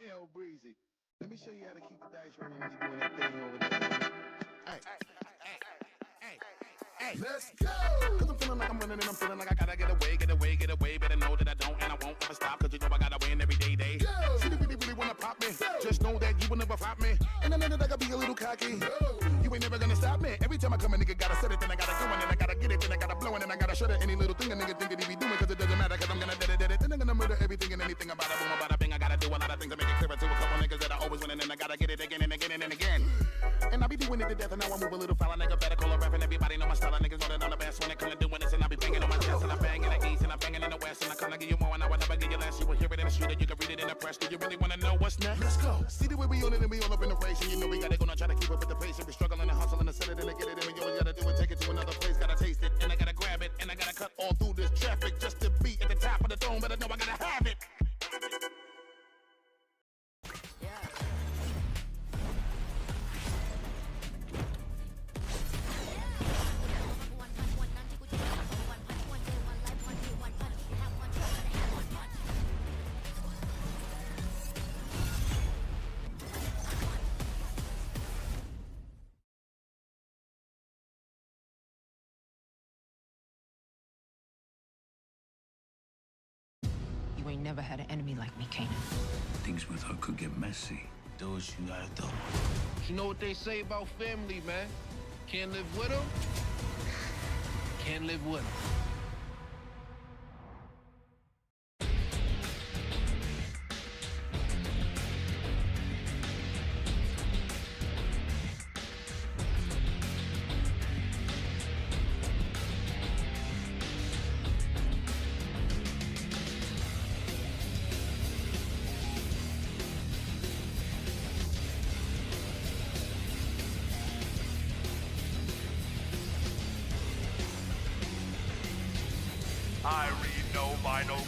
Hell breezy. Let me show you how to keep the dice rolling when you're doing that thing over there. Hey, hey, let's go! Cause I'm feeling like I'm running and I'm feeling like I gotta get away, get away, get away. Better know that I don't and I won't ever stop. Cause you know I gotta win every day. Go! See, they really wanna pop me. Go! Just know that you will never flop me. And I know that I gotta be a little cocky. Go! You ain't never gonna stop me. Every time I come a nigga gotta set it, then I gotta go and then I gotta get it, then I gotta blow it, and I gotta shut it. Any little thing a nigga think that he be doing, cause it doesn't matter, cause I'm gonna dead it. Then I'm gonna murder everything and anything about it. Boom, about a bing. I gotta do a lot of things to make it clearer to a couple niggas that I always win, and then I gotta get it again and again and again. And I be doing it to death, and now I move a little foul. Nigga better call a rap, and everybody know my style. Niggas know that I'm the best when it comes to doing this, and I be banging on my chest, and I bang in the east, and I banging in the west, and I kinda give you more, and I will never give you less. You will hear it in the street, and you can read it in the press. Do you really wanna know what's next? Let's go. See the way we on it, and we all up in the race, and you know we gotta go now, try to keep up with the pace, and we struggling and hustling and set it, and I get it, and we always gotta do it, take it to another place, gotta taste it, and I gotta grab it, and I gotta cut all through this traffic just to be at the top of the throne, but I know I gotta have it. You ain't never had an enemy like me, Kanan. Things with her could get messy. Do what you gotta do. You know what they say about family, man? Can't live with them, can't live with them. I read no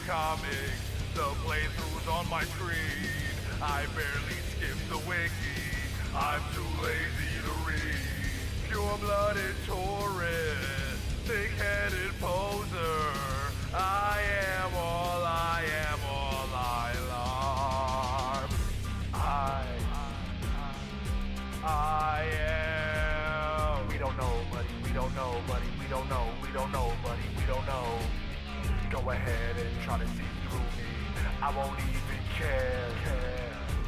comics, the playthroughs on my screen. I barely skip the wiki, I'm too lazy to read. Pure-blooded tourist, thick-headed poser. I am all I alarm. I am. We don't know, buddy, we don't know, buddy, we don't know, buddy, we don't know. Go ahead and try to see through me, I won't even care.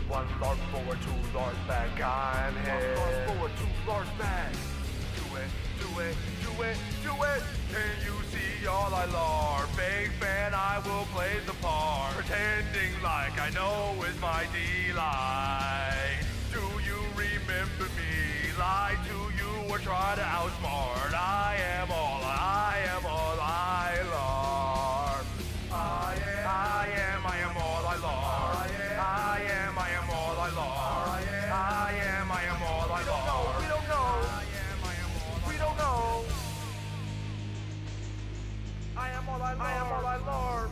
One large forward, two large back, I'm here. One large forward, two large back. Do it. Can you see all I love? Fake fan, I will play the part. Pretending like I know is my delight. Do you remember me? Lie to you or try to outsmart? I am all I love. I am all I love. I am all I love. I am all I love. We don't know. I am all I love.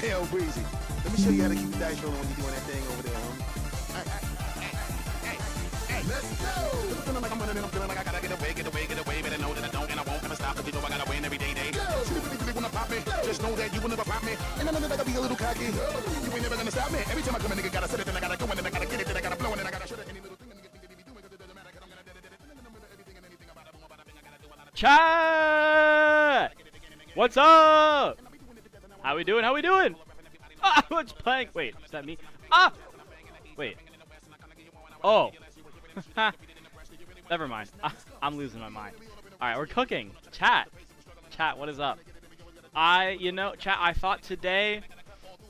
Hell breezy. Let me show you how to keep the dice rolling when you're doing that thing over there, homie. Hey, let's go! I'm feeling like I'm running and I'm feeling like I gotta get away. Better know that I don't and I won't ever stop, cause you know I gotta win every day. Go! See, they really wanna pop me. Go! Just know that you will never flop me. And I know that I gotta be a little cocky. Go! You ain't never gonna stop me. Every time I come a nigga gotta set it, then I gotta go and then I gotta get it, then I gotta blow and then I gotta shut it. Any little thing a nigga think that he be doing, cause it doesn't matter, cause I'm gonna dead it. Then I'm gonna murder everything and anything about it. Boom, about a bing, I gotta do a lot of Chat! What's up? How we doing? Ah, what's playing? Wait, is that me? Ah! Wait. Oh. Never mind. I'm losing my mind. Alright, we're cooking. Chat, what is up? Chat, I thought today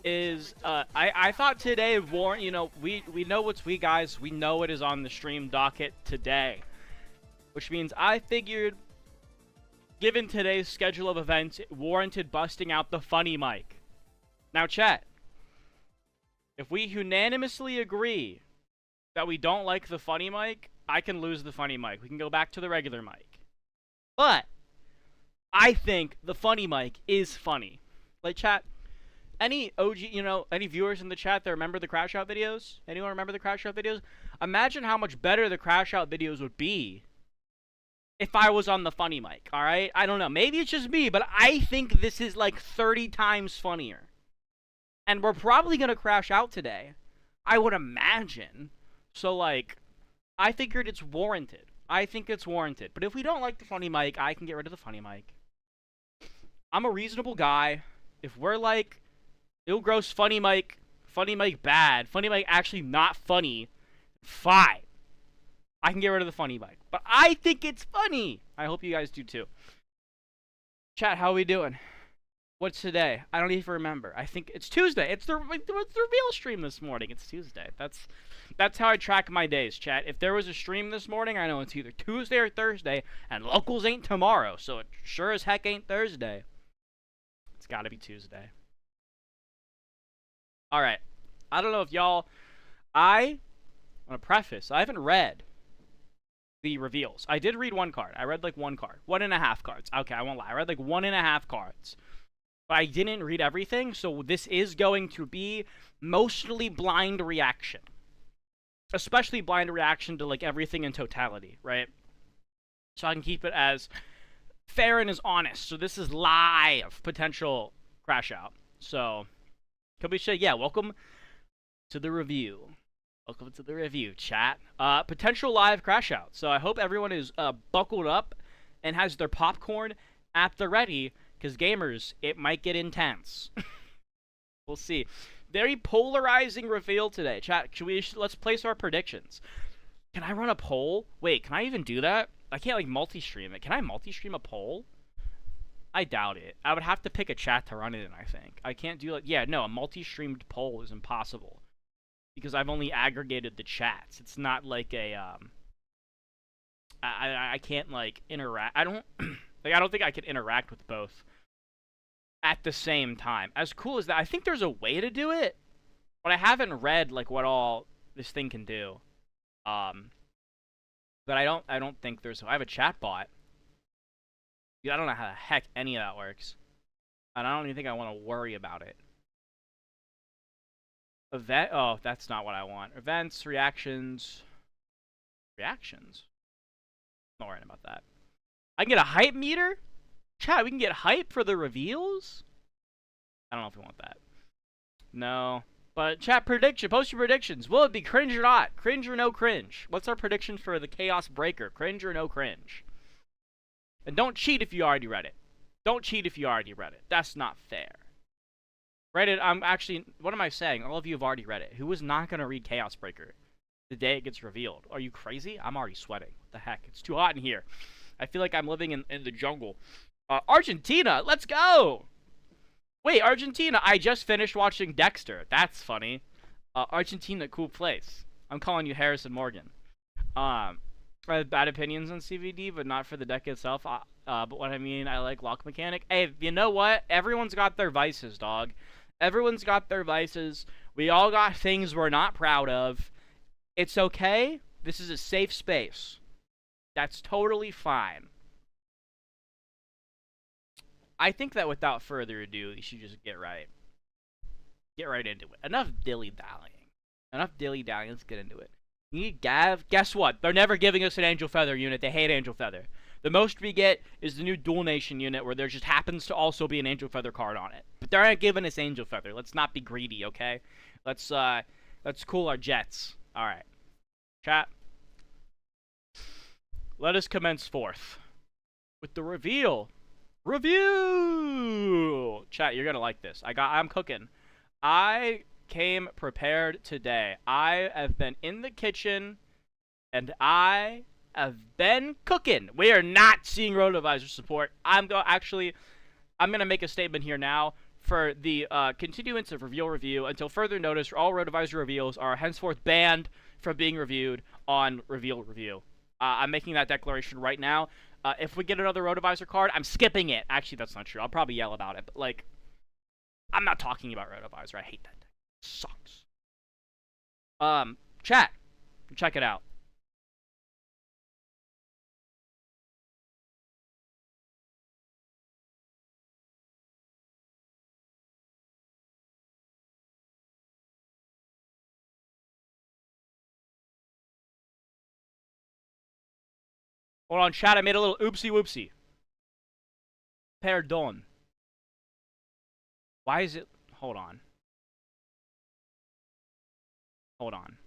is, I thought today, Warren, we know it's we guys. We know it is on the stream docket today. Which means I figured, given today's schedule of events, it warranted busting out the funny mic. Now, chat, if we unanimously agree that we don't like the funny mic, I can lose the funny mic. We can go back to the regular mic. But I think the funny mic is funny. Like, chat, any OG, any viewers in the chat that remember the Crash Out videos? Anyone remember the Crash Out videos? Imagine how much better the Crash Out videos would be if I was on the funny mic, alright? I don't know. Maybe it's just me, but I think this is like 30 times funnier. And we're probably going to crash out today. I would imagine. So, like, I figured it's warranted. I think it's warranted. But if we don't like the funny mic, I can get rid of the funny mic. I'm a reasonable guy. If we're like, ill gross funny mic bad, funny mic actually not funny, fine. I can get rid of the funny mic. But I think it's funny. I hope you guys do too. Chat, how are we doing? What's today? I don't even remember. I think it's Tuesday. It's the reveal stream this morning. It's Tuesday. That's how I track my days, chat. If there was a stream this morning, I know it's either Tuesday or Thursday, and locals ain't tomorrow, so it sure as heck ain't Thursday. It's gotta be Tuesday. Alright. I don't know if y'all... I want to preface, I haven't read the reveals. I did read one card. I read like one card. 1.5 cards. Okay, I won't lie. I read like 1.5 cards. But I didn't read everything, so this is going to be mostly blind reaction. Especially blind reaction to like everything in totality, right? So I can keep it as fair and as honest. So this is live potential crash out. So, can we say, yeah, welcome to the review. Welcome to the review, chat. Potential live crash out. So I hope everyone is buckled up and has their popcorn at the ready. Because gamers, it might get intense. We'll see. Very polarizing reveal today. Chat, let's place our predictions. Can I run a poll? Wait, can I even do that? I can't like multi-stream it. Can I multi-stream a poll? I doubt it. I would have to pick a chat to run it in, I think. I can't do like, yeah, no, a multi-streamed poll is impossible. Because I've only aggregated the chats. It's not like a, I can't like interact. I don't think I can interact with both at the same time. As cool as that, I think there's a way to do it, but I haven't read like what all this thing can do. But I don't think there's. I have a chat bot. I don't know how the heck any of that works, and I don't even think I want to worry about it. Event. Oh, that's not what I want. Events, reactions. Reactions. I'm not worrying about that. I can get a hype meter? Chat, we can get hype for the reveals? I don't know if we want that. No. But chat prediction, post your predictions. Will it be cringe or not? Cringe or no cringe? What's our prediction for the Chaos Breaker? Cringe or no cringe? And don't cheat if you already read it. Don't cheat if you already read it. That's not fair. Reddit, I'm actually, what am I saying? All of you have already read it. Who is not going to read Chaos Breaker the day it gets revealed? Are you crazy? I'm already sweating. What the heck? It's too hot in here. I feel like I'm living in the jungle. Argentina, let's go! Wait, Argentina, I just finished watching Dexter. That's funny. Argentina, cool place. I'm calling you Harrison Morgan. I have bad opinions on CVD, but not for the deck itself. But what I mean, I like lock mechanic. Hey, you know what? Everyone's got their vices, dog. Everyone's got their vices. We all got things we're not proud of. It's okay. This is a safe space. That's totally fine. I think that without further ado, you should just get right into it. Enough dilly-dallying. Let's get into it. You need Gav? Guess what? They're never giving us an Angel Feather unit. They hate Angel Feather. The most we get is the new Dual Nation unit where there just happens to also be an Angel Feather card on it. But they're not giving us Angel Feather. Let's not be greedy, okay? Let's cool our jets. Alright. Chat. Let us commence forth with the reveal. Review! Chat, you're gonna like this. I'm cooking. I came prepared today. I have been in the kitchen and I have been cooking. We are not seeing Rotovisor support. I'm gonna make a statement here now. For the continuance of Reveal Review, until further notice, all Rotovisor reveals are henceforth banned from being reviewed on Reveal Review. I'm making that declaration right now. If we get another Rotovisor card, I'm skipping it. Actually, that's not true. I'll probably yell about it, but like, I'm not talking about Rotovisor. I hate that thing. It sucks. Chat, check it out. Hold on, chat. I made a little oopsie whoopsie. Pardon. Why is it... Hold on. Hold on.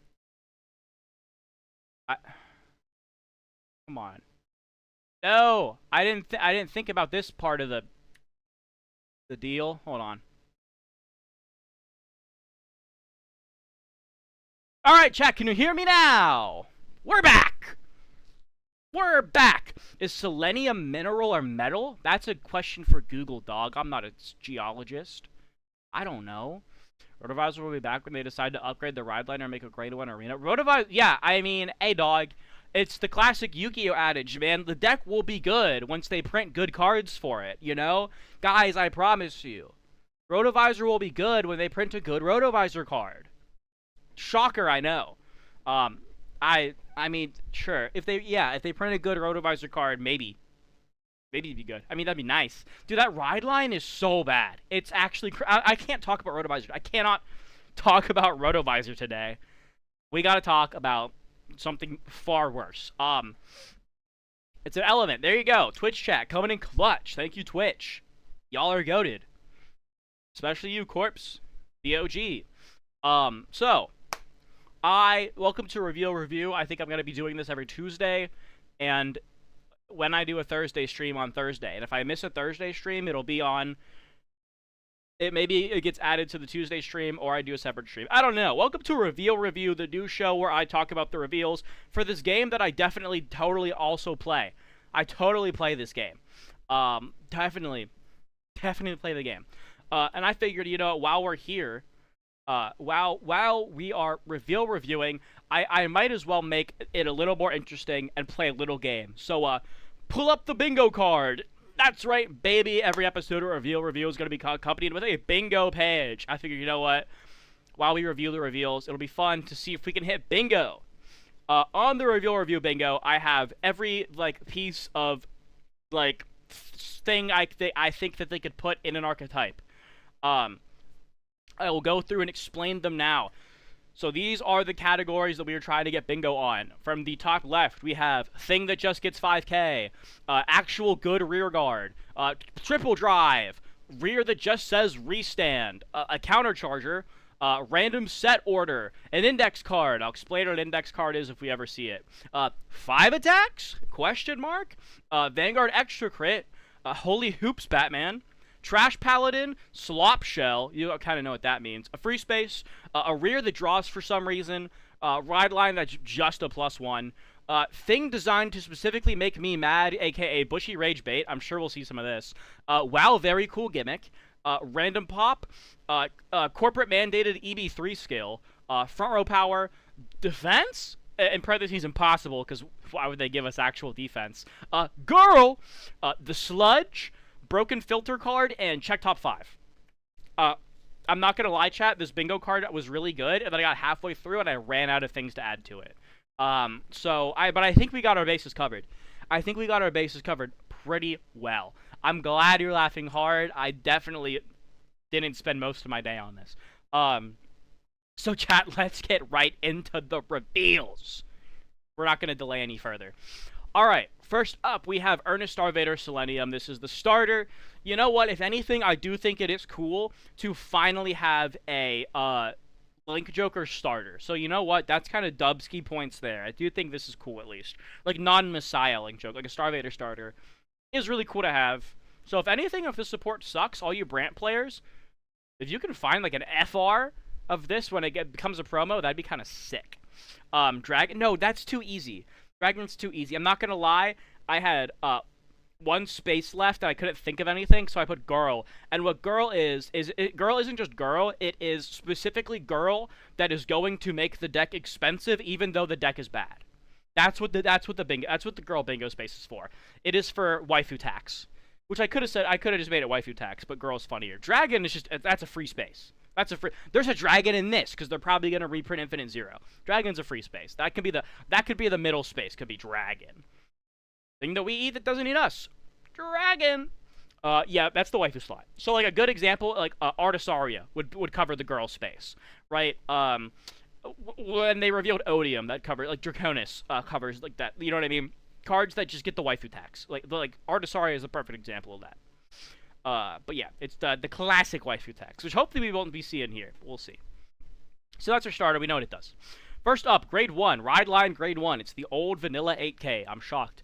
Come on. No! I didn't think about this part of the deal. Hold on. Alright, chat, can you hear me now? We're back! We're back! Is selenium mineral or metal? That's a question for Google, dog. I'm not a geologist. I don't know. Rotovisor will be back when they decide to upgrade the ride line or make a grade 1 arena. Rotovisor, yeah, I mean, hey, dog. It's the classic Yu-Gi-Oh! Adage, man. The deck will be good once they print good cards for it, you know? Guys, I promise you. Rotovisor will be good when they print a good Rotovisor card. Shocker, I know. I mean, sure. If they print a good Rotovisor card, maybe it'd be good. I mean, that'd be nice. Dude, that ride line is so bad. It's actually... I can't talk about Rotovisor. I cannot talk about Rotovisor today. We gotta talk about something far worse. It's an element. There you go. Twitch chat coming in clutch. Thank you, Twitch. Y'all are goated. Especially you, Corpse. The OG. So... welcome to Reveal Review. I think I'm going to be doing this every Tuesday, and when I do a Thursday stream on Thursday. And if I miss a Thursday stream, it'll be on... Maybe it gets added to the Tuesday stream, or I do a separate stream. I don't know. Welcome to Reveal Review, the new show where I talk about the reveals for this game that I definitely, totally also play. I totally play this game. Definitely play the game. And I figured, you know, while we're here... while we are reveal reviewing, I might as well make it a little more interesting and play a little game. So, pull up the bingo card. That's right, baby. Every episode of Reveal Review is going to be accompanied with a bingo page. I figured, you know what? While we review the reveals, it'll be fun to see if we can hit bingo. On the Reveal Review bingo, I have every, like, piece of, like, thing I think that they could put in an archetype. I will go through and explain them now. So these are the categories that we are trying to get bingo on. From the top left, we have thing that just gets 5k, actual good rear guard, triple drive, rear that just says restand, a countercharger, random set order, an index card. I'll explain what an index card is if we ever see it. 5 attacks? Question mark. Vanguard extra crit, Holy Hoops Batman, Trash Paladin, Slop Shell, you kind of know what that means, a free space, a rear that draws for some reason, ride line that's just a +1, thing designed to specifically make me mad, aka Bushy Rage Bait, I'm sure we'll see some of this, wow, very cool gimmick, random pop, corporate mandated EB3 skill, front row power, defense, in parentheses impossible, because why would they give us actual defense, girl, the sludge, broken filter card, and check top 5. I'm not gonna lie, chat, this bingo card was really good, and then I got halfway through and I ran out of things to add to it. But I think we got our bases covered. I think we got our bases covered pretty well. I'm glad you're laughing hard. I definitely didn't spend most of my day on this. So chat, let's get right into the reveals. We're not gonna delay any further. Alright, first up, we have Ernest Starvader Selenium. This is the starter. You know what? If anything, I do think it is cool to finally have a Link Joker starter. So you know what? That's kind of Dubsky points there. I do think this is cool, at least. Like, non-Messiah Link Joker, like a Starvader starter, is really cool to have. So if anything, if the support sucks, all you Brant players, if you can find, like, an FR of this when it becomes a promo, that'd be kind of sick. Dragon... No, that's too easy. Dragon's too easy. I'm not gonna lie, I had one space left and I couldn't think of anything, so I put girl. And what girl is girl isn't just girl, it is specifically girl that is going to make the deck expensive even though the deck is bad. That's what the girl bingo space is for. It is for waifu tax. Which I could have just made it waifu tax, but girl's funnier. Dragon is just, that's a free space. There's a dragon in this because they're probably gonna reprint Infinite Zero. Dragon's a free space. That could be the middle space. Could be dragon. Thing that we eat that doesn't eat us. Dragon. Yeah, that's the waifu slot. So like a good example, like Artisaria would cover the girl space, right? When they revealed Odium, that covered like Draconis covers like that. You know what I mean? cards that just get the waifu tax. Like Artisaria is a perfect example of that. But yeah, it's the classic waifu tax, which hopefully we won't be seeing here. We'll see. So that's our starter. We know what it does. First up, Grade 1. Ride Line Grade 1. It's the old vanilla 8K. I'm shocked.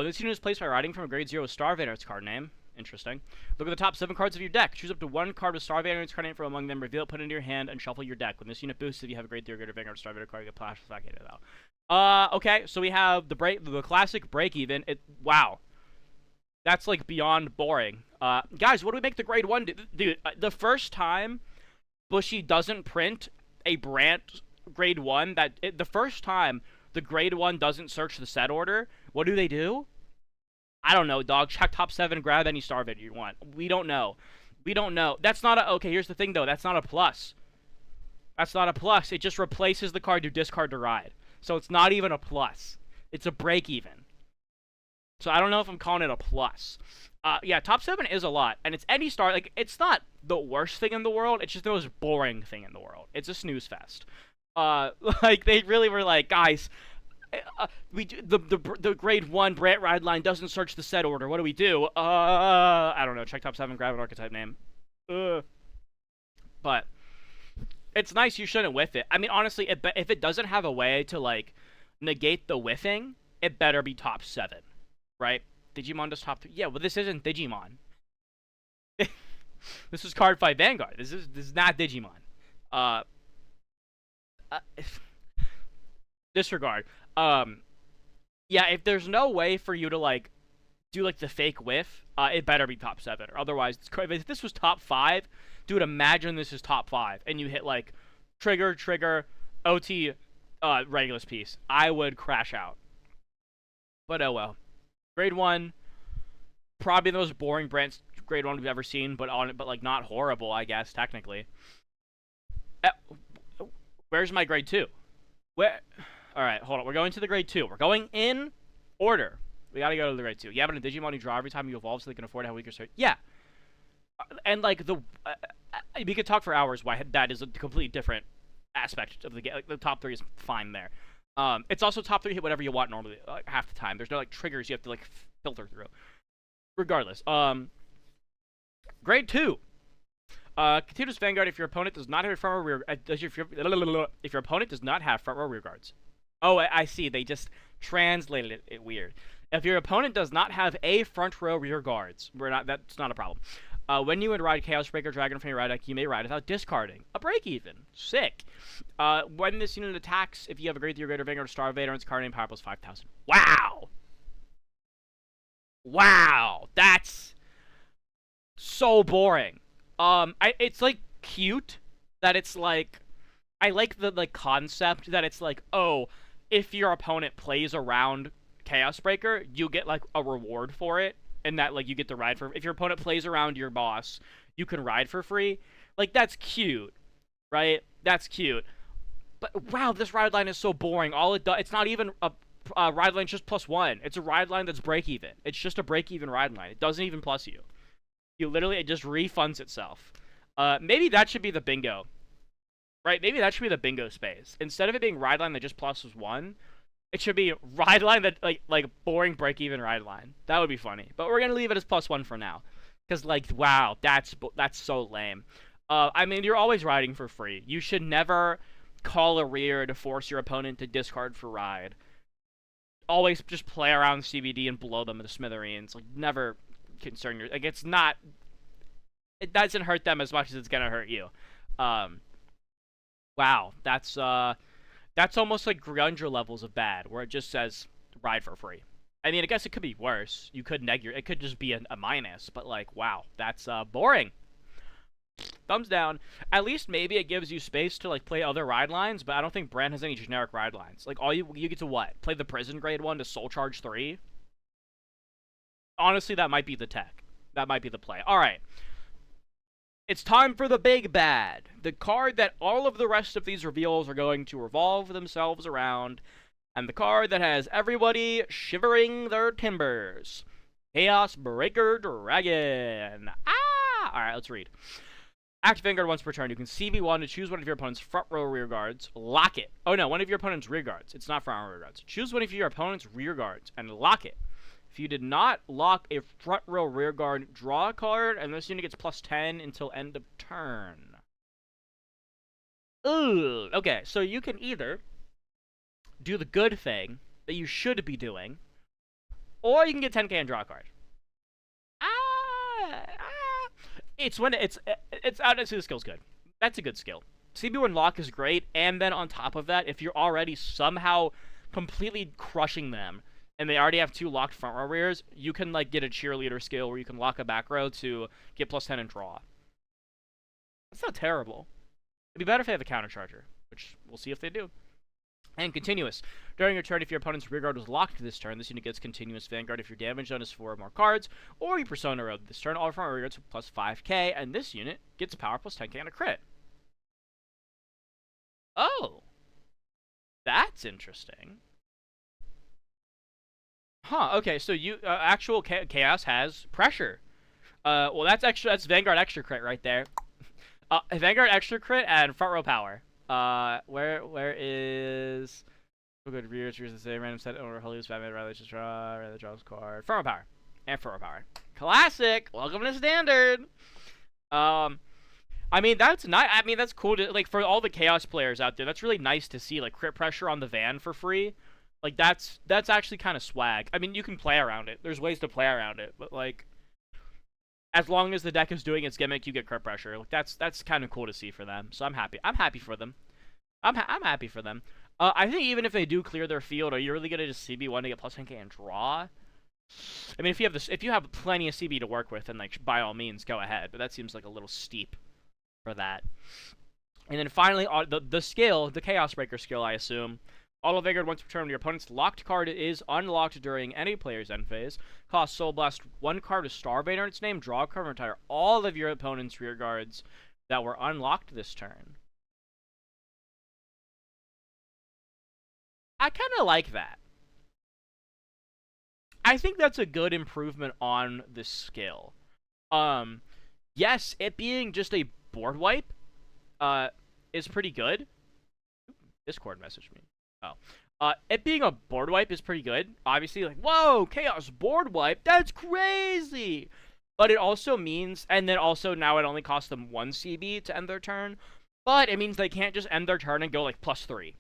This unit is placed by riding from a Grade 0 Star Vader. Card name. Interesting. Look at the top 7 cards of your deck. Choose up to 1 card with Star Vader and its card name from among them. Reveal it, put it into your hand, and shuffle your deck. When this unit boosts, if you have a Grade 0 Greater Vanguard Star Vader card, you get Flash Vacated out. Okay, so we have the classic Break Even. Wow. That's like beyond boring. Guys, what do we make the Grade 1 do? Dude, the first time Bushy doesn't print a Brant Grade 1, the first time the Grade 1 doesn't search the set order, what do? I don't know, dog. Check top 7, grab any Star Vader you want. We don't know. That's not a... Okay, here's the thing, though. That's not a plus. It just replaces the card you discard to ride. So it's not even a plus. It's a break even. So I don't know if I'm calling it a plus. Yeah, top 7 is a lot. And it's any star... Like, it's not the worst thing in the world. It's just the most boring thing in the world. It's a snooze fest. Like, they really were like, guys... the Grade 1 Brant Ride Line doesn't search the set order. What do we do? I don't know. Check top 7, grab an archetype name. But it's nice you shouldn't whiff it. I mean, honestly, if it doesn't have a way to, like, negate the whiffing, it better be top 7, right? Digimon does top 3. Yeah, well, this isn't Digimon. This is Card Fight Vanguard. This is not Digimon. Disregard. Yeah, if there's no way for you to, like, do, like, the fake whiff, it better be top 7. Or otherwise, if this was top 5, dude, imagine this is top 5, and you hit, like, trigger, OT, Regulus piece. I would crash out. But oh well. Grade 1, probably the most boring Brant Grade 1 we've ever seen, but like, not horrible, I guess, technically. Where's my Grade 2? Where... Alright, hold on. We're going to the Grade 2. We're going in order. We gotta go to the Grade 2. Yeah, but in Digimon you draw every time you evolve so they can afford to have weaker start. Yeah. And, like, we could talk for hours why that is a completely different aspect of the game. Like, the top 3 is fine there. It's also top 3 hit whatever you want normally, like, half the time. There's no, like, triggers you have to, like, filter through. Regardless. Grade 2. Continuous Vanguard if your opponent does not have front or rear... if your opponent does not have front row rear guards. Oh, I see. They just translated it weird. If your opponent does not have a front row rear guards, that's not a problem. When you would ride Chaos Breaker Dragon from your ride deck, you may ride without discarding. A break even. Sick. When this unit attacks, if you have a Grade 3 or greater Vanguard Star Vader and its card name power plus 5,000. Wow! Wow! That's so boring. It's, like, cute that it's, like... I like the, like, concept that it's, like, oh, if your opponent plays around Chaos Breaker, you get, like, a reward for it, and that, like, you get to ride for... If your opponent plays around your boss, you can ride for free. Like, that's cute, right? That's cute. But, wow, this ride line is so boring. All it does... It's not even a ride line just +1. It's a ride line that's break-even. It's just a break-even ride line. It doesn't even plus you. It just refunds itself. Maybe that should be the bingo. Right? Maybe that should be the bingo space. Instead of it being ride line that just pluses 1, it should be ride line that, like boring break-even ride line. That would be funny. But we're going to leave it as +1 for now. Because, like, wow, that's so lame. I mean, you're always riding for free. You should never call a rear to force your opponent to discard for ride. Always just play around CBD and blow them into smithereens. Like, never concern your... Like, it's not... It doesn't hurt them as much as it's going to hurt you. Wow, that's almost like Grungra levels of bad, where it just says ride for free. I mean, I guess it could be worse. You could it could just be a minus, but, like, wow, that's boring. Thumbs down. At least maybe it gives you space to, like, play other ride lines, but I don't think Brant has any generic ride lines. Like, all you get to what? Play the Prison Grade 1 to Soul Charge 3? Honestly, that might be the tech. That might be the play. Alright. It's time for the big bad. The card that all of the rest of these reveals are going to revolve themselves around. And the card that has everybody shivering their timbers. Chaos Breaker Dragon. Ah! Alright, let's read. Active Vanguard once per turn. You can CB1 to choose one of your opponent's front row rear guards. Lock it. Oh no, one of your opponent's rear guards. It's not front row rear guards. Choose one of your opponent's rear guards and lock it. If you did not lock a front row rear guard, draw a card, and this unit gets +10 until end of turn. Ooh. Okay, so you can either do the good thing that you should be doing, or you can get 10k and draw a card. It's honestly, the skill's good. That's a good skill. CB1 lock is great, and then on top of that, if you're already somehow completely crushing them, and they already have 2 locked front row rears, you can like get a cheerleader skill where you can lock a back row to get +10 and draw. That's not terrible. It'd be better if they have a countercharger, which we'll see if they do. And continuous. During your turn, if your opponent's rearguard was locked this turn, this unit gets continuous Vanguard if your damage done is 4 or more cards, or you Persona Road this turn, all front rearguards +5k, and this unit gets power +10k and a crit. Oh! That's interesting. Huh, okay, so you, actual Chaos has pressure. Well, that's Vanguard extra crit right there. Vanguard extra crit and front row power. Where is... Good rears the same random set over Holy Batman, rather just rather draws card. Front row power. And front row power. Classic! Welcome to standard! I mean, that's nice. I mean, that's cool to, like, for all the Chaos players out there, that's really nice to see, like, crit pressure on the van for free. Like, that's actually kind of swag. I mean, you can play around it. There's ways to play around it, but, like, as long as the deck is doing its gimmick, you get crit pressure. Like, that's kind of cool to see for them. So I'm happy. I'm happy for them. I'm happy for them. I think even if they do clear their field, are you really gonna just CB1 to get +10k and draw? I mean, if you have plenty of CB to work with, then like by all means go ahead. But that seems like a little steep for that. And then finally, the skill, the Chaos Breaker skill, I assume. Auto Vanguard once per turn, your opponent's locked card is unlocked during any player's end phase. Costs Soul Blast 1 card with Starvader in its name. Draw a card and retire all of your opponent's rear guards that were unlocked this turn. I kind of like that. I think that's a good improvement on this skill. Yes, it being just a board wipe is pretty good. Discord messaged me. Oh. It being a board wipe is pretty good. Obviously, like, whoa, Chaos board wipe, that's crazy! But it also means, and then also now it only costs them 1 CB to end their turn, but it means they can't just end their turn and go, like, +3.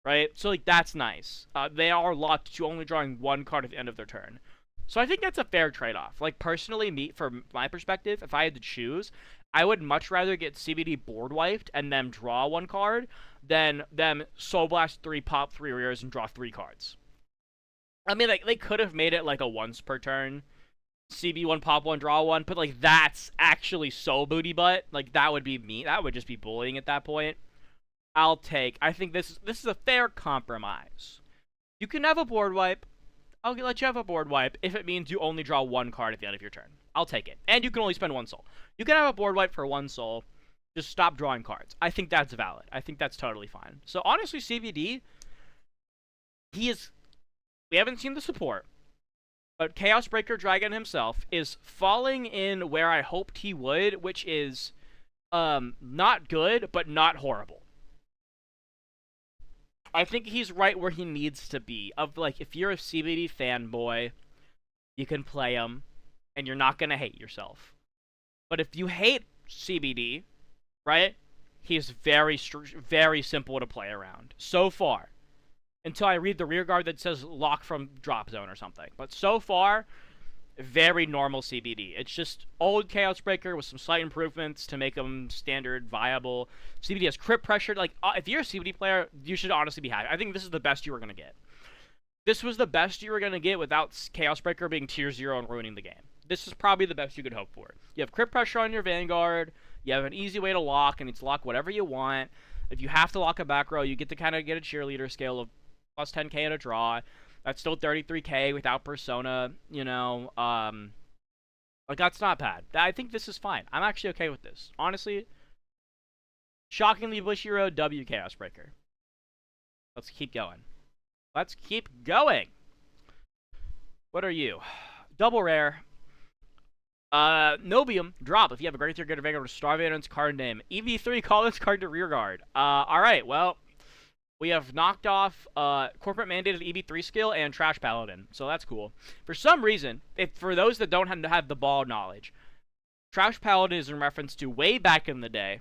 Right? So, like, that's nice. They are locked to only drawing 1 card at the end of their turn. So I think that's a fair trade-off. Like, personally, from my perspective, if I had to choose, I would much rather get CBD board wiped and then draw 1 card than them Soul Blast 3, pop 3 rears, and draw 3 cards. I mean, like, they could have made it, like, a once per turn. CB1, pop 1, draw 1, but, like, that's actually so booty butt. Like, that would be me. That would just be bullying at that point. I think this is a fair compromise. You can have a board wipe. I'll let you have a board wipe if it means you only draw 1 card at the end of your turn. I'll take it. And you can only spend 1 soul. You can have a board wipe for 1 soul. Just stop drawing cards. I think that's valid. I think that's totally fine. So honestly, CBD, we haven't seen the support, but Chaos Breaker Dragon himself is falling in where I hoped he would, which is not good, but not horrible. I think he's right where he needs to be. Of like, if you're a CBD fanboy, you can play him, and you're not gonna hate yourself. But if you hate CBD, right? He's very simple to play around so far, until I read the rear guard that says lock from drop zone or something. But so far, very normal CBD. It's just old Chaos Breaker with some slight improvements to make them standard viable. CBD has crit pressure. Like, if you're a CBD player, you should honestly be happy. I think this is the best you were going to get. This was the best you were going to get without Chaos Breaker being tier 0 and ruining the game. This is probably the best you could hope for. You have crit pressure on your Vanguard. You have an easy way to lock, and it's lock whatever you want. If you have to lock a back row, you get to kind of get a cheerleader scale of +10k at a draw. That's still 33k without Persona, you know. Like, that's not bad. I think this is fine. I'm actually okay with this. Honestly, shockingly Bushiroad W Chaos Breaker. Let's keep going. Let's keep going. What are you? Double rare. Nobium, drop. If you have a great tier, get a Vanguard with Star Vanguard's card name. EV3, call this card to rearguard. Alright, well, we have knocked off, corporate mandated EV3 skill and Trash Paladin, so that's cool. For some reason, for those that don't have the ball knowledge, Trash Paladin is in reference to way back in the day,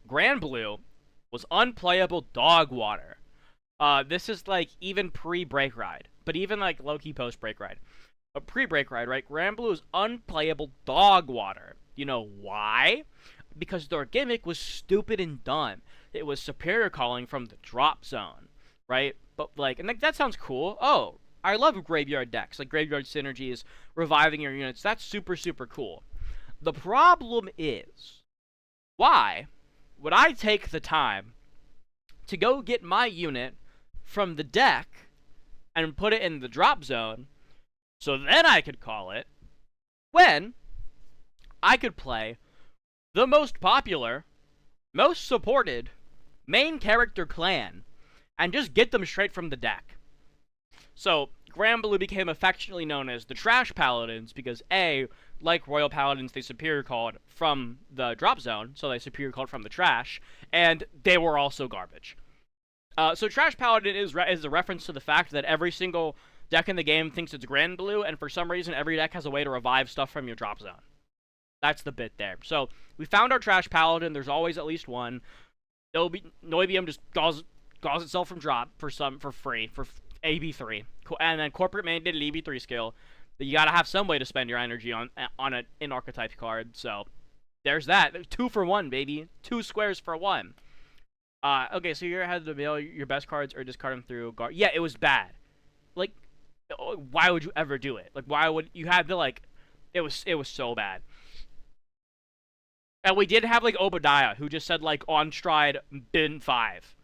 Grand Blue was unplayable dog water. This is like even pre-Break Ride, but even like low-key post-Break Ride. A pre-Break Ride, right? Grand Blue is unplayable dog water. You know why? Because their gimmick was stupid and dumb. It was superior calling from the drop zone, right? But like, and like, that sounds cool. Oh, I love graveyard decks, like graveyard synergies, reviving your units. That's super, super cool. The problem is, why would I take the time to go get my unit from the deck and put it in the drop zone so then I could call it, when I could play the most popular, most supported main character clan and just get them straight from the deck? So Grand Blue became affectionately known as the Trash Paladins because A, like Royal Paladins, they superior called from the drop zone, so they superior called from the trash, and they were also garbage. So Trash Paladin is a reference to the fact that every single deck in the game thinks it's Grand Blue, and for some reason every deck has a way to revive stuff from your drop zone. That's the bit there. So we found our Trash Paladin. There's always at least one. Noibium just gauze itself from drop for free for AB3, and then corporate mandated EB3 skill. You gotta have some way to spend your energy on an in-archetype card. So there's that. 2 for 1, baby. 2 squares for 1. Okay, so you had to mail your best cards or discard them through guard. Yeah, it was bad. Like, why would you ever do it? Like, why would you have to, like, it was so bad. And we did have, like, Obadiah, who just said, like, on stride, bin 5.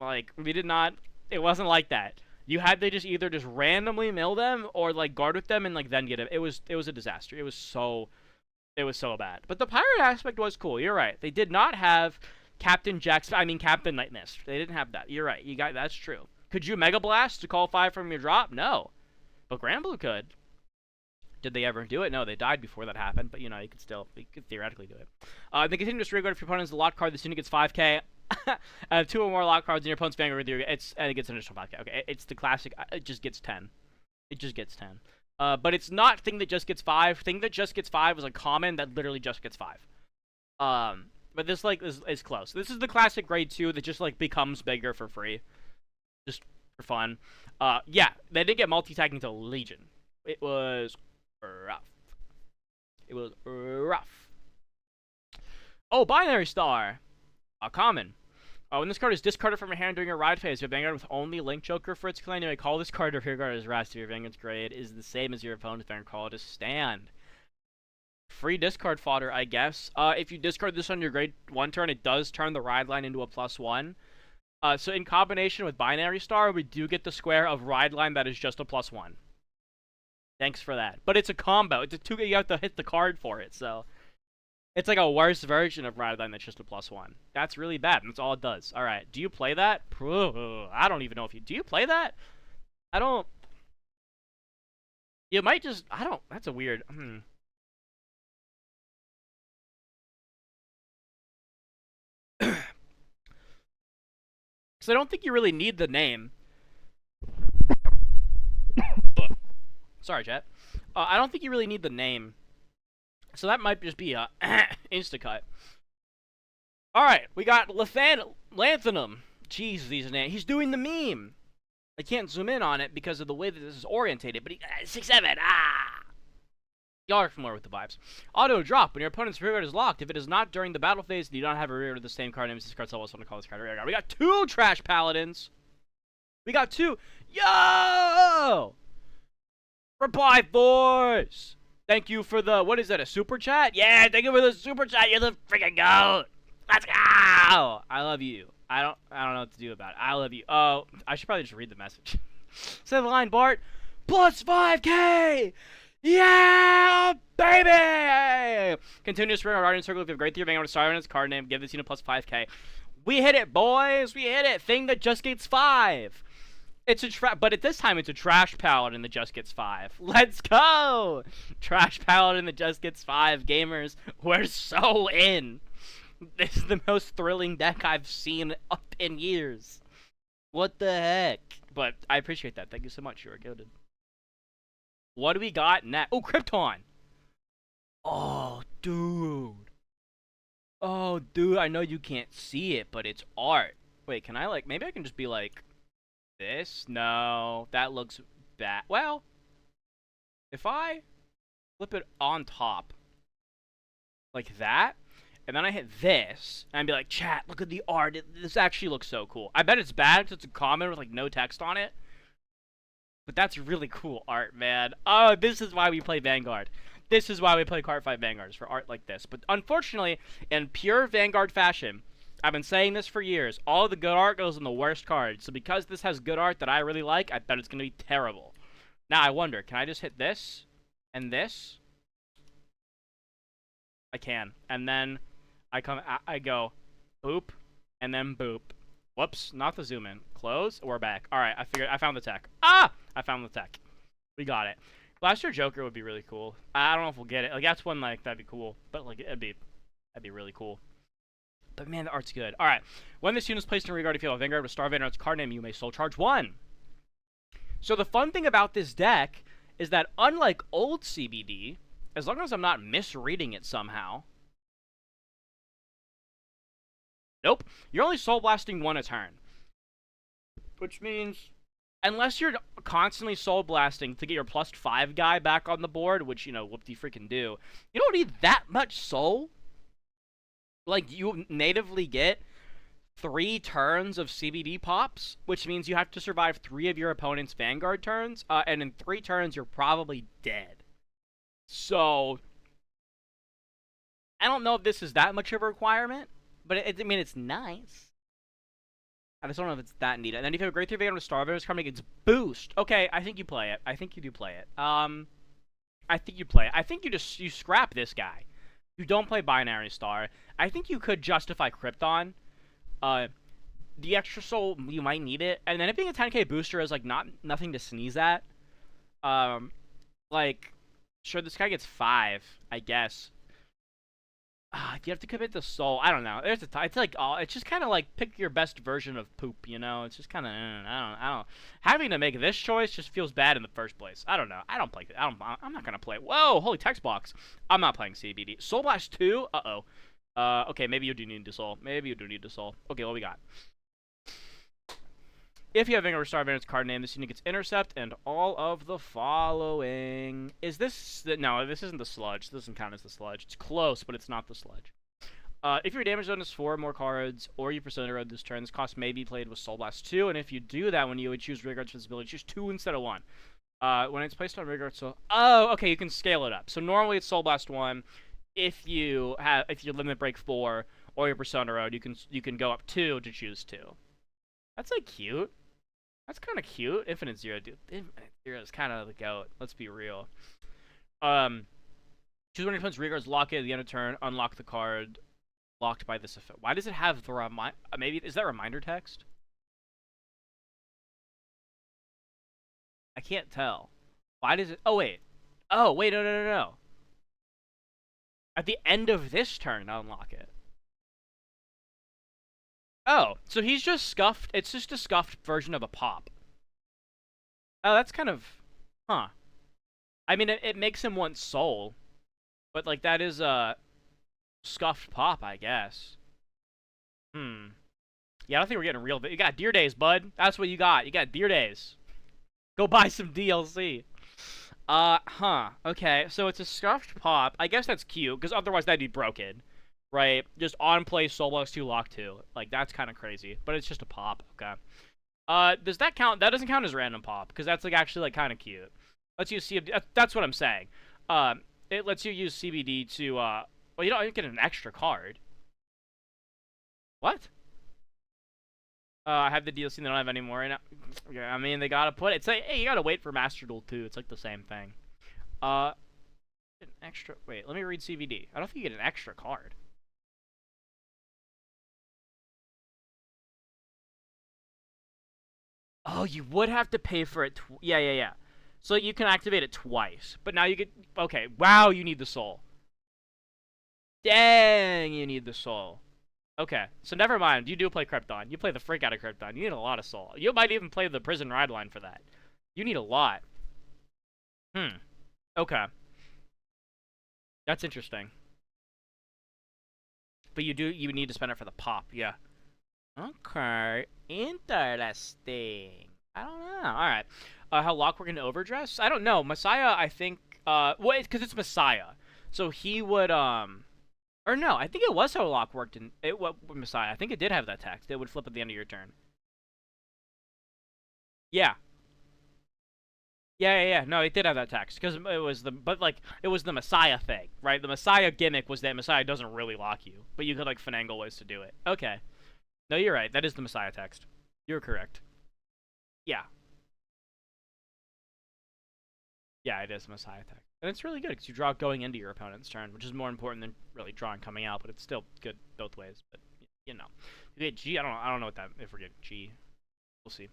Like, we did not, it wasn't like that. You had to just either just randomly mill them or, like, guard with them and, like, then get it. It was a disaster. It was so bad. But the pirate aspect was cool. You're right. They did not have Captain Night Mist. They didn't have that. You're right. That's true. Could you Mega Blast to call 5 from your drop? No. But Grand Blue could. Did they ever do it? No, they died before that happened. But, you know, you could theoretically do it. They continue to disregard if your opponent's the lock card. The unit gets 5k. 2 or more lock cards in your opponent's Vanguard with you. And it gets an additional 5k. Okay, it's the classic. It just gets 10. It just gets 10. But it's not thing that just gets 5. Thing that just gets 5 is a common that literally just gets 5. But this, like, is close. This is the classic grade 2 that just, like, becomes bigger for free. Just for fun. Yeah, they didn't get multi-tagging until Legion. It was rough. It was rough. Oh, Binary Star! Common. When this card is discarded from your hand during your ride phase, you have Vanguard with only Link Joker for its clan. You may call this card to rearguard as rest. If your Vanguard's grade is the same as your opponent's Vanguard, call it a stand. Free discard fodder, I guess. If you discard this on your grade 1 turn, it does turn the ride line into a +1. So in combination with Binary Star, we do get the square of ride line that is just a +1. Thanks for that. But it's a combo. It's a 2, you have to hit the card for it, so it's like a worse version of ride line that's just a +1. That's really bad, and that's all it does. Alright, do you play that? I don't even know if you... Do you play that? I don't... You might just... I don't... That's a weird... So I don't think you really need the name. Sorry, chat. I don't think you really need the name. So that might just be a insta-cut. Alright, we got Lanthanum. Jeez, these names. He's doing the meme. I can't zoom in on it because of the way that this is orientated, but he... 6-7, Y'all are familiar with the vibes. Auto drop. When your opponent's rearguard is locked, if it is not during the battle phase, you do not have a rearguard of the same card name as this card, so I also want to call this card a rearguard. We got 2 Trash Paladins. We got 2. Yo! Reply Force! Thank you for the, what is that, a super chat? Yeah, thank you for the super chat. You're the freaking goat. Let's go! I love you. I don't know what to do about it. I love you. Oh, I should probably just read the message. Say the line, Bart. Plus 5k! Yeah, baby! Continuous ring or Guardian Circle if you have great theory Vanguard with Star on its card name. Give this unit plus 5k. We hit it, boys! We hit it! Thing that just gets 5! It's a but at this time it's a trash paladin that just gets 5. Let's go! Trash paladin that just gets 5. Gamers, we're so in. This is the most thrilling deck I've seen up in years. What the heck? But I appreciate that. Thank you so much. You are goated. What do we got next? Oh, Krypton! Oh, dude. Oh, dude, I know you can't see it, but it's art. Wait, can I, like, maybe I can just be like, this? No, that looks bad. Well, if I flip it on top, like that, and then I hit this, and I'd be like, chat, look at the art. This actually looks so cool. I bet it's bad because it's a common with, like, no text on it. But that's really cool art, man. Oh, this is why we play Vanguard. This is why we play Card Fight Vanguards, for art like this. But unfortunately, in pure Vanguard fashion, I've been saying this for years, all the good art goes in the worst cards. So because this has good art that I really like, I bet it's going to be terrible. Now, I wonder, can I just hit this and this? I can. And then I go boop and then boop. Whoops, not the zoom in. Close, we're back. All right, I found the tech. Ah! I found the tech. We got it. Last Year Joker would be really cool. I don't know if we'll get it. Like, that's one, like, that'd be cool. But, like, that'd be really cool. But, man, the art's good. All right. When this unit is placed in Rearguard, if you have a Vanguard with Star Vanguard's card name, you may Soul Charge 1. So the fun thing about this deck is that, unlike old CBD, as long as I'm not misreading it somehow... Nope. You're only Soul Blasting 1 a turn. Which means... Unless you're constantly Soul Blasting to get your +5 guy back on the board, which, you know, whoop-de-freaking do, you don't need that much Soul. Like, you natively get 3 turns of CBD pops, which means you have to survive 3 of your opponent's Vanguard turns, and in 3 turns, you're probably dead. So, I don't know if this is that much of a requirement, but, I mean, it's nice. I just don't know if it's that needed. And then if you have a Great 3 Vanguard with Star Vanguard's card name, it's Boost. Okay, I think you play it. I think you do play it. I think you play it. I think you scrap this guy. You don't play Binary Star. I think you could justify Krypton. The extra soul, you might need it. And then it being a 10k booster is, like, nothing to sneeze at. Like, sure, this guy gets 5, I guess. You have to commit the soul. I don't know. There's it's like, it's just kind of like pick your best version of poop, you know? It's just kind of, I don't. Having to make this choice just feels bad in the first place. I don't know. I don't play it. I'm not gonna play it. Whoa, holy text box. I'm not playing CBD. Soul Blast 2? Uh-oh. Okay, maybe you do need to soul. Maybe you do need to soul. Okay, what we got? If you have Vanguard Star Vanguard's card name, this unit gets Intercept and all of the following. Is this... No, this isn't the Sludge. This doesn't count as the Sludge. It's close, but it's not the Sludge. If your damage zone is 4 or more cards, or you Persona Road this turn, this cost may be played with Soul Blast 2, and if you do that, when you would choose Rearguard's Visibility, choose 2 instead of 1. When it's placed on Rearguard, so... Oh, okay, you can scale it up. So normally it's Soul Blast 1. If you Limit Break 4, or your Persona Road, you can go up 2 to choose 2. That's, like, cute. That's kind of cute. Infinite Zero, dude. Infinite Zero is kind of the goat. Let's be real. Choose one of your opponent's Rearguards, lock it at the end of turn, unlock the card, locked by this effect. Why does it have the maybe, is that reminder text? I can't tell. Why does it... Oh, wait. Oh, wait, no. At the end of this turn, unlock it. Oh, so he's just scuffed. It's just a scuffed version of a pop. Oh, that's kind of... Huh. I mean, it makes him want soul. But, like, that is a scuffed pop, I guess. Yeah, I don't think we're getting real... You got Deer Days, bud. That's what you got. You got Deer Days. Go buy some DLC. Okay, so it's a scuffed pop. I guess that's cute, because otherwise that'd be broken. Right, just on play Soul Blast 2 lock 2. Like, that's kind of crazy, but it's just a pop. Okay. Does that count? That doesn't count as random pop because that's like actually like kind of cute. Let's use CBD. That's what I'm saying. It lets you use CBD to well, you don't get an extra card. What? I have the DLC. They don't have any more right now. Yeah, I mean, they gotta put it. It's like, hey, you gotta wait for Master Duel 2. It's like the same thing. An extra. Wait, let me read CBD. I don't think you get an extra card. Oh, you would have to pay for it. Yeah. So you can activate it twice, but now you get. Okay, wow, you need the soul. Dang, you need the soul. Okay, so never mind. You do play Krypton. You play the freak out of Krypton. You need a lot of soul. You might even play the prison ride line for that. You need a lot. Okay. That's interesting. But you need to spend it for the pop, yeah. Okay, interesting. I don't know. All right. How Lockwork into Overdress? I don't know. Messiah, I think. Well, because it's Messiah, so he would or no, I think it was how Locke worked in it. What Messiah? I think it did have that text. It would flip at the end of your turn. Yeah. Yeah. No, it did have that text because it was it was the Messiah thing, right? The Messiah gimmick was that Messiah doesn't really lock you, but you could like finagle ways to do it. Okay. No, you're right. That is the Messiah text. You're correct. Yeah. Yeah, it is Messiah text. And it's really good because you draw going into your opponent's turn, which is more important than really drawing coming out, but it's still good both ways. But, you know. You get G, I don't know what that, if we get G. We'll see.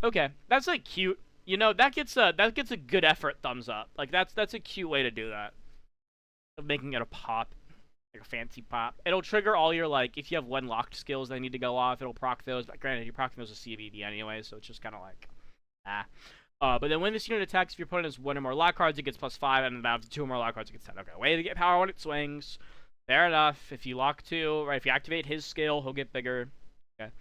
Okay, that's like cute. You know, that gets a good effort thumbs up. Like, that's a cute way to do that. Of making it a pop. Like a fancy pop. It'll trigger all your, like, if you have one locked skills that need to go off, it'll proc those. But granted, you're proccing those with CBD anyway, so it's just kind of like, but then when this unit attacks, if your opponent has one or more lock cards, it gets +5, and then after 2 or more lock cards, it gets 10. Okay, way to get power when it swings. Fair enough. If you lock 2, right, if you activate his skill, he'll get bigger. Okay.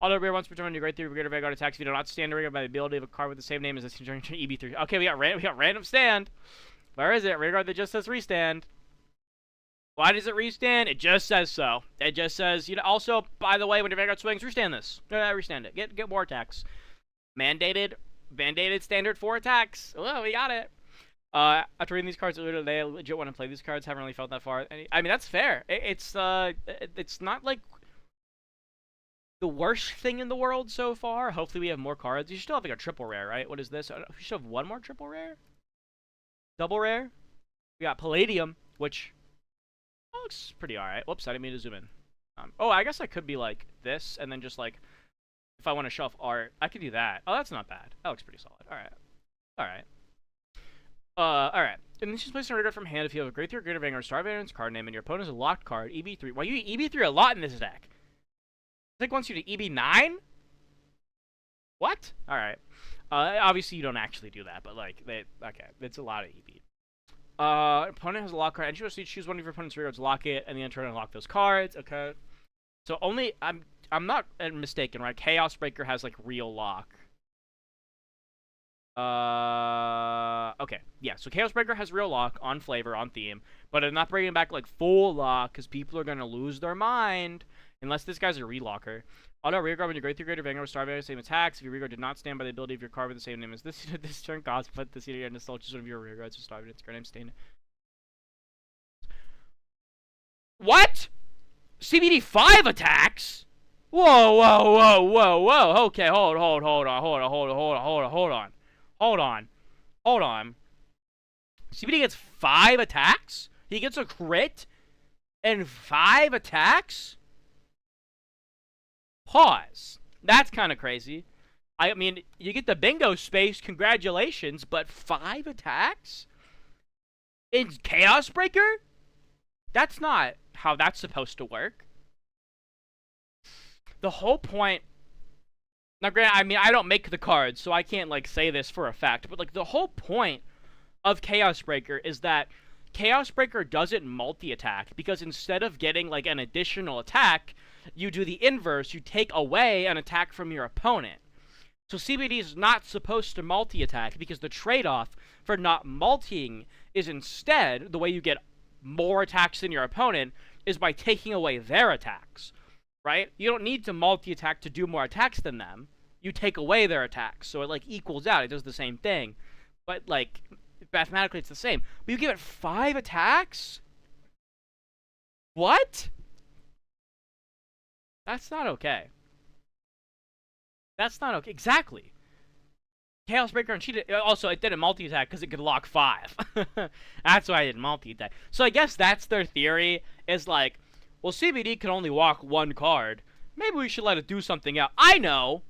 Auto rear once per turn, your Great 3 Brigade Vanguard attacks if you do not stand triggered by the ability of a card with the same name as this turn EB3. Okay, we got random stand. Where is it? Rearguard that just says restand. Why does it restand? It just says so. It just says, you know, also, by the way, when your Vanguard swings, restand this. Restand it. Get more attacks. Mandated standard 4 attacks. Oh, we got it. After reading these cards earlier today, I legit want to play these cards. Haven't really felt that far. I mean, that's fair. It's not like the worst thing in the world so far. Hopefully we have more cards. You should still have like a triple rare, right? What is this? We should have one more triple rare? Double rare? We got Palladium, which looks pretty alright. Whoops, I didn't mean to zoom in. Oh, I guess I could be like this, and then just like, if I want to show off art, I could do that. Oh, that's not bad. That looks pretty solid. Alright. Alright. And this is placed in a from hand if you have a Great 3 or Greater Vanguard Star Variance card name and your opponent has a locked card, EB3. Well, you EB3 a lot in this deck. I think wants you to EB9? What? Alright. Obviously you don't actually do that, but like, okay, it's a lot of EB. Opponent has a lock card, and you just choose one of your opponent's rearguards, lock it, and then turn and lock those cards. Okay. So only, I'm not mistaken, right? Chaos Breaker has like real lock. Okay, yeah. So Chaos Breaker has real lock on flavor, on theme, but I'm not bringing back like full lock because people are gonna lose their mind unless this guy's a relocker. Auto rearguard when your Great 3 Greater Vanguard Star Variance same attacks. If your rearguard did not stand by the ability of your card with the same name as this turn, cost put this unit and install just one of your rearguards to Star Variance card name stand. What? CBD 5 attacks? Whoa. Okay, hold on. CBD gets 5 attacks? He gets a crit and 5 attacks? Pause. That's kind of crazy. I mean, you get the bingo space, congratulations, but 5 attacks? In Chaos Breaker? That's not how that's supposed to work. The whole point... Now, granted, I mean, I don't make the cards, so I can't, like, say this for a fact, but, like, the whole point of Chaos Breaker is that Chaos Breaker doesn't multi-attack, because instead of getting, like, an additional attack, you do the inverse, you take away an attack from your opponent. So CBD is not supposed to multi-attack, because the trade-off for not multiing is instead, the way you get more attacks than your opponent, is by taking away their attacks. Right? You don't need to multi-attack to do more attacks than them. You take away their attacks, so it, like, equals out. It does the same thing. But, like, mathematically it's the same. But you give it 5 attacks? What? That's not okay. That's not okay. Exactly. Chaos Breaker and cheated. Also, it didn't multi-attack because it could lock 5. That's why I didn't multi-attack. So I guess that's their theory, is like, well, CBD can only walk 1 card. Maybe we should let it do something else. I know!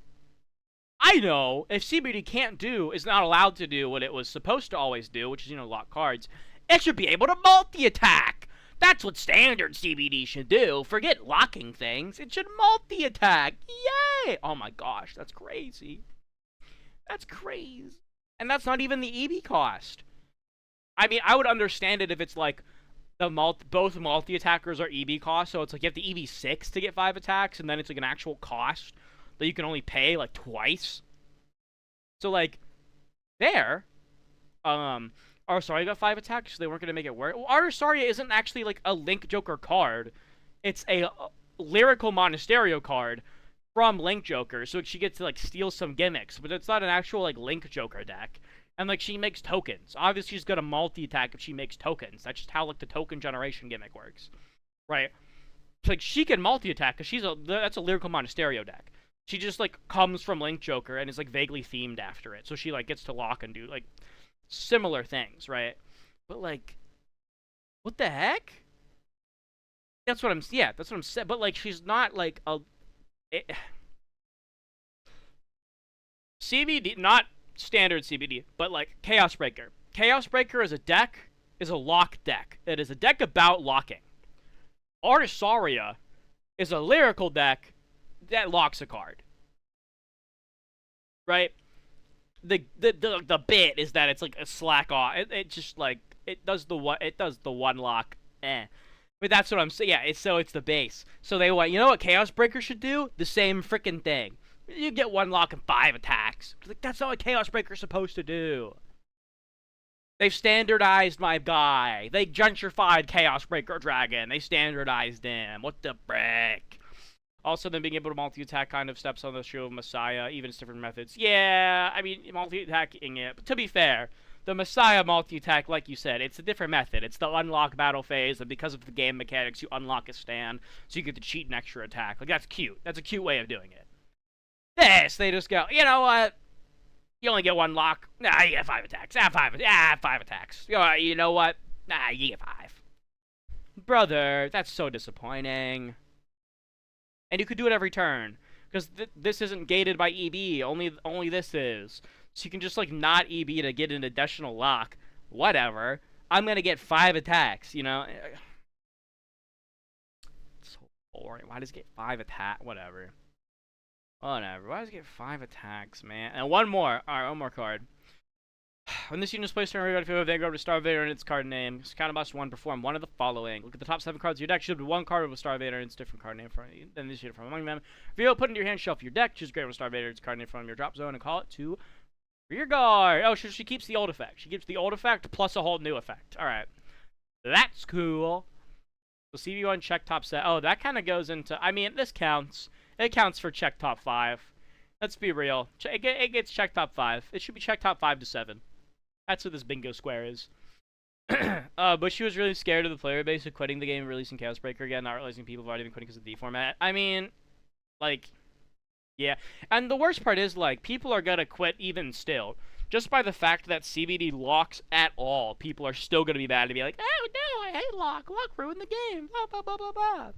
I know if CBD can't do, is not allowed to do what it was supposed to always do, which is, lock cards, it should be able to multi-attack. That's what standard CBD should do. Forget locking things. It should multi-attack. Yay! Oh my gosh, that's crazy. That's crazy. And that's not even the EB cost. I mean, I would understand it if it's like both multi-attackers are EB cost, so it's like you have the EB6 to get 5 attacks, and then it's like an actual cost that you can only pay like twice. So like, there, Arsaria got 5 attacks, so they weren't gonna make it work. Well, Arsaria isn't actually like a Link Joker card; it's a lyrical Monasterio card from Link Joker, so she gets to like steal some gimmicks, but it's not an actual like Link Joker deck. And like she makes tokens. Obviously, she's gonna multi-attack if she makes tokens. That's just how like the token generation gimmick works, right? It's like she can multi-attack because that's a lyrical Monasterio deck. She just like comes from Link Joker and is like vaguely themed after it, so she like gets to lock and do like similar things, right? But like, what the heck? That's what I'm saying. But like, she's not like CBD, not standard CBD, but like Chaos Breaker. Chaos Breaker is a lock deck. It is a deck about locking. Artisaria is a lyrical deck that locks a card. Right? The bit is that it's like a slack off. It just like it does the one lock. But that's what I'm saying. Yeah, it's the base. So they want, what Chaos Breaker should do? The same freaking thing. You get 1 lock and 5 attacks. Like, that's not what Chaos Breaker's supposed to do. They've standardized my guy. They gentrified Chaos Breaker Dragon. They standardized him. What the frick? Also, then being able to multi-attack kind of steps on the shoe of Messiah, even it's different methods. Yeah, I mean, multi-attacking it. But to be fair, the Messiah multi-attack, like you said, it's a different method. It's the unlock battle phase, and because of the game mechanics, you unlock a stand, so you get to cheat an extra attack. Like, that's cute. That's a cute way of doing it. This, they just go, you know what? You only get 1 lock. Nah, you get 5 attacks. 5 attacks. You know what? Nah, you get 5. Brother, that's so disappointing. And you could do it every turn. Because this isn't gated by EB. Only this is. So you can just, like, not EB to get an additional lock. Whatever. I'm gonna get 5 attacks, It's so boring. Why does it get 5 attack? Whatever. Whatever. Why does it get 5 attacks, man? And one more. Alright, one more card. When this unit is placed in a graveyard, if you have a Vanguard with Star Vader in its card name, counter boss 1, perform one of the following. Look at the top 7 cards of your deck. Should be 1 card with Star Vader in its different card name from then this unit from among them. Reveal, put into your hand shelf your deck. Choose a graveyard with Star Vader in its card name from your drop zone and call it to Rearguard. Oh, she keeps the old effect. She keeps the old effect plus a whole new effect. Alright. That's cool. So CB1 check top set. Oh, that kind of goes into... I mean, this counts. It counts for check top 5. Let's be real. It gets check top 5. It should be check top 5 to 7. That's what this bingo square is. But she was really scared of the player base of quitting the game and releasing Chaos Breaker again, not realizing people have already been quitting because of the D format. I mean, like, yeah. And the worst part is, like, people are gonna quit even still. Just by the fact that CBD locks at all, people are still gonna be mad to be like, oh no, I hate lock. Lock ruined the game. Blah, blah, blah, blah, blah.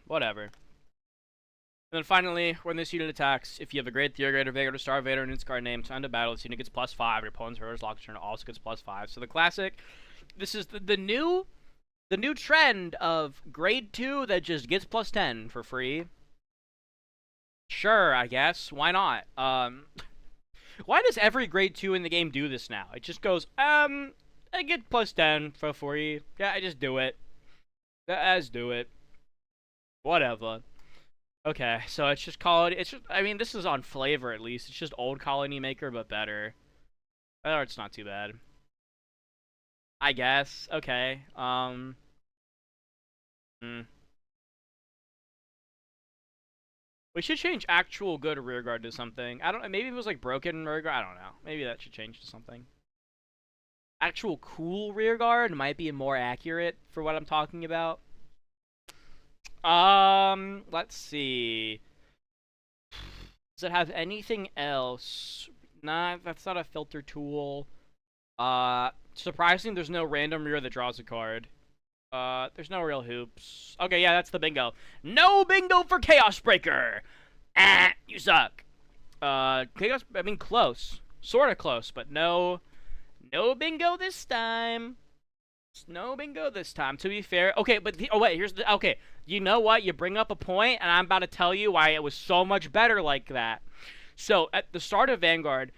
Whatever. And then finally, when this unit attacks, if you have a Great Theory or Vader Star Vader in its card name, time to battle, this unit gets +5. Your opponent's reverse lock turn also gets +5. So the classic, this is the new trend of grade 2 that just gets +10 for free. Sure, I guess. Why not? Why does every grade 2 in the game do this now? It just goes, I get +10 for free. Yeah, I just do it. Let's do it. Whatever. Okay, so it's just Colony. It's just, I mean, this is on flavor at least. It's just old Colony Maker, but better. Or it's not too bad. I guess. Okay. We should change actual good rearguard to something. I don't know. Maybe it was like broken rearguard. I don't know. Maybe that should change to something. Actual cool rearguard might be more accurate for what I'm talking about. Let's see. Does it have anything else? Nah, that's not a filter tool. Surprisingly, there's no random rear that draws a card. There's no real hoops. Okay, yeah, that's the bingo. No bingo for Chaos Breaker. You suck. Chaos. I mean, close. Sort of close, but no bingo this time. No bingo this time, to be fair. Okay, but oh wait, here's the okay. You know what? You bring up a point, and I'm about to tell you why it was so much better like that. So at the start of Vanguard,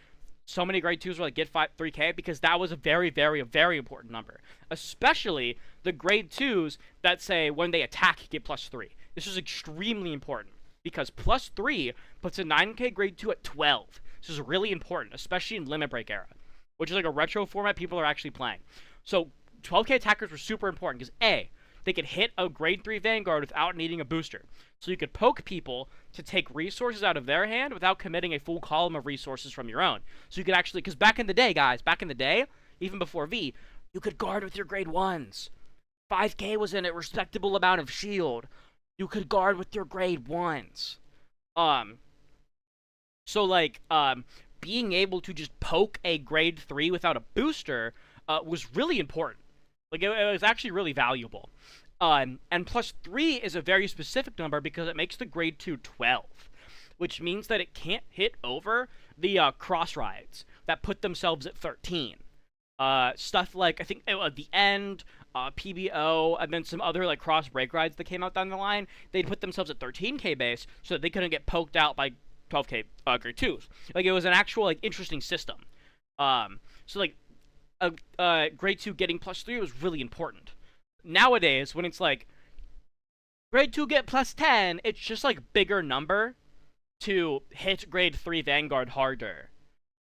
so many grade 2s were like get 3K because that was a very, very, very important number. Especially the grade 2s that say when they attack get +3. This is extremely important because +3 puts a 9K grade 2 at 12. This is really important, especially in Limit Break era, which is like a retro format people are actually playing. So 12K attackers were super important because A, they could hit a grade 3 Vanguard without needing a booster. So you could poke people to take resources out of their hand without committing a full column of resources from your own. So you could actually, because back in the day, guys, even before V, you could guard with your grade 1s. 5K was in a respectable amount of shield. You could guard with your grade 1s. So like, being able to just poke a grade 3 without a booster was really important. Like, it was actually really valuable. And +3 is a very specific number because it makes the grade 2 12, which means that it can't hit over the cross rides that put themselves at 13. Stuff like, I think, at the end, PBO, and then some other like cross break rides that came out down the line, they'd put themselves at 13K base so that they couldn't get poked out by 12K grade 2s. Like, it was an actual, like, interesting system. So, like, grade 2 getting +3 was really important. Nowadays, when it's like grade 2 get +10, it's just like bigger number to hit grade 3 Vanguard harder.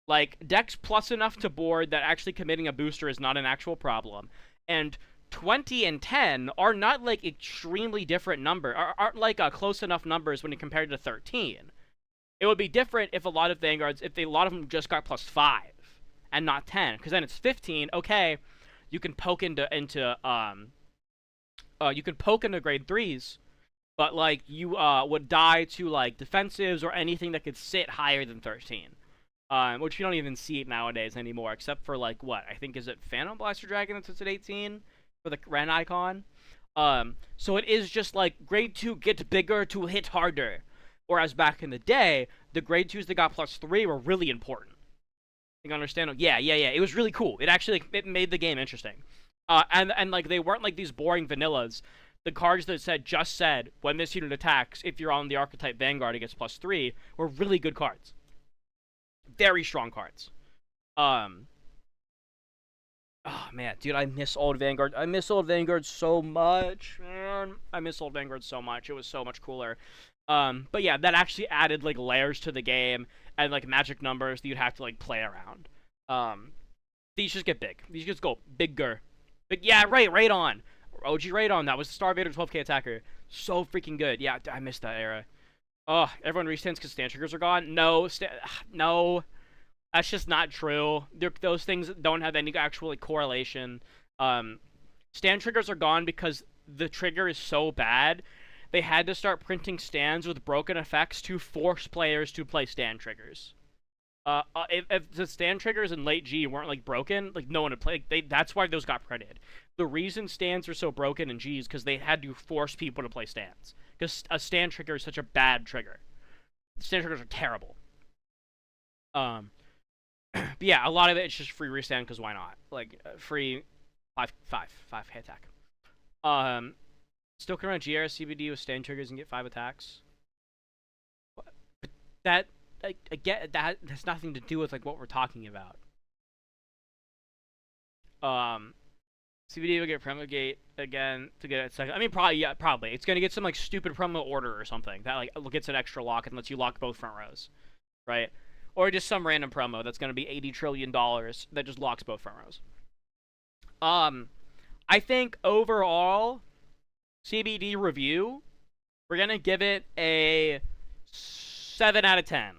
Like, decks plus enough to board that actually committing a booster is not an actual problem. And 20 and 10 are not like extremely different aren't like close enough numbers when you compare it to 13. It would be different if a lot of Vanguards, if a lot of them just got +5 and not 10, because then it's 15. Okay, you can poke into grade 3s, but like you would die to like defensives or anything that could sit higher than 13, which you don't even see it nowadays anymore, except for like what I think is it Phantom Blaster Dragon that's at 18 for the Ren icon. So it is just like grade 2 gets bigger to hit harder, whereas back in the day the grade 2s that got +3 were really important. You can understand? Yeah. It was really cool. It actually it made the game interesting. And like they weren't like these boring vanillas. The cards that said when this unit attacks, if you're on the archetype Vanguard, it gets +3 were really good cards. Very strong cards. Oh man, dude, I miss old Vanguard. I miss old Vanguard so much, man. I miss old Vanguard so much. It was so much cooler. But yeah, that actually added like layers to the game and like magic numbers that you'd have to like play around. These just get big. These just go bigger. But yeah, right, Radon. OG Radon, that was the Star Vader 12K attacker. So freaking good. Yeah, I missed that era. Oh, everyone restands because stand triggers are gone? No, no. That's just not true. Those things don't have any actual like, correlation. Stand triggers are gone because the trigger is so bad. They had to start printing stands with broken effects to force players to play stand triggers. If the stand triggers in late G weren't like broken, like no one would play. That's why those got printed. The reason stands are so broken in G is because they had to force people to play stands. Because a stand trigger is such a bad trigger. Stand triggers are terrible. But yeah, a lot of it is just free restand because why not? Like free 5K attack. Still can run GR CBD with stand triggers and get 5 attacks. But that. I get that has nothing to do with like what we're talking about. CBD will get Promulgate again to get it second. I mean, probably. It's gonna get some like stupid promo order or something that like gets an extra lock and lets you lock both front rows, right? Or just some random promo that's gonna be $80 trillion that just locks both front rows. I think overall, CBD review, we're gonna give it a 7 out of 10.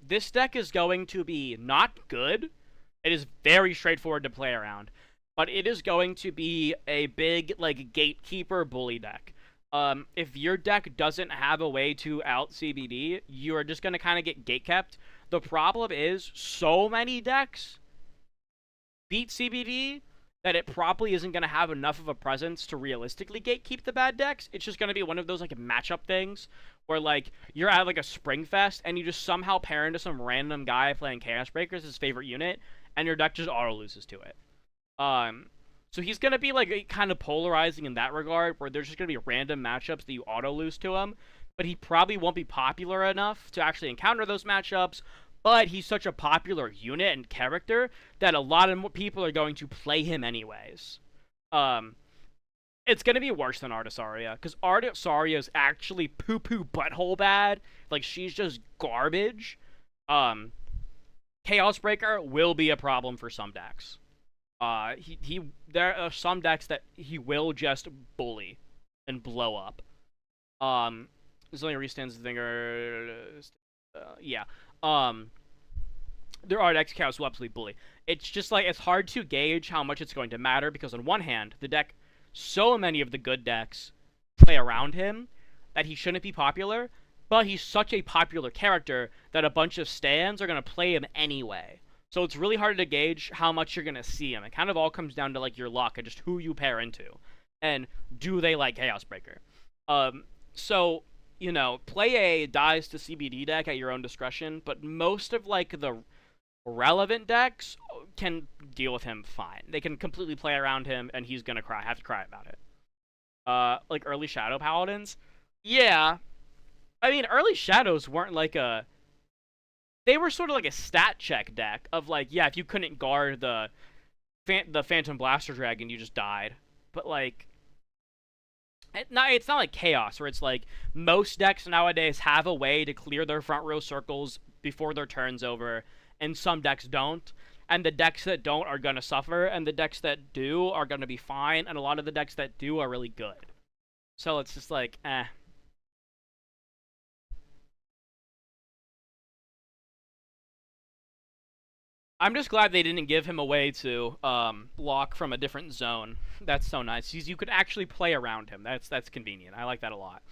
This deck is going to be not good. It is very straightforward to play around, but it is going to be a big, like, gatekeeper bully deck. If your deck doesn't have a way to out CBD, you're just going to kind of get gatekept. The problem is, so many decks beat CBD, that it probably isn't going to have enough of a presence to realistically gatekeep the bad decks. It's just going to be one of those, like, matchup things where, like, you're at, like, a Spring Fest, and you just somehow pair into some random guy playing Chaos Breakers, his favorite unit, and your deck just auto-loses to it. So he's going to be, like, kind of polarizing in that regard, where there's just going to be random matchups that you auto-lose to him, but he probably won't be popular enough to actually encounter those matchups. But he's such a popular unit and character that a lot of people are going to play him anyways. It's going to be worse than Artisaria, because Artisaria is actually poo-poo butthole bad. Like, she's just garbage. Chaos Breaker will be a problem for some decks. There are some decks that he will just bully and blow up. There's only restands the thinger. Yeah. There are decks Chaos will absolutely bully. It's just like, it's hard to gauge how much it's going to matter, because on one hand, the deck, so many of the good decks play around him that he shouldn't be popular, but he's such a popular character that a bunch of stans are going to play him anyway. So it's really hard to gauge how much you're going to see him. It kind of all comes down to, like, your luck and just who you pair into. And do they like Chaos Breaker? So, you know, play a dies to CBD deck at your own discretion, but most of, like, the relevant decks can deal with him fine. They can completely play around him, and he's gonna have to cry about it. Like early Shadow Paladins? Yeah. I mean, early Shadows weren't like a... They were sort of like a stat check deck of, like, yeah, if you couldn't guard the Phantom Blaster Dragon, you just died. But, like... It's not like Chaos, where it's like, most decks nowadays have a way to clear their front row circles before their turn's over, and some decks don't. And the decks that don't are going to suffer, and the decks that do are going to be fine, and a lot of the decks that do are really good. So it's just like, eh. I'm just glad they didn't give him a way to block from a different zone. That's so nice. You could actually play around him. That's convenient. I like that a lot.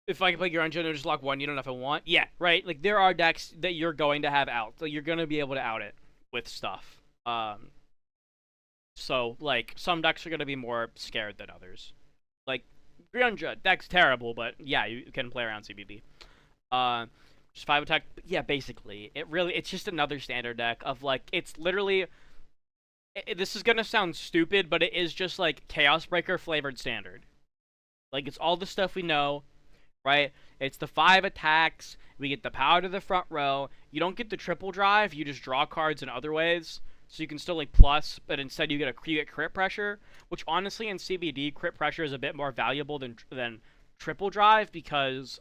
If I can play Grunge and just lock one, you don't know if I want. Yeah, right. Like, there are decks that you're going to have out. So you're going to be able to out it with stuff. So, like, some decks are going to be more scared than others. Like, Grunge, deck's terrible, but yeah, you can play around CBD. Just 5 attack. Yeah, basically. It's just another standard deck of, like, it's literally... this is going to sound stupid, but it is just, like, Chaos Breaker flavored standard. Like, it's all the stuff we know. Right? It's the 5 attacks. We get the power to the front row. You don't get the triple drive. You just draw cards in other ways. So you can still, like, plus, but instead you get crit pressure, which honestly in CBD, crit pressure is a bit more valuable than triple drive, because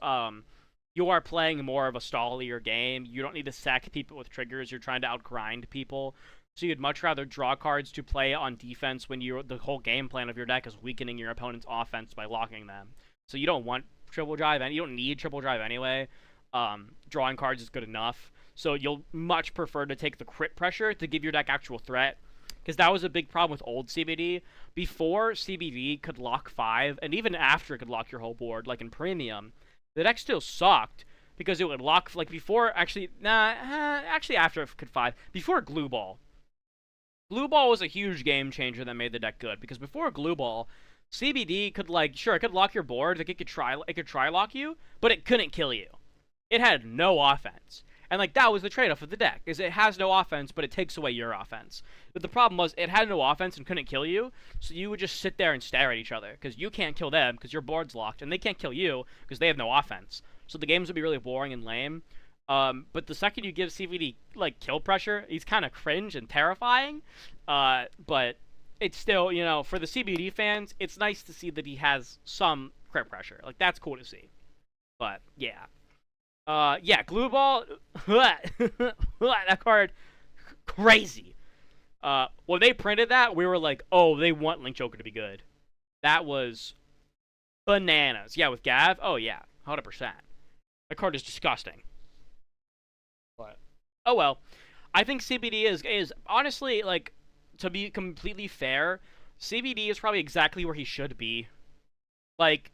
you are playing more of a stallier game. You don't need to sack people with triggers. You're trying to outgrind people. So you'd much rather draw cards to play on defense when the whole game plan of your deck is weakening your opponent's offense by locking them. So you don't want triple drive, and you don't need triple drive anyway. Drawing cards is good enough. So you'll much prefer to take the crit pressure to give your deck actual threat, because that was a big problem with old CBD. Before CBD could lock 5, and even after it could lock your whole board, like in Premium, the deck still sucked, because it would lock, like, before, actually after it could 5, before Glue Ball. Glue Ball was a huge game changer that made the deck good, because before Glue Ball, CBD could, like, sure, it could lock your board, like, it could try lock you, but it couldn't kill you. It had no offense. And, like, that was the trade-off of the deck, is it has no offense, but it takes away your offense. But the problem was, it had no offense and couldn't kill you, so you would just sit there and stare at each other, because you can't kill them, because your board's locked, and they can't kill you, because they have no offense. So the games would be really boring and lame. But the second you give CBD, like, kill pressure, he's kind of cringe and terrifying, but... it's still, you know, for the CBD fans, it's nice to see that he has some crit pressure. Like, that's cool to see. But, yeah. Yeah, Glue Ball, that card, crazy. When they printed that, we were like, oh, they want Link Joker to be good. That was bananas. Yeah, with Gav, oh yeah, 100%. That card is disgusting. But, oh well. I think CBD is honestly, like, to be completely fair, CBD is probably exactly where he should be. Like,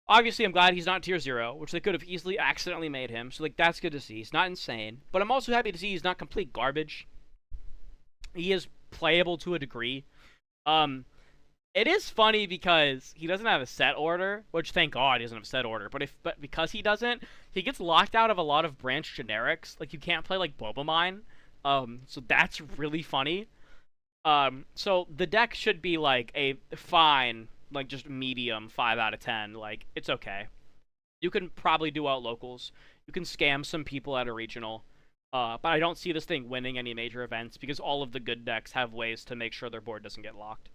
obviously I'm glad he's not tier 0, which they could have easily accidentally made him, so, like, that's good to see. He's not insane, but I'm also happy to see he's not complete garbage. he is playable to a degree. It is funny because he doesn't have a set order, which thank God he doesn't have a set order. But because he doesn't, he gets locked out of a lot of branch generics. Like you can't play like Bobomine. So that's really funny. So the deck should be like a fine, like just medium 5 out of 10. Like it's okay. You can probably do out locals. You can scam some people at a regional. But I don't see this thing winning any major events because all of the good decks have ways to make sure their board doesn't get locked.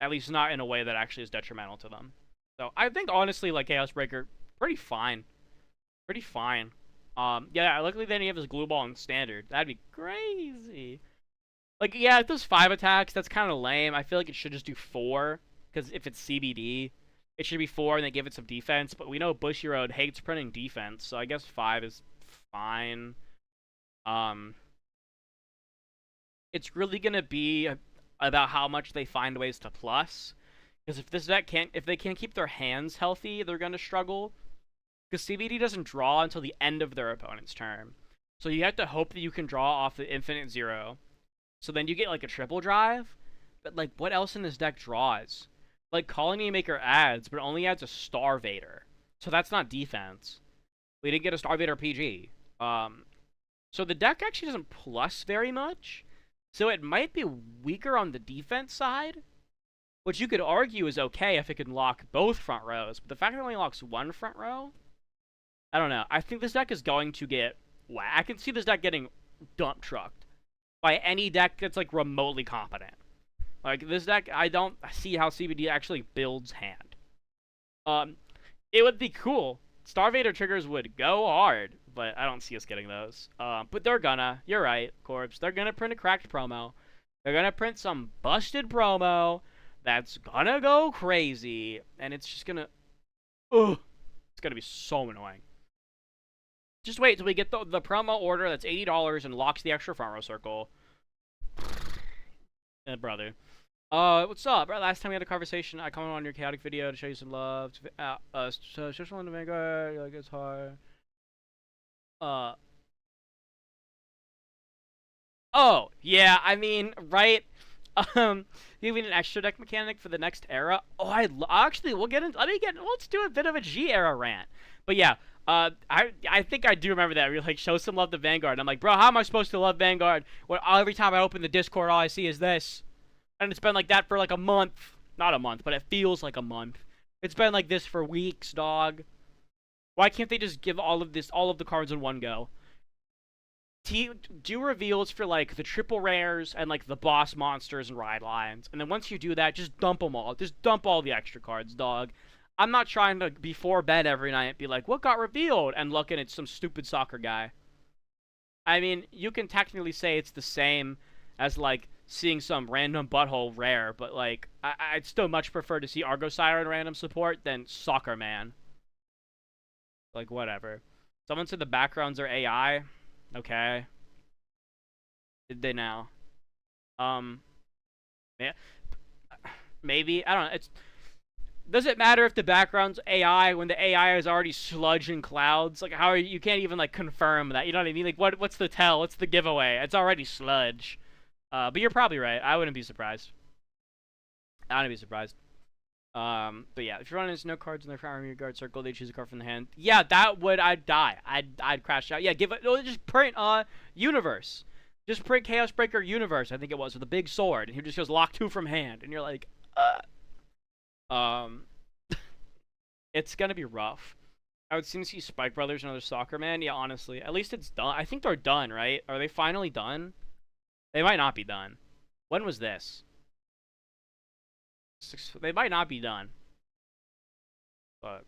At least not in a way that actually is detrimental to them. So I think honestly, like Chaos Breaker, pretty fine. Pretty fine. Yeah, luckily then he has his glue ball in standard. That'd be crazy. Like, yeah, it does 5 attacks. That's kind of lame. I feel like it should just do 4. Because if it's CBD, it should be 4 and they give it some defense. But we know Bushiroad hates printing defense. So I guess 5 is fine. It's really going to be about how much they find ways to plus. Because if they can't keep their hands healthy, they're going to struggle. Because CBD doesn't draw until the end of their opponent's turn. So you have to hope that you can draw off the infinite 0. So then you get like a triple drive. But like, what else in this deck draws? Like, Colony Maker adds, but only adds a Starvator. So that's not defense. We didn't get a Starvator PG. So the deck actually doesn't plus very much. So it might be weaker on the defense side. Which you could argue is okay if it can lock both front rows. But the fact that it only locks one front row? I don't know. I think this deck is going to get... I can see this deck getting dump trucked by any deck that's like remotely competent. Like this deck, I don't see how CBD actually builds hand. It would be cool. Starvator triggers would go hard, but I don't see us getting those. But they're gonna. You're right, Corpse. They're gonna print a cracked promo. They're gonna print some busted promo that's gonna go crazy, and it's just gonna... Ugh. It's gonna be so annoying. Just wait till we get the promo order that's $80 and locks the extra front row circle. Brother. What's up? Right, last time we had a conversation, I commented on your chaotic video to show you some love. Social in the Vanguard, like it's hard. Oh, yeah, I mean, right? Giving an extra deck mechanic for the next era. Oh, actually, we'll get into, let's do a bit of a G era rant. But yeah, I think I do remember that. We like show some love to Vanguard. I'm like, bro, how am I supposed to love Vanguard when every time I open the Discord, all I see is this? And it's been like that for like a month. Not a month, but it feels like a month. It's been like this for weeks, dog. Why can't they just give all of the cards in one go? Do reveals for like the triple rares and like the boss monsters and ride lines. And then once you do that, just dump them all. Just dump all the extra cards, dog. I'm not trying to, before bed every night, be like, what got revealed? And looking at some stupid soccer guy. I mean, you can technically say it's the same as, like, seeing some random butthole rare, but, like, I'd still much prefer to see Argo Siren random support than Soccer Man. Like, whatever. Someone said the backgrounds are AI. Okay. Did they now? Yeah. Maybe. I don't know. Does it matter if the background's AI when the AI is already sludge and clouds? Like, how are you can't even, like, confirm that. You know what I mean? Like, what's the tell? What's the giveaway? It's already sludge. But you're probably right. I wouldn't be surprised. I wouldn't be surprised. But yeah, if you're running into no cards in their front guard circle, they choose a card from the hand. Yeah, that would... I'd die. I'd crash out. Yeah, just print, Universe. Just print Chaos Breaker Universe, I think it was, with a big sword. And he just goes, lock 2 from hand. And you're like, it's gonna be rough. I would seem to see Spike Brothers and another Soccer Man. Yeah, honestly. At least it's done. I think they're done, right? Are they finally done? They might not be done. When was this? They might not be done. But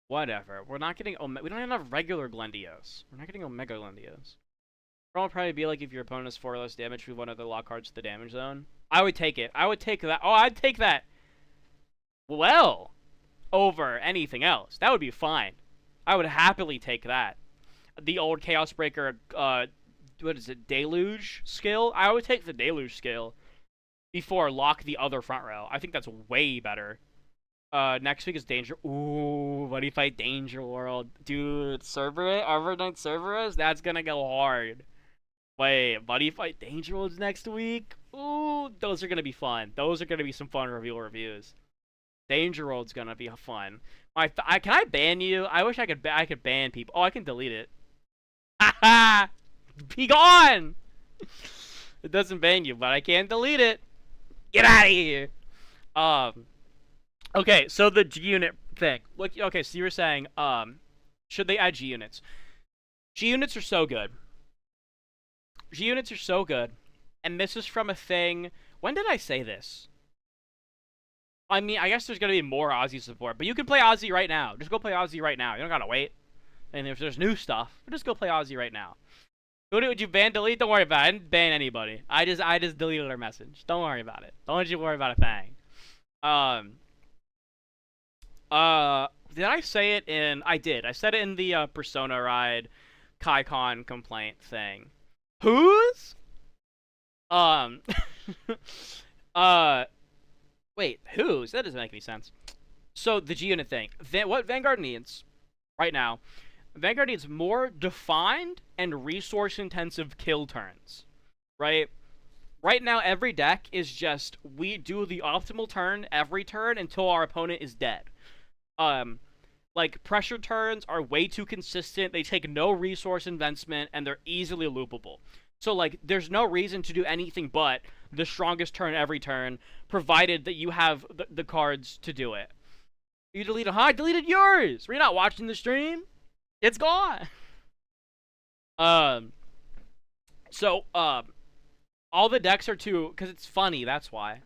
whatever. We're not getting we don't even have regular Glendios. We're not getting Omega Glendios. It'll probably be like if your opponent has 4 less damage with one of the lock cards to the damage zone. I would take it. I would take that. Oh, I'd take that. Well, over anything else. That would be fine. I would happily take that. The old Chaos Breaker, what is it, Deluge skill? I would take the Deluge skill before lock the other front row. I think that's way better. Next week is Danger. Ooh, what if I Danger World? Dude, Cerberus, Overnight Cerberus? That's gonna go hard. Wait, Buddy Fight Danger Worlds next week? Ooh, those are gonna be fun. Those are gonna be some fun reviews. Danger World's gonna be fun. Can I ban you? I wish I could ban people. Oh, I can delete it. Haha! Be gone! It doesn't ban you, but I can delete it. Get out of here! Okay, so the G-Unit thing. Look, okay, so you were saying, should they add G-Units? G-Units are so good. G-Units are so good. And this is from a thing... When did I say this? I mean, I guess there's going to be more Aussie support, but you can play Aussie right now. Just go play Aussie right now. You don't got to wait. And if there's new stuff, just go play Aussie right now. Would you ban, delete? Don't worry about it. I didn't ban anybody. I just deleted our message. Don't worry about it. Don't you worry about a thing. Did I say it in... I did. I said it in the Persona Ride KaiCon complaint thing. Whose? Wait, whose? That doesn't make any sense. So, the G-Unit thing. What Vanguard needs, right now, Vanguard needs more defined and resource-intensive kill turns. Right? Right now, every deck is just, we do the optimal turn every turn until our opponent is dead. Like, pressure turns are way too consistent, they take no resource investment, and they're easily loopable. So, like, there's no reason to do anything but the strongest turn every turn, provided that you have the cards to do it. You deleted, huh? I deleted yours! Were you not watching the stream? It's gone! So, all the decks are too... Because it's funny, that's why.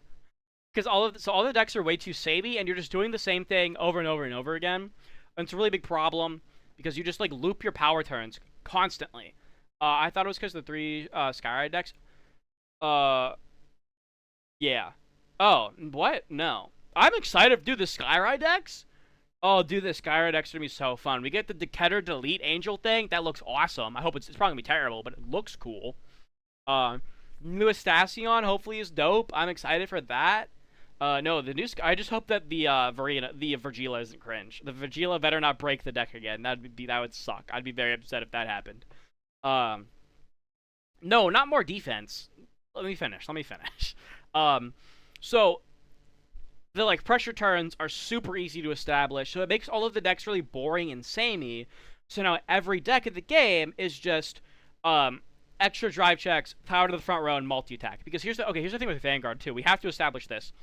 Because all the decks are way too samey, and you're just doing the same thing over and over and over again. And it's a really big problem, because you just, like, loop your power turns constantly. I thought it was because of the 3 Skyride decks. Yeah. Oh, what? No. I'm excited to do the Skyride decks. Oh, dude, the Skyride decks are gonna be so fun. We get the Deketer Delete Angel thing. That looks awesome. I hope it's probably gonna be terrible, but it looks cool. New Astacion hopefully is dope. I'm excited for that. No, the new... I just hope that the Vergila isn't cringe. The Vergila better not break the deck again. That would suck. I'd be very upset if that happened. No, not more defense. Let me finish. So, the, like, pressure turns are super easy to establish, so it makes all of the decks really boring and samey. So now every deck of the game is just, extra drive checks, power to the front row, and multi-attack. Because here's the thing with Vanguard, too. We have to establish this.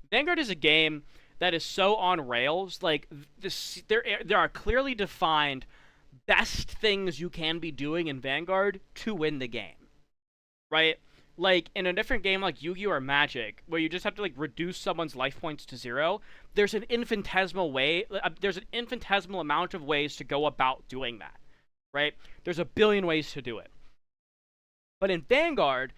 Vanguard is a game that is so on rails. Like, there are clearly defined best things you can be doing in Vanguard to win the game. Right? Like, in a different game like Yu-Gi-Oh! Or Magic, where you just have to, like, reduce someone's life points to 0, there's an infinitesimal amount of ways to go about doing that. Right? There's a billion ways to do it. But in Vanguard,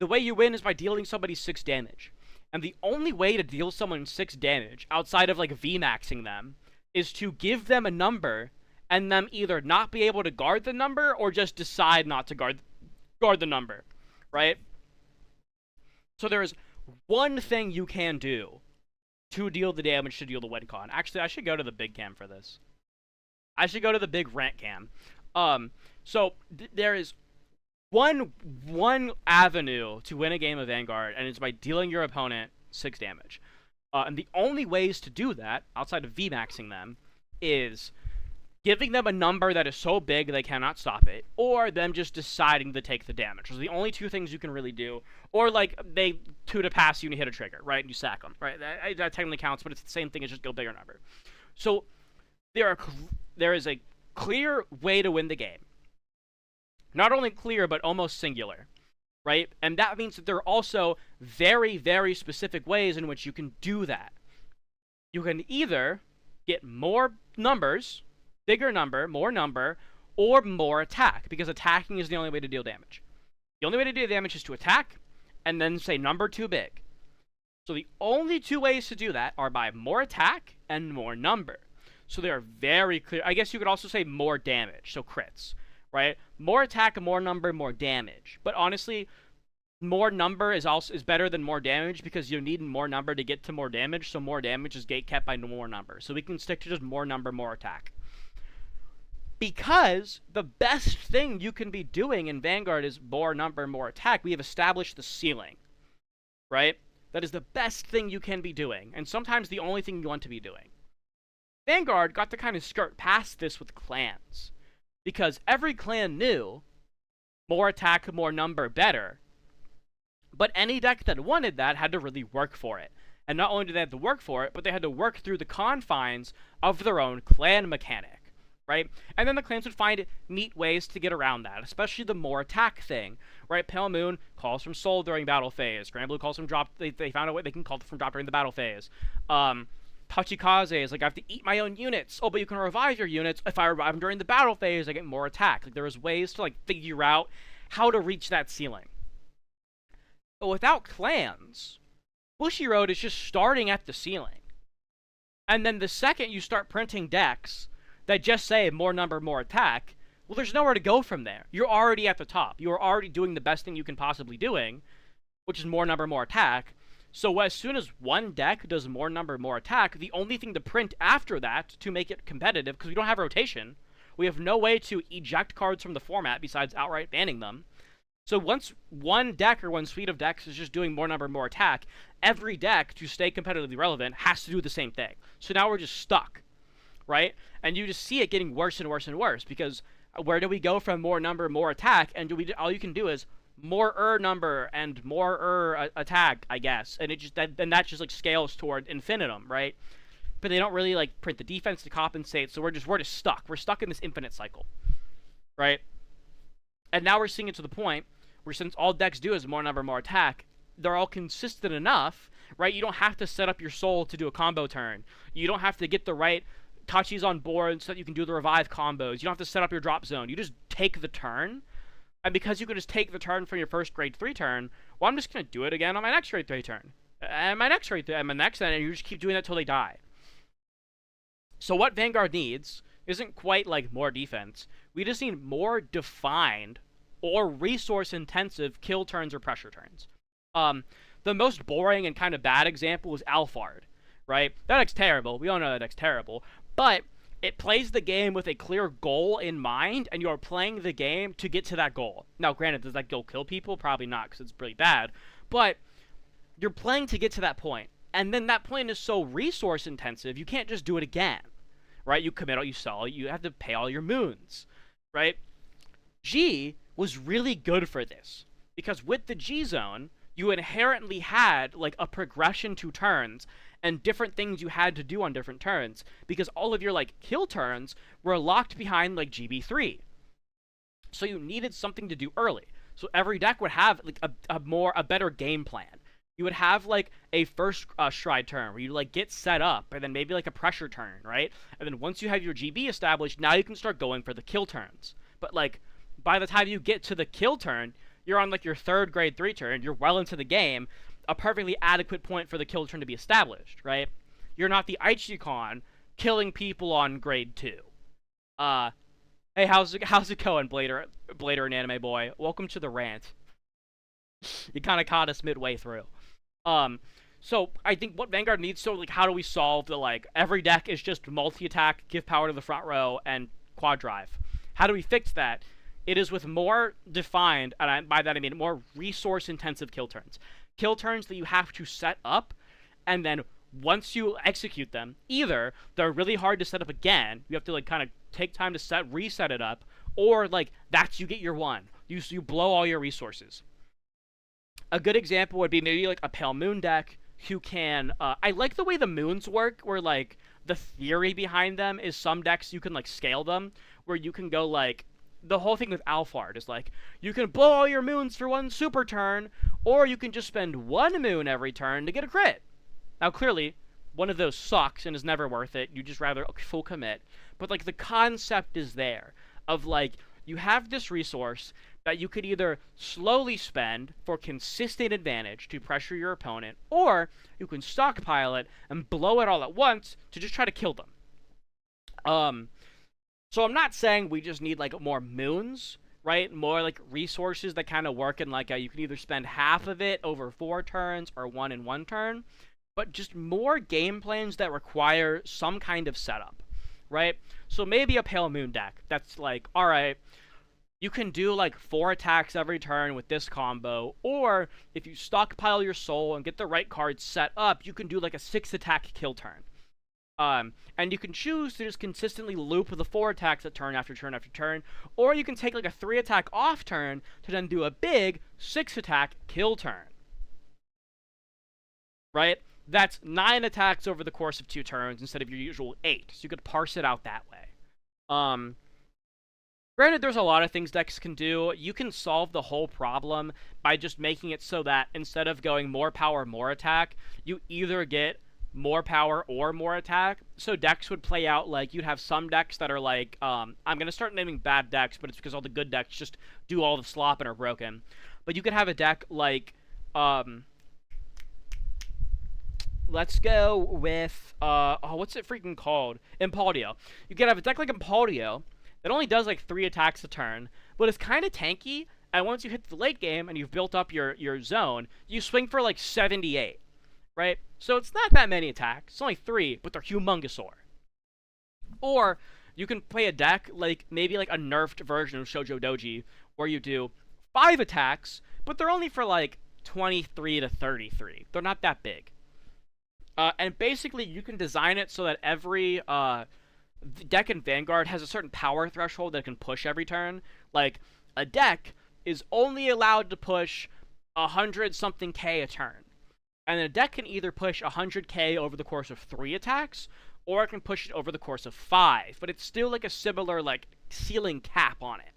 the way you win is by dealing somebody 6 damage. And the only way to deal someone 6 damage, outside of, like, VMAXing them, is to give them a number, and them either not be able to guard the number, or just decide not to guard the number. Right? So there is one thing you can do to deal the damage to deal the win con. Actually, I should go to the big cam for this. I should go to the big rant cam. So there is one avenue to win a game of Vanguard, and it's by dealing your opponent 6 damage. And the only ways to do that, outside of VMAXing them, is giving them a number that is so big they cannot stop it, or them just deciding to take the damage. Those are the only 2 things you can really do. Or, like, they 2 to pass you and you hit a trigger, right? And you sack them, right? That technically counts, but it's the same thing as just go bigger number. So, there is a clear way to win the game. Not only clear, but almost singular, right? And that means that there are also very, very specific ways in which you can do that. You can either get more numbers... bigger number, more number, or more attack, because attacking is the only way to deal damage. The only way to deal damage is to attack, and then say number too big. So the only 2 ways to do that are by more attack and more number. So they are very clear. I guess you could also say more damage, so crits, right? More attack, more number, more damage. But honestly, more number is better than more damage, because you need more number to get to more damage, so more damage is gatekept by more number. So we can stick to just more number, more attack. Because the best thing you can be doing in Vanguard is more number, more attack. We have established the ceiling, right? That is the best thing you can be doing, and sometimes the only thing you want to be doing. Vanguard got to kind of skirt past this with clans, because every clan knew more attack, more number, better. But any deck that wanted that had to really work for it. And not only did they have to work for it, but they had to work through the confines of their own clan mechanic, right? And then the clans would find neat ways to get around that, especially the more attack thing, right? Pale Moon calls from Soul during battle phase. Grand Blue calls from drop. They found a way they can call from drop during the battle phase. Tachikaze is like, I have to eat my own units. Oh, but you can revive your units. If I revive them during the battle phase, I get more attack. Like, there was ways to like figure out how to reach that ceiling. But without clans, Bushiroad is just starting at the ceiling. And then the second you start printing decks that just say more number, more attack, well, there's nowhere to go from there. You're already at the top. You're already doing the best thing you can possibly doing, which is more number, more attack. So as soon as one deck does more number, more attack, the only thing to print after that to make it competitive, because we don't have rotation, we have no way to eject cards from the format besides outright banning them. So once one deck or one suite of decks is just doing more number, more attack, every deck, to stay competitively relevant, has to do the same thing. So now we're just stuck, right? And you just see it getting worse and worse and worse, because where do we go from more number, more attack, and all you can do is more number and more attack, I guess, and it just then that just like scales toward infinitum, right? But they don't really like print the defense to compensate, so we're just stuck. We're stuck in this infinite cycle, right? And now we're seeing it to the point where since all decks do is more number, more attack, they're all consistent enough, right? You don't have to set up your soul to do a combo turn. You don't have to get the right Tachis on board so that you can do the revive combos. You don't have to set up your drop zone. You just take the turn. And because you can just take the turn from your first grade 3 turn, well, I'm just going to do it again on my next grade 3 turn. And my next grade 3, and my next, and you just keep doing that till they die. So what Vanguard needs isn't quite like more defense. We just need more defined or resource-intensive kill turns or pressure turns. The most boring and kind of bad example is Alphard, right? That deck's terrible. We all know that deck's terrible. But it plays the game with a clear goal in mind, and you are playing the game to get to that goal. Now, granted, does that goal kill people? Probably not, because it's really bad. But you're playing to get to that point. And then that point is so resource-intensive, you can't just do it again, right? You commit all you sell, you have to pay all your moons, right? G was really good for this, because with the G zone, you inherently had like a progression to turns and different things you had to do on different turns, because all of your like kill turns were locked behind like GB3. So you needed something to do early. So every deck would have like a better game plan. You would have like a first Stride turn where you like get set up, and then maybe like a pressure turn, right? And then once you have your GB established, now you can start going for the kill turns. But like by the time you get to the kill turn, you're on like your third grade 3 turn, you're well into the game, a perfectly adequate point for the kill turn to be established, right? You're not the Ichikon killing people on grade 2. Hey, how's it going, Blader and Anime Boy? Welcome to the rant. You kind of caught us midway through. So I think what Vanguard needs, so like how do we solve the like every deck is just multi-attack, give power to the front row, and quad drive? How do we fix that? It is with more defined, and by that I mean more resource-intensive kill turns. Kill turns that you have to set up, and then once you execute them, either they're really hard to set up again, you have to like kind of take time to reset it up, or like that's you get your one. You blow all your resources. A good example would be maybe like a Pale Moon deck who can, I like the way the moons work, where like the theory behind them is some decks you can like scale them, where you can go like, the whole thing with Alphard is like, you can blow all your moons for one super turn, or you can just spend one moon every turn to get a crit. Now clearly, one of those sucks and is never worth it. You just rather full commit. But like the concept is there of like, you have this resource that you could either slowly spend for consistent advantage to pressure your opponent, or you can stockpile it and blow it all at once to just try to kill them. So I'm not saying we just need like more moons, right? More like resources that kind of work in like you can either spend half of it over 4 turns or 1 in 1 turn, but just more game plans that require some kind of setup. right? So maybe a Pale Moon deck that's like, all right, you can do like 4 attacks every turn with this combo, or if you stockpile your soul and get the right cards set up, you can do like a 6-attack kill turn. And you can choose to just consistently loop the 4 attacks at turn after turn after turn, or you can take like a 3-attack off turn to then do a big 6-attack kill turn. Right? That's 9 attacks over the course of 2 turns instead of your usual 8. So you could parse it out that way. Granted, there's a lot of things decks can do. You can solve the whole problem by just making it so that instead of going more power, more attack, you either get more power or more attack. So decks would play out like you'd have some decks that are like, I'm going to start naming bad decks, but it's because all the good decks just do all the slop and are broken. But you could have a deck like, let's go with, what's it freaking called? Impaldio. You could have a deck like Impaldio that only does like 3 attacks a turn, but it's kind of tanky, and once you hit the late game and you've built up your zone, you swing for like 78, right? So it's not that many attacks, it's only 3, but they're humongous. Or you can play a deck like maybe like a nerfed version of Shoujo Doji, where you do 5 attacks, but they're only for like 23 to 33. They're not that big. And basically you can design it so that every deck in Vanguard has a certain power threshold that it can push every turn. Like, a deck is only allowed to push 100-something K a turn. And a deck can either push 100K over the course of 3 attacks, or it can push it over the course of 5. But it's still like a similar, like, ceiling cap on it.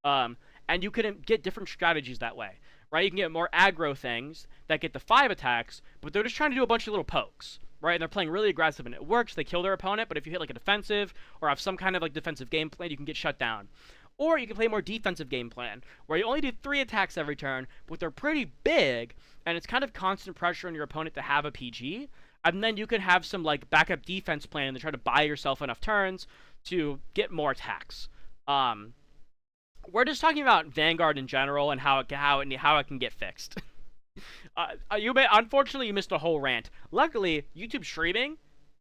And you can get different strategies that way, right? You can get more aggro things that get the 5 attacks, but they're just trying to do a bunch of little pokes. Right, and they're playing really aggressive, and it works. They kill their opponent, but if you hit like a defensive or have some kind of like defensive game plan, you can get shut down. Or you can play more defensive game plan, where you only do 3 attacks every turn, but they're pretty big, and it's kind of constant pressure on your opponent to have a PG. And then you can have some like backup defense plan to try to buy yourself enough turns to get more attacks. We're just talking about Vanguard in general and how it can get fixed. Unfortunately, you missed a whole rant. Luckily, YouTube streaming,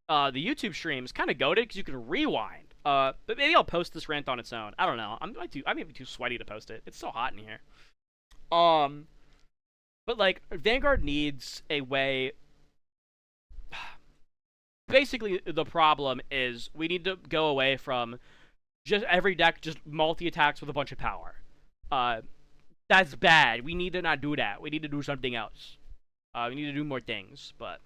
the YouTube stream is kind of goated because you can rewind. But maybe I'll post this rant on its own. I don't know. I may be too sweaty to post it. It's so hot in here. But like Vanguard needs a way. Basically, the problem is we need to go away from just every deck just multi-attacks with a bunch of power. That's bad. We need to not do that. We need to do something else. We need to do more things, but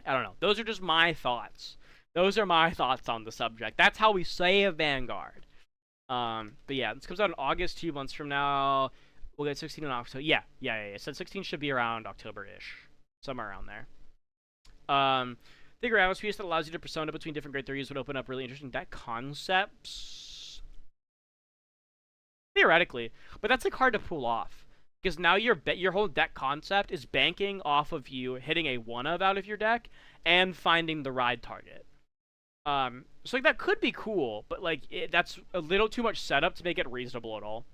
I don't know. Those are just my thoughts. Those are my thoughts on the subject. That's how we save Vanguard. But yeah, this comes out in August, 2 months from now. We'll get 16 in October. Yeah. So 16 should be around October-ish. Somewhere around there. The Gravis piece that allows you to persona between different grade 3s would open up really interesting deck concepts. Theoretically, but that's like hard to pull off because now your whole deck concept is banking off of you hitting a 1-of out of your deck and finding the ride target. So like that could be cool, but like that's a little too much setup to make it reasonable at all.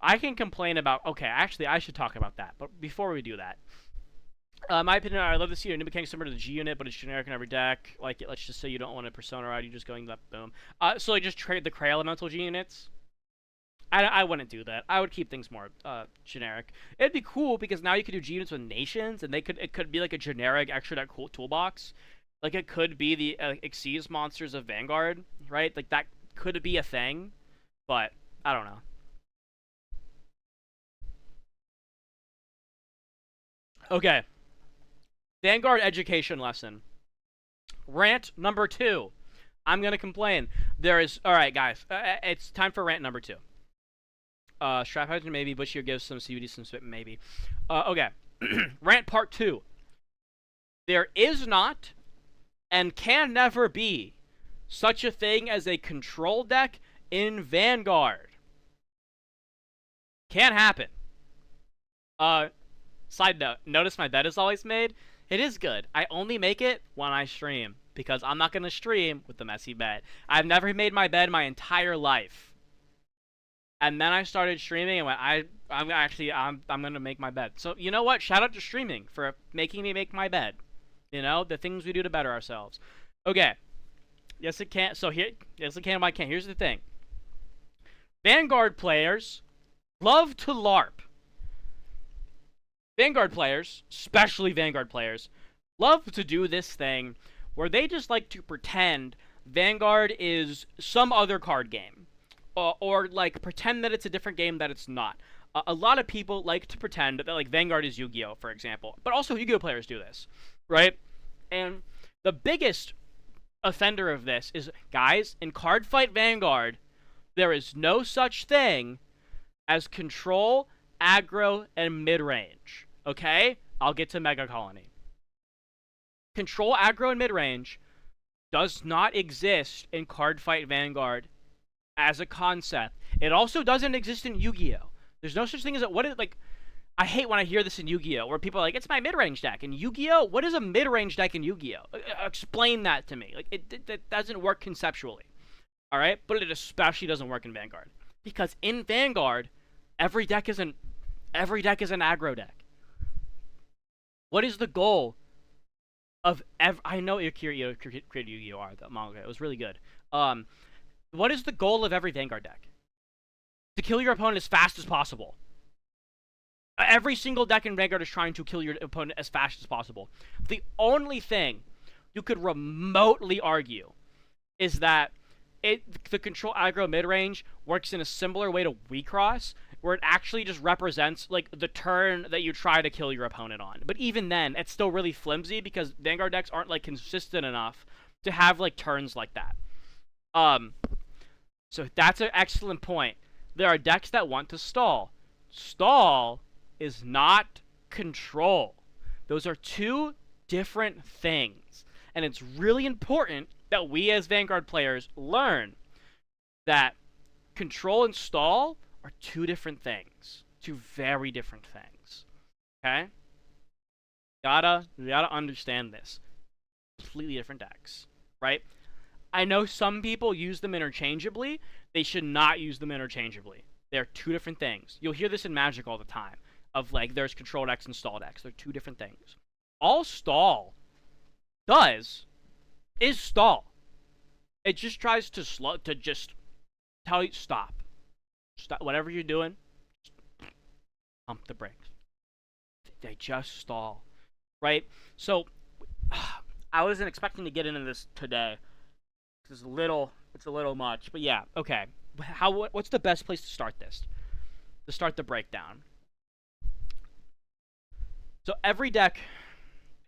I can complain about. Okay, actually, I should talk about that. But before we do that, my opinion, I love to see a new mechanic similar to the G unit, but it's generic in every deck. Like, let's just say you don't want a persona ride, you're just going that boom. So like just trade the Cray Elemental G units. I wouldn't do that. I would keep things more generic. It'd be cool because now you could do G units with nations, and it could be like a generic extra deck cool toolbox. Like it could be the Xyz monsters of Vanguard, right? Like that could be a thing, but I don't know. Okay. Vanguard education lesson. Rant number 2. I'm gonna complain. Alright guys, it's time for rant number 2. Straphouse maybe, Bushier gives some CBD some spit maybe. Okay. Rant part 2. There is not, and can never be, such a thing as a control deck in Vanguard. Can't happen. Side note, notice my bed is always made? It is good. I only make it when I stream, because I'm not going to stream with the messy bed. I've never made my bed my entire life. And then I started streaming and went, I'm going to make my bed. So, you know what? Shout out to streaming for making me make my bed. You know, the things we do to better ourselves. Okay, Yes, it can. So here, yes, it can. But I can't. Here's the thing. Vanguard players love to LARP. Vanguard players, especially Vanguard players, love to do this thing where they just like to pretend Vanguard is some other card game. Or like, pretend that it's a different game that it's not. A lot of people like to pretend that, like, Vanguard is Yu-Gi-Oh!, for example. But also, Yu-Gi-Oh! Players do this, right? And the biggest offender of this is, guys, in Cardfight Vanguard, there is no such thing as control, aggro, and mid-range. Okay? I'll get to Mega Colony. Control, aggro, and mid-range does not exist in Cardfight Vanguard as a concept. It also doesn't exist in Yu-Gi-Oh! There's no such thing as I hate when I hear this in Yu-Gi-Oh! Where people are like, it's my mid-range deck. In Yu-Gi-Oh! What is a mid-range deck in Yu-Gi-Oh? Explain that to me. Like, it doesn't work conceptually. Alright? But it especially doesn't work in Vanguard. Because in Vanguard, every deck is an aggro deck. What is the goal of I know Akira created Yu-Gi-Oh! The manga. It was really good. What is the goal of every Vanguard deck? To kill your opponent as fast as possible. Every single deck in Vanguard is trying to kill your opponent as fast as possible. The only thing you could remotely argue is that the control aggro mid-range works in a similar way to Wecross, where it actually just represents, like, the turn that you try to kill your opponent on. But even then, it's still really flimsy because Vanguard decks aren't, like, consistent enough to have, like, turns like that. So that's an excellent point. There are decks that want to stall. Stall is not control. Those are two different things. And it's really important that we as Vanguard players learn that control and stall are two different things. Two very different things. Okay? You gotta understand this. Completely different decks. Right? I know some people use them interchangeably. They should not use them interchangeably. They're two different things. You'll hear this in Magic all the time. Of, like, there's control decks and stall decks. They're two different things. All stall does is stall. It just tries to just tell you, stop. Stop. Whatever you're doing, just pump the brakes. They just stall. Right? So, I wasn't expecting to get into this today. It's a little much, but yeah, okay. What's the best place to start this? To start the breakdown. So every deck,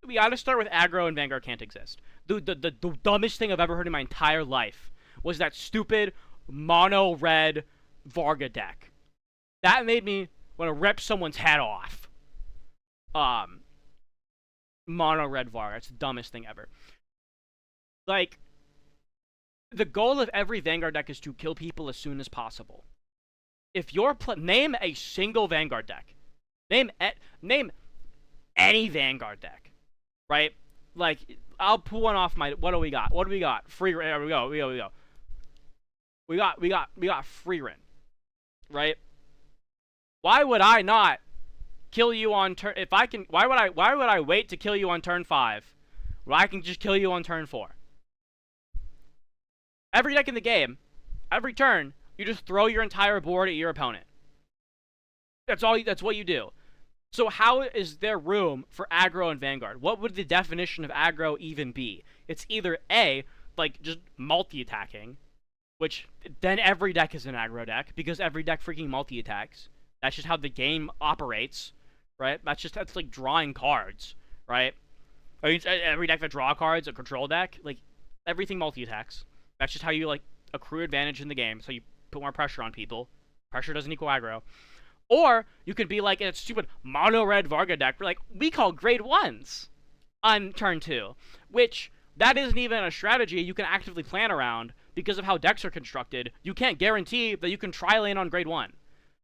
we gotta start with aggro and Vanguard can't exist. The dumbest thing I've ever heard in my entire life was that stupid mono red Varga deck. That made me want to rip someone's head off. Mono red Varga. It's the dumbest thing ever. Like, the goal of every Vanguard deck is to kill people as soon as possible. If you're name a single Vanguard deck. Name any Vanguard deck. Right? Like, I'll pull one off my... What do we got? Free... There we go. We got Free Rin. Right? Why would I not kill you on turn... If I can... Why would I wait to kill you on turn 5 when I can just kill you on turn 4? Every deck in the game, every turn, you just throw your entire board at your opponent. That's what you do. So how is there room for aggro and Vanguard? What would the definition of aggro even be? It's either A, like, just multi-attacking, which then every deck is an aggro deck, because every deck freaking multi-attacks. That's just how the game operates, right? That's like drawing cards, right? I mean, every deck that draw cards, a control deck, like, everything multi-attacks. That's just how you, like, accrue advantage in the game, so you put more pressure on people. Pressure doesn't equal aggro. Or, you could be like in a stupid mono-red Varga deck, where, like, we call grade 1s on turn 2. Which, that isn't even a strategy you can actively plan around, because of how decks are constructed. You can't guarantee that you can tri-lane on grade 1.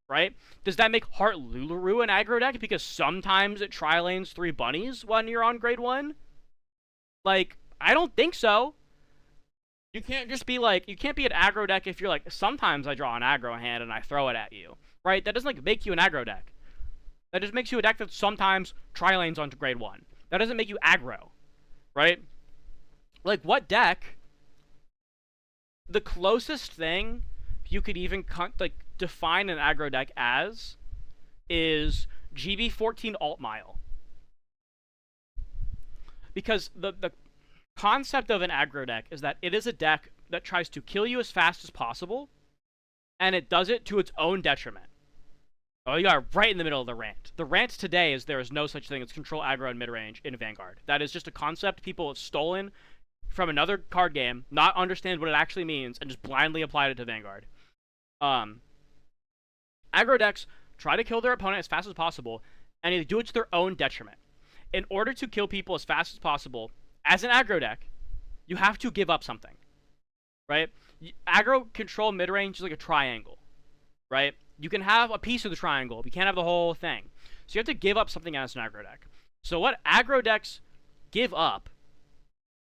Right? Does that make Heart Lularu an aggro deck, because sometimes it tri-lanes 3 bunnies when you're on grade 1? Like, I don't think so. You can't just be like, you can't be an aggro deck if you're like, sometimes I draw an aggro hand and I throw it at you. Right? That doesn't, like, make you an aggro deck. That just makes you a deck that sometimes tri-lanes onto grade 1. That doesn't make you aggro. Right? Like, what deck the closest thing you could even define an aggro deck as is GB14 Alt Mile. Because the concept of an aggro deck is that it is a deck that tries to kill you as fast as possible, and it does it to its own detriment. Oh, you are right in the middle of the rant. The rant today is there is no such thing as control aggro and mid-range in Vanguard. That is just a concept people have stolen from another card game, not understand what it actually means, and just blindly applied it to Vanguard. Aggro decks try to kill their opponent as fast as possible, and they do it to their own detriment. In order to kill people as fast as possible, as an aggro deck, you have to give up something, right? Aggro control mid-range is like a triangle, right? You can have a piece of the triangle, but you can't have the whole thing. So you have to give up something as an aggro deck. So what aggro decks give up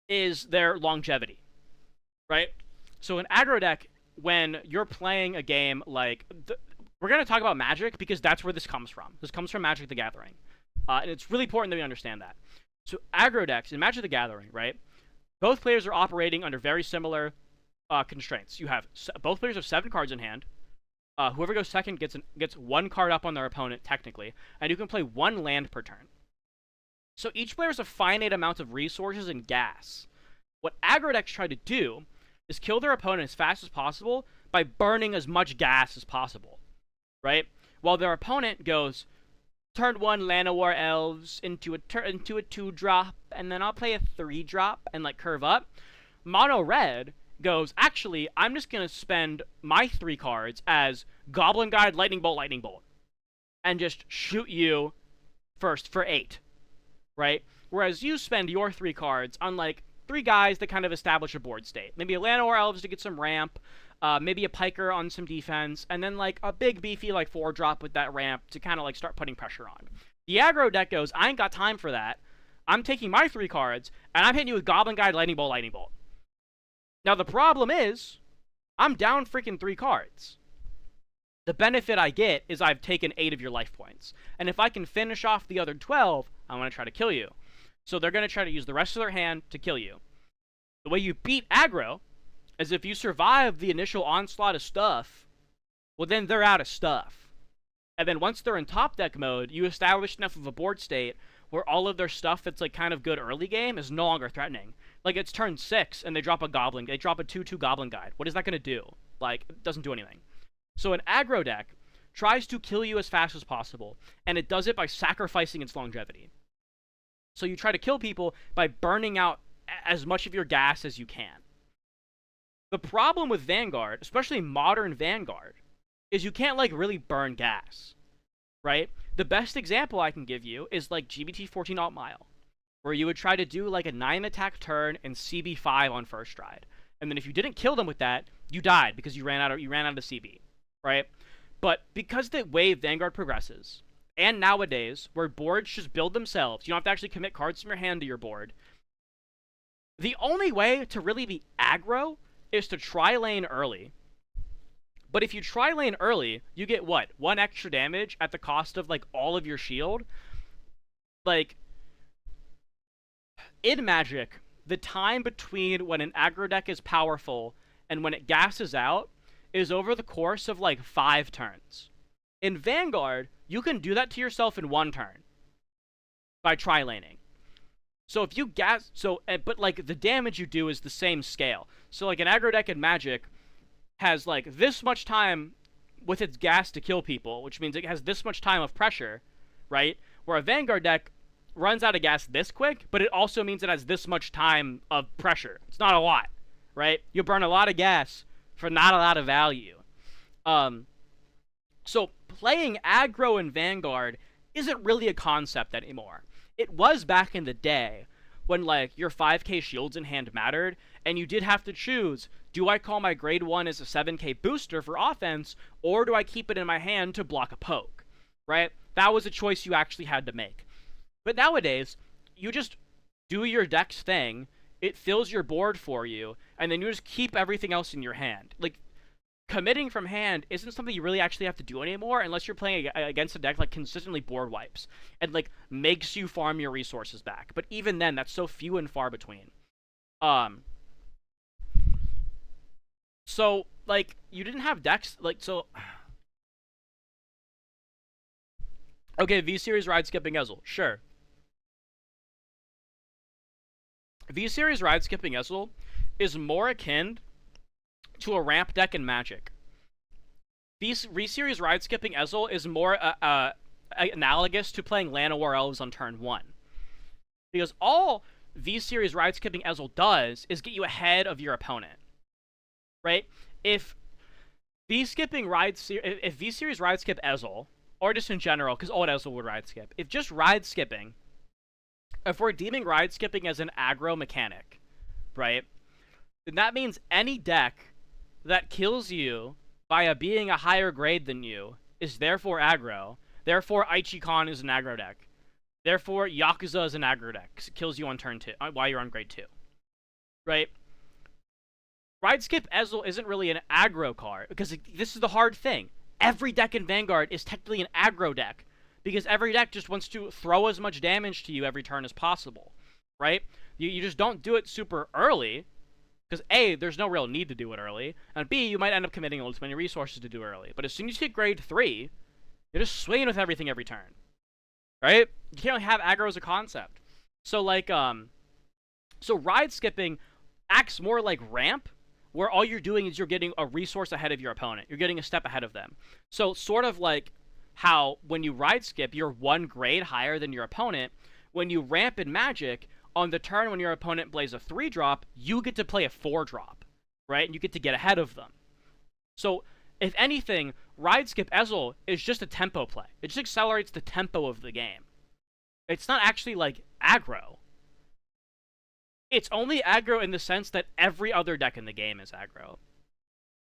is their longevity, right? So an aggro deck, when you're playing a game like... we're going to talk about Magic because that's where this comes from. This comes from Magic the Gathering. And it's really important that we understand that. So aggro decks in Magic the Gathering, right? Both players are operating under very similar constraints. You have both players have 7 cards in hand. Whoever goes second gets 1 card up on their opponent, technically, and you can play 1 land per turn. So each player has a finite amount of resources and gas. What aggro decks try to do is kill their opponent as fast as possible by burning as much gas as possible, right? While their opponent goes, turn 1 Llanowar Elves into a 2-drop, and then I'll play a 3-drop and like curve up. Mono red goes, actually, I'm just going to spend my 3 cards as Goblin Guide, Lightning Bolt, and just shoot you first for 8, right? Whereas you spend your 3 cards on, like, 3 guys that kind of establish a board state. Maybe a Llanowar Elves to get some ramp, maybe a Piker on some defense, and then, like, a big, beefy, like, 4-drop with that ramp to kind of, like, start putting pressure on. The aggro deck goes, I ain't got time for that. I'm taking my 3 cards, and I'm hitting you with Goblin Guide, Lightning Bolt. Now, the problem is, I'm down freaking 3 cards. The benefit I get is I've taken 8 of your life points. And if I can finish off the other 12, I'm going to try to kill you. So they're going to try to use the rest of their hand to kill you. The way you beat aggro is if you survive the initial onslaught of stuff, well, then they're out of stuff. And then once they're in top deck mode, you establish enough of a board state where all of their stuff that's like kind of good early game is no longer threatening. Like, it's turn 6, and they drop a 2/2 Goblin Guide. What is that going to do? Like, it doesn't do anything. So an aggro deck tries to kill you as fast as possible, and it does it by sacrificing its longevity. So you try to kill people by burning out as much of your gas as you can. The problem with Vanguard, especially modern Vanguard, is you can't, like, really burn gas, right? The best example I can give you is, like, GBT14 Alt Mile, where you would try to do like a 9-attack turn and CB5 on first stride, and then if you didn't kill them with that, you died because you ran out of CB, right? But because the way Vanguard progresses, and nowadays where boards just build themselves, you don't have to actually commit cards from your hand to your board. The only way to really be aggro is to tri-lane early. But if you tri-lane early, you get what? 1 extra damage at the cost of like all of your shield. Like, in Magic, the time between when an aggro deck is powerful and when it gasses out is over the course of like 5 turns. In Vanguard, you can do that to yourself in 1 turn by tri-laning. So if you gas, but like the damage you do is the same scale. So like an aggro deck in Magic has like this much time with its gas to kill people, which means it has this much time of pressure, right? Where a Vanguard deck runs out of gas this quick, but it also means it has this much time of pressure. It's not a lot, right? You burn a lot of gas for not a lot of value. So playing aggro in Vanguard isn't really a concept anymore. It was back in the day when like your 5k shields in hand mattered, and you did have to choose, do I call my grade 1 as a 7k booster for offense, or do I keep it in my hand to block a poke, right? That was a choice you actually had to make. But nowadays, you just do your deck's thing, it fills your board for you, and then you just keep everything else in your hand. Like, committing from hand isn't something you really actually have to do anymore unless you're playing against a deck like consistently board wipes and like makes you farm your resources back. But even then, that's so few and far between. So, like, you didn't have decks, like, so... Okay, V-Series Ride Skipping Ezel, sure. V-Series Ride Skipping Ezel is more akin to a ramp deck in Magic. V-Series Ride Skipping Ezel is more analogous to playing Llanowar Elves on turn 1. Because all V-Series Ride Skipping Ezel does is get you ahead of your opponent. Right? If V-Series Ride Skip Ezel, or just in general, because old Ezel would Ride Skip, if just Ride Skipping, if we're deeming Ride Skipping as an aggro mechanic, right, then that means any deck that kills you by being a higher grade than you is therefore aggro. Therefore, Ichi-Kon is an aggro deck. Therefore, Yakuza is an aggro deck, because it kills you on turn 2, while you're on grade 2. Right? Ride Skip Ezel isn't really an aggro card, because this is the hard thing. Every deck in Vanguard is technically an aggro deck, because every deck just wants to throw as much damage to you every turn as possible. Right? You just don't do it super early, because A, there's no real need to do it early, and B, you might end up committing a little too many resources to do it early. But as soon as you hit grade 3, you're just swinging with everything every turn. Right? You can't really have aggro as a concept. So, like, so Ride Skipping acts more like ramp, where all you're doing is you're getting a resource ahead of your opponent. You're getting a step ahead of them. So, sort of like how when you Ride Skip, you're 1 grade higher than your opponent. When you ramp in Magic, on the turn when your opponent plays a 3-drop, you get to play a 4-drop, right? And you get to get ahead of them. So, if anything, Ride Skip Ezel is just a tempo play. It just accelerates the tempo of the game. It's not actually, like, aggro. It's only aggro in the sense that every other deck in the game is aggro.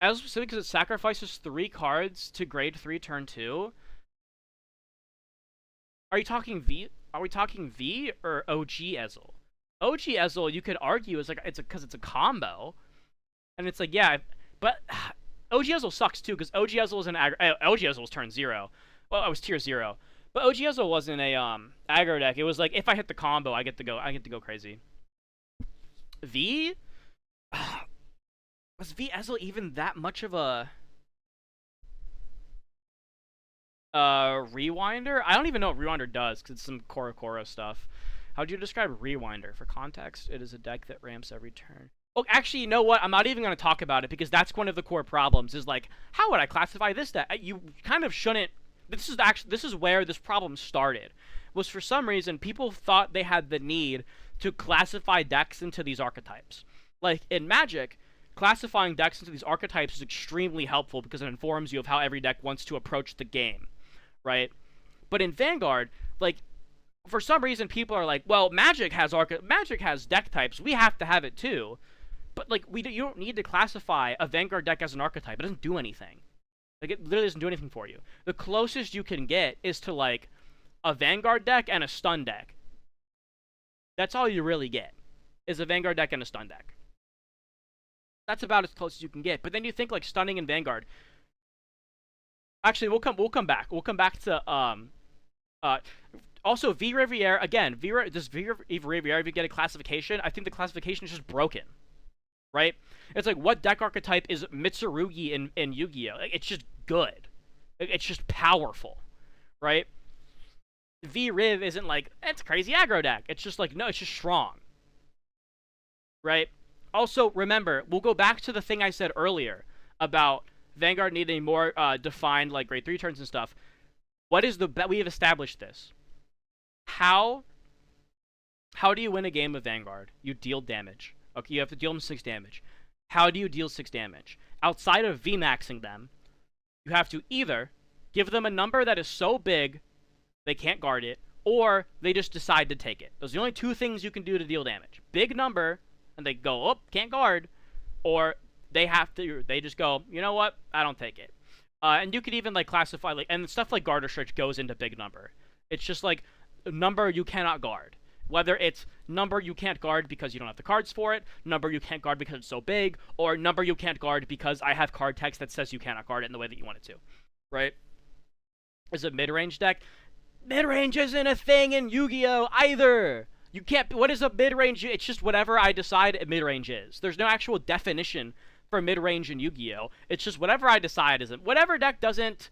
As specific because it sacrifices 3 cards to grade 3 turn 2. Are you talking V? Are we talking V or OG Ezel? OG Ezel, you could argue, is like because it's a combo, and it's like, yeah, but OG Ezel sucks too, because OG Ezel is an aggro. OG Ezel was turn 0. Well, I was tier 0, but OG Ezel wasn't a aggro deck. It was like, if I hit the combo, I get to go crazy. V? Was V Ezel even that much of a Rewinder? I don't even know what Rewinder does, because it's some Korokoro stuff. How would you describe Rewinder? For context, it is a deck that ramps every turn. Oh, actually, you know what? I'm not even going to talk about it, because that's one of the core problems, is like, how would I classify this deck? You kind of shouldn't. This is where this problem started, was for some reason, people thought they had the need to classify decks into these archetypes. Like, in Magic, classifying decks into these archetypes is extremely helpful, because it informs you of how every deck wants to approach the game, right? But in Vanguard, like, for some reason, people are like, well, Magic has deck types. We have to have it too. But like, you don't need to classify a Vanguard deck as an archetype. It doesn't do anything. Like, it literally doesn't do anything for you. The closest you can get is to like a Vanguard deck and a stun deck. That's all you really get, is a Vanguard deck and a stun deck. That's about as close as you can get. But then you think like stunning in Vanguard. Actually, we'll come back. We'll come back to also, V Riviere, again, does V Riviere even get a classification? I think the classification is just broken, right? It's like, what deck archetype is Mitsurugi in Yu-Gi-Oh? Like, it's just good. It's just powerful, right? V Riv isn't like, it's a crazy aggro deck. It's just like, no, it's just strong, right? Also, remember, we'll go back to the thing I said earlier about Vanguard needing more defined, like, grade 3 turns and stuff. What is we have established this. How do you win a game of Vanguard? You deal damage. Okay, you have to deal them 6 damage. How do you deal 6 damage? Outside of VMAXing them, you have to either give them a number that is so big they can't guard it, or they just decide to take it. Those are the only 2 things you can do to deal damage. Big number, and they go, oh, can't guard, or they just go, you know what, I don't take it. And you could even like classify, like, and stuff like Garter Stretch goes into big number. It's just like number you cannot guard. Whether it's number you can't guard because you don't have the cards for it, number you can't guard because it's so big, or number you can't guard because I have card text that says you cannot guard it in the way that you want it to, right? Is a mid-range deck? Mid-range isn't a thing in Yu-Gi-Oh! Either! You can't, what is a mid-range? It's just whatever I decide a mid-range is. There's no actual definition for mid-range in Yu-Gi-Oh. It's just whatever I decide isn't. Whatever deck doesn't...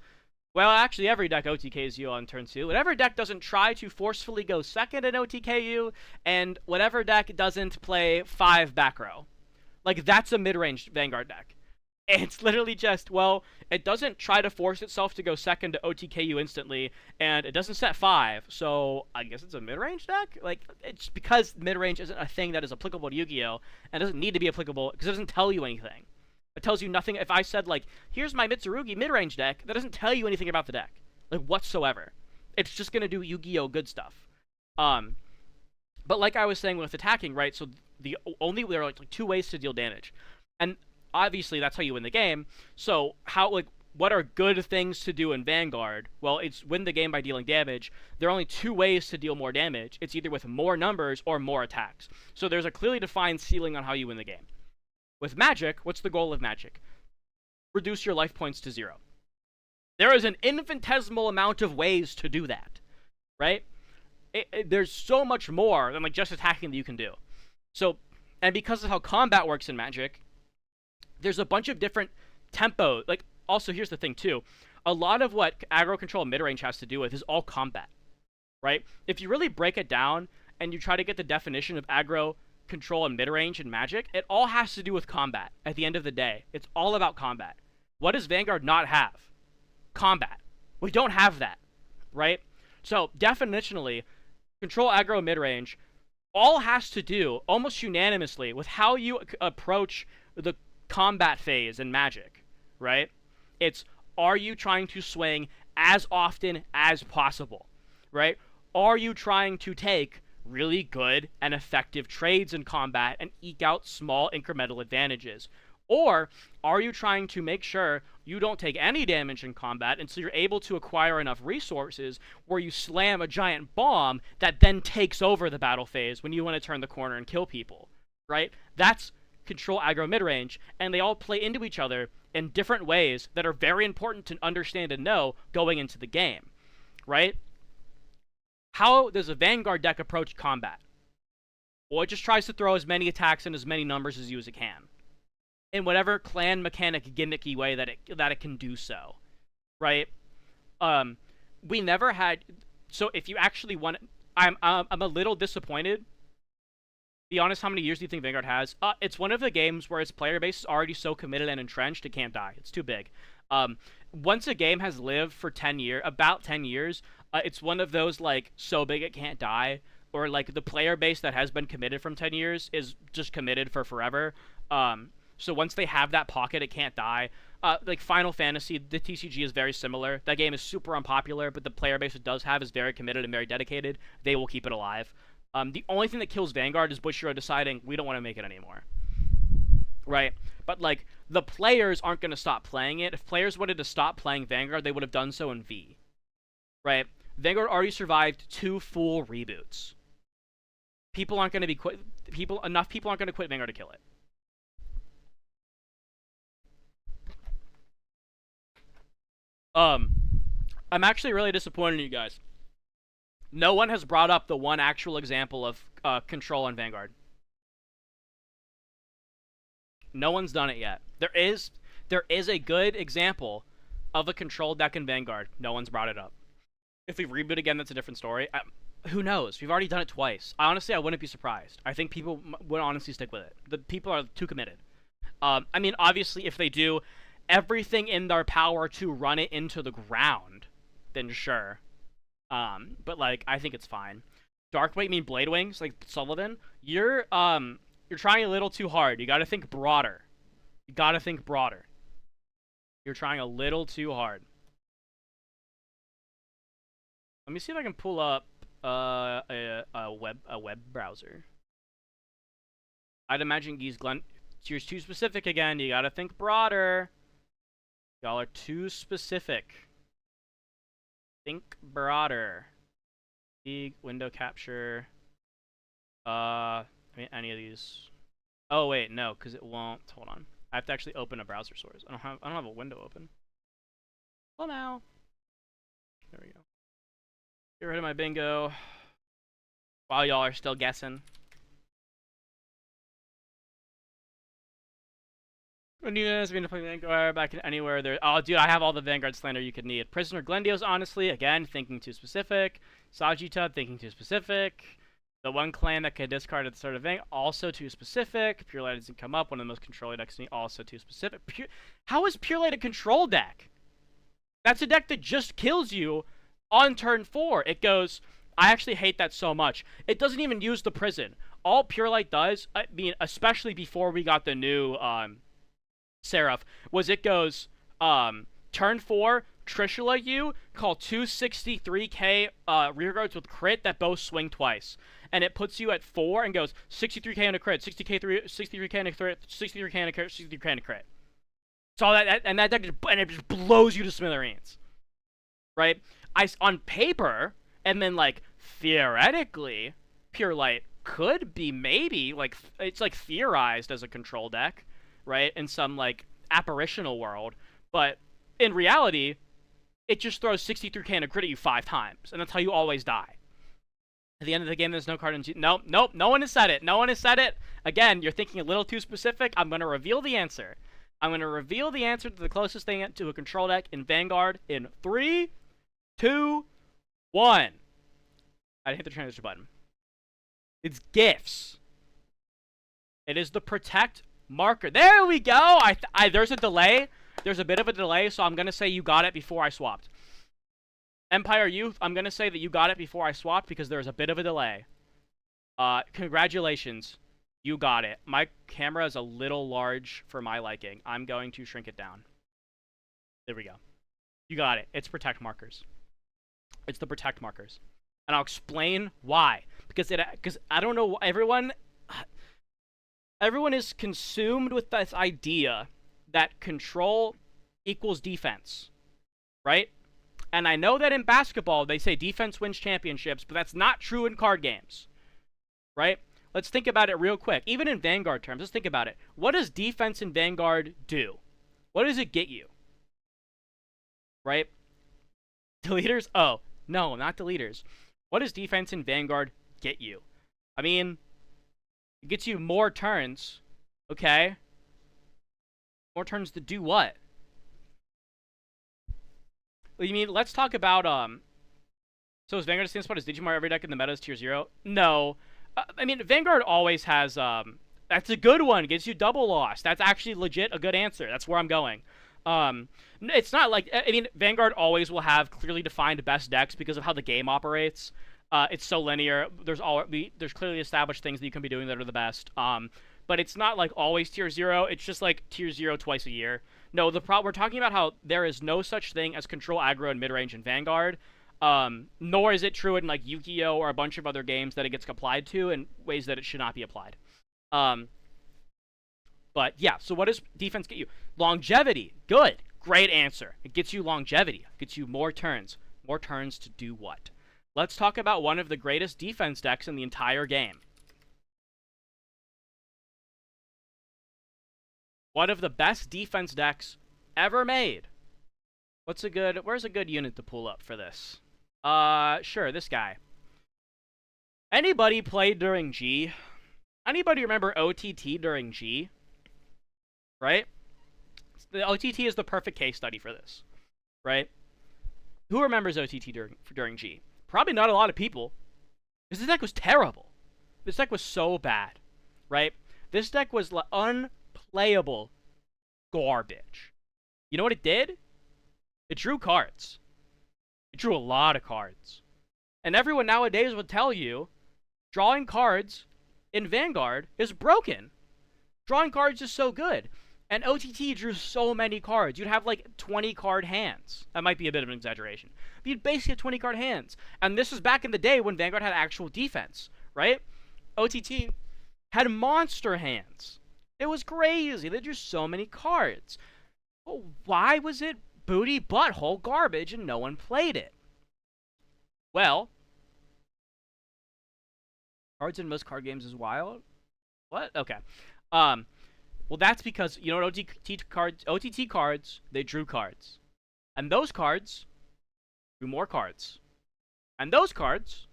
Well, actually, every deck OTKs you on turn 2. Whatever deck doesn't try to forcefully go second in OTKU, and whatever deck doesn't play 5 back row. Like, that's a mid-range Vanguard deck. It's literally just, well, it doesn't try to force itself to go second to OTKU instantly, and it doesn't set 5, so I guess it's a mid-range deck? Like, it's because mid-range isn't a thing that is applicable to Yu-Gi-Oh! And doesn't need to be applicable, because it doesn't tell you anything. It tells you nothing. If I said, like, here's my Mitsurugi mid-range deck, that doesn't tell you anything about the deck. Like, whatsoever. It's just gonna do Yu-Gi-Oh! Good stuff. But like I was saying with attacking, right, so there are, like 2 ways to deal damage. And obviously, that's how you win the game. So, what are good things to do in Vanguard? Well, it's win the game by dealing damage. There are only 2 ways to deal more damage. It's either with more numbers or more attacks. So there's a clearly defined ceiling on how you win the game. With Magic, what's the goal of Magic? Reduce your life points to 0. There is an infinitesimal amount of ways to do that, right? There's so much more than like just attacking that you can do. So, and because of how combat works in Magic, there's a bunch of different tempo. Like, also, here's the thing, too. A lot of what aggro control mid-range has to do with is all combat, right? If you really break it down and you try to get the definition of aggro control and mid-range in Magic, it all has to do with combat at the end of the day. It's all about combat. What does Vanguard not have? Combat. We don't have that, right? So, definitionally, control aggro mid-range all has to do, almost unanimously, with how you approach the combat phase in Magic, right? It's, are you trying to swing as often as possible, right? Are you trying to take really good and effective trades in combat and eke out small incremental advantages? Or are you trying to make sure you don't take any damage in combat until you're able to acquire enough resources where you slam a giant bomb that then takes over the battle phase when you want to turn the corner and kill people, right? That's control aggro mid-range, and they all play into each other in different ways that are very important to understand and know going into the game, right? How does a Vanguard deck approach combat? Well, it just tries to throw as many attacks and as many numbers as it can, in whatever clan mechanic gimmicky way that it can do so, right? We never had. So if you actually want, I'm a little disappointed. Be honest, how many years do you think Vanguard has? It's one of the games where its player base is already so committed and entrenched it can't die. It's too big. Once a game has lived for about 10 years, it's one of those like so big it can't die, or like the player base that has been committed from 10 years is just committed for forever. So once they have that pocket, it can't die. Like Final Fantasy, the TCG is very similar. That game is super unpopular, but the player base it does have is very committed and very dedicated. They will keep it alive. The only thing that kills Vanguard is Bushiroad deciding we don't want to make it anymore, right? But like the players aren't going to stop playing it. If players wanted to stop playing Vanguard, they would have done so in V, right? Vanguard already survived 2 full reboots. People aren't going to be enough people aren't going to quit Vanguard to kill it. I'm actually really disappointed in you guys. No one has brought up the one actual example of control in Vanguard. No one's done it yet. There is a good example of a control deck in Vanguard. No one's brought it up. If we reboot again, that's a different story. Who knows? We've already done it twice. Honestly, I wouldn't be surprised. I think people would honestly stick with it. The people are too committed. I mean, obviously, if they do everything in their power to run it into the ground, then sure. But like, I think it's fine. Darkwing, mean Blade Wings, like Sullivan. You're trying a little too hard. You gotta think broader. You're trying a little too hard. Let me see if I can pull up a web browser. I'd imagine Geese Glen. You're too specific again. You gotta think broader. Y'all are too specific. Think broader. League, window capture. I mean, any of these. Oh wait, no, because it won't. Hold on. I have to actually open a browser source. I don't have a window open. Well, now. There we go. Get rid of my bingo. While y'all are still guessing. When you guys been to play Vanguard back in anywhere there. Oh, dude, I have all the Vanguard slander you could need. Prisoner Glendios, honestly, again, thinking too specific. Sajita, thinking too specific. The one clan that can discard at the start of Vanguard, also too specific. Pure Light doesn't come up. One of the most control decks, also too specific. How is Pure Light a control deck? That's a deck that just kills you on turn 4. It goes. I actually hate that so much. It doesn't even use the prison. All Pure Light does, I mean, especially before we got the new Seraph, was it goes turn 4, Trishula you, call 263k rear guards with crit that both swing twice. And it puts you at 4 and goes 63k and a crit, 63k and a crit, 63k and a crit, 63k and a crit. So all that and that deck it just blows you to smithereens. Right? On paper, and then like theoretically, Pure Light could be maybe like it's like theorized as a control deck, right, in some like apparitional world, but in reality it just throws 63k and a crit at you 5 times, and that's how you always die. At the end of the game, there's no card in G. Nope, no one has said it. No one has said it. Again, you're thinking a little too specific. I'm going to reveal the answer. I'm going to reveal the answer to the closest thing to a control deck in Vanguard in 3, 2, 1. I didn't hit the transition button. It's gifts. It is the protect marker. There we go. There's a delay. There's a bit of a delay, so I'm going to say you got it before I swapped. Empire Youth, I'm going to say that you got it before I swapped because there's a bit of a delay. Congratulations. You got it. My camera is a little large for my liking. I'm going to shrink it down. There we go. You got it. It's protect markers. It's the protect markers. And I'll explain why. Because I don't know, everyone is consumed with this idea that control equals defense, right? And I know that in basketball they say defense wins championships, but that's not true in card games, right? Let's think about it real quick. Even in Vanguard terms, let's think about it. What does defense in Vanguard do? What does it get you? Right? Deleters? Oh, no, not deleters. What does defense in Vanguard get you? I mean, it gets you more turns, okay? More turns to do what? You mean, let's talk about, so is Vanguard the same spot as Digimon every deck in the meta is tier 0? No. I mean, Vanguard always has, that's a good one. Gives you double loss. That's actually legit a good answer. That's where I'm going. It's not like, I mean, Vanguard always will have clearly defined best decks because of how the game operates. It's so linear. There's clearly established things that you can be doing that are the best. But it's not like always tier 0. It's just like tier 0 twice a year. No, we're talking about how there is no such thing as control aggro and mid-range in Vanguard. Nor is it true in like Yu-Gi-Oh! Or a bunch of other games that it gets applied to in ways that it should not be applied. But yeah, so what does defense get you? Longevity. Good. Great answer. It gets you longevity. It gets you more turns. More turns to do what? Let's talk about one of the greatest defense decks in the entire game. One of the best defense decks ever made. Where's a good unit to pull up for this? Sure, this guy. Anybody played during G? Anybody remember OTT during G? Right? The OTT is the perfect case study for this. Right? Who remembers OTT during G? Probably not a lot of people. Because this deck was terrible. This deck was so bad. Right? This deck was unplayable garbage. You know what it did? It drew cards. It drew a lot of cards. And everyone nowadays would tell you drawing cards in Vanguard is broken. Drawing cards is so good. And OTT drew so many cards. You'd have like 20 card hands. That might be a bit of an exaggeration. But you'd basically have 20 card hands. And this was back in the day when Vanguard had actual defense, right? OTT had monster hands. It was crazy. They drew so many cards. Well, why was it booty butthole garbage and no one played it? Well, cards in most card games is wild. What? Okay. Well, that's because, you know what OTT cards, they drew cards. And those cards drew more cards. And those cards,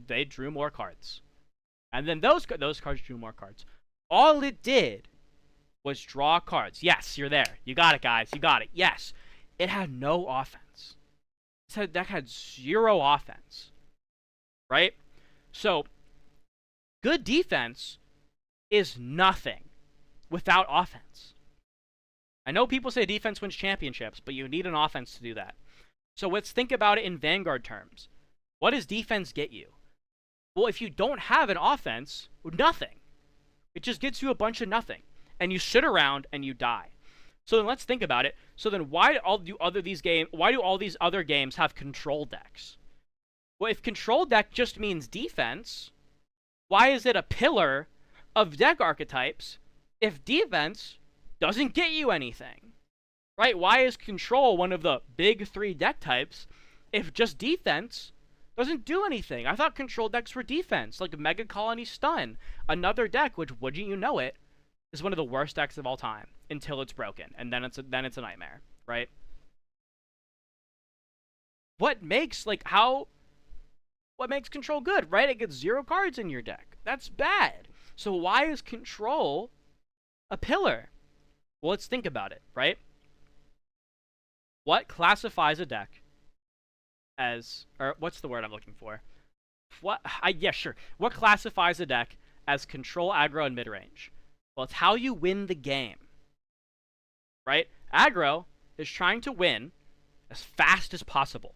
they drew more cards. And then those cards drew more cards. All it did was draw cards. Yes, you're there. You got it, guys. You got it. Yes. It had no offense. This deck had 0 offense. Right? So, good defense is nothing without offense. I know people say defense wins championships, but you need an offense to do that. So let's think about it in Vanguard terms. What does defense get you? Well, if you don't have an offense, nothing. It just gets you a bunch of nothing. And you sit around and you die. So then let's think about it. So then why do all these other games have control decks? Well, if control deck just means defense, why is it a pillar of deck archetypes if defense doesn't get you anything? Right? Why is control one of the big 3 deck types if just defense doesn't do anything? I thought control decks were defense, like Mega Colony Stun. Another deck, which, wouldn't you know it, is one of the worst decks of all time until it's broken, and then it's a nightmare, right? What makes control good, right? It gets 0 cards in your deck. That's bad. So why is control a pillar? Well, let's think about it, right? What classifies a deck as, or what's the word I'm looking for? What classifies a deck as control, aggro, and mid-range? Well, it's how you win the game, right? Aggro is trying to win as fast as possible,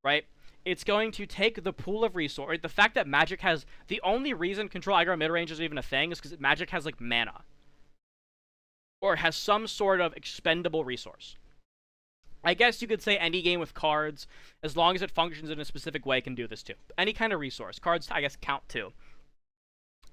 right? It's going to take the pool of resource. The fact that Magic has, the only reason control, aggro, mid-range is even a thing is because Magic has, like, mana. Or has some sort of expendable resource. I guess you could say any game with cards, as long as it functions in a specific way, can do this too. Any kind of resource. Cards, I guess, count too.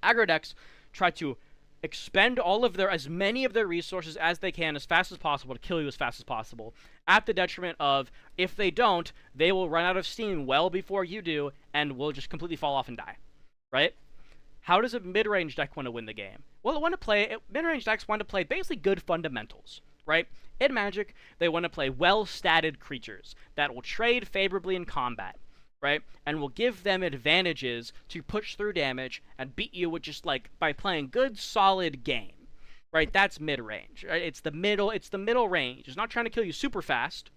Aggro decks try to expend as many of their resources as they can as fast as possible to kill you as fast as possible, at the detriment of, if they don't, they will run out of steam well before you do, and will just completely fall off and die. Right? How does a mid-range deck want to win the game? Well, mid-range decks want to play basically good fundamentals, right? In Magic, they want to play well-statted creatures that will trade favorably in combat, right? And will give them advantages to push through damage and beat you with just, like, by playing good, solid game, right? That's mid-range, right? It's the middle range. It's not trying to kill you super fast,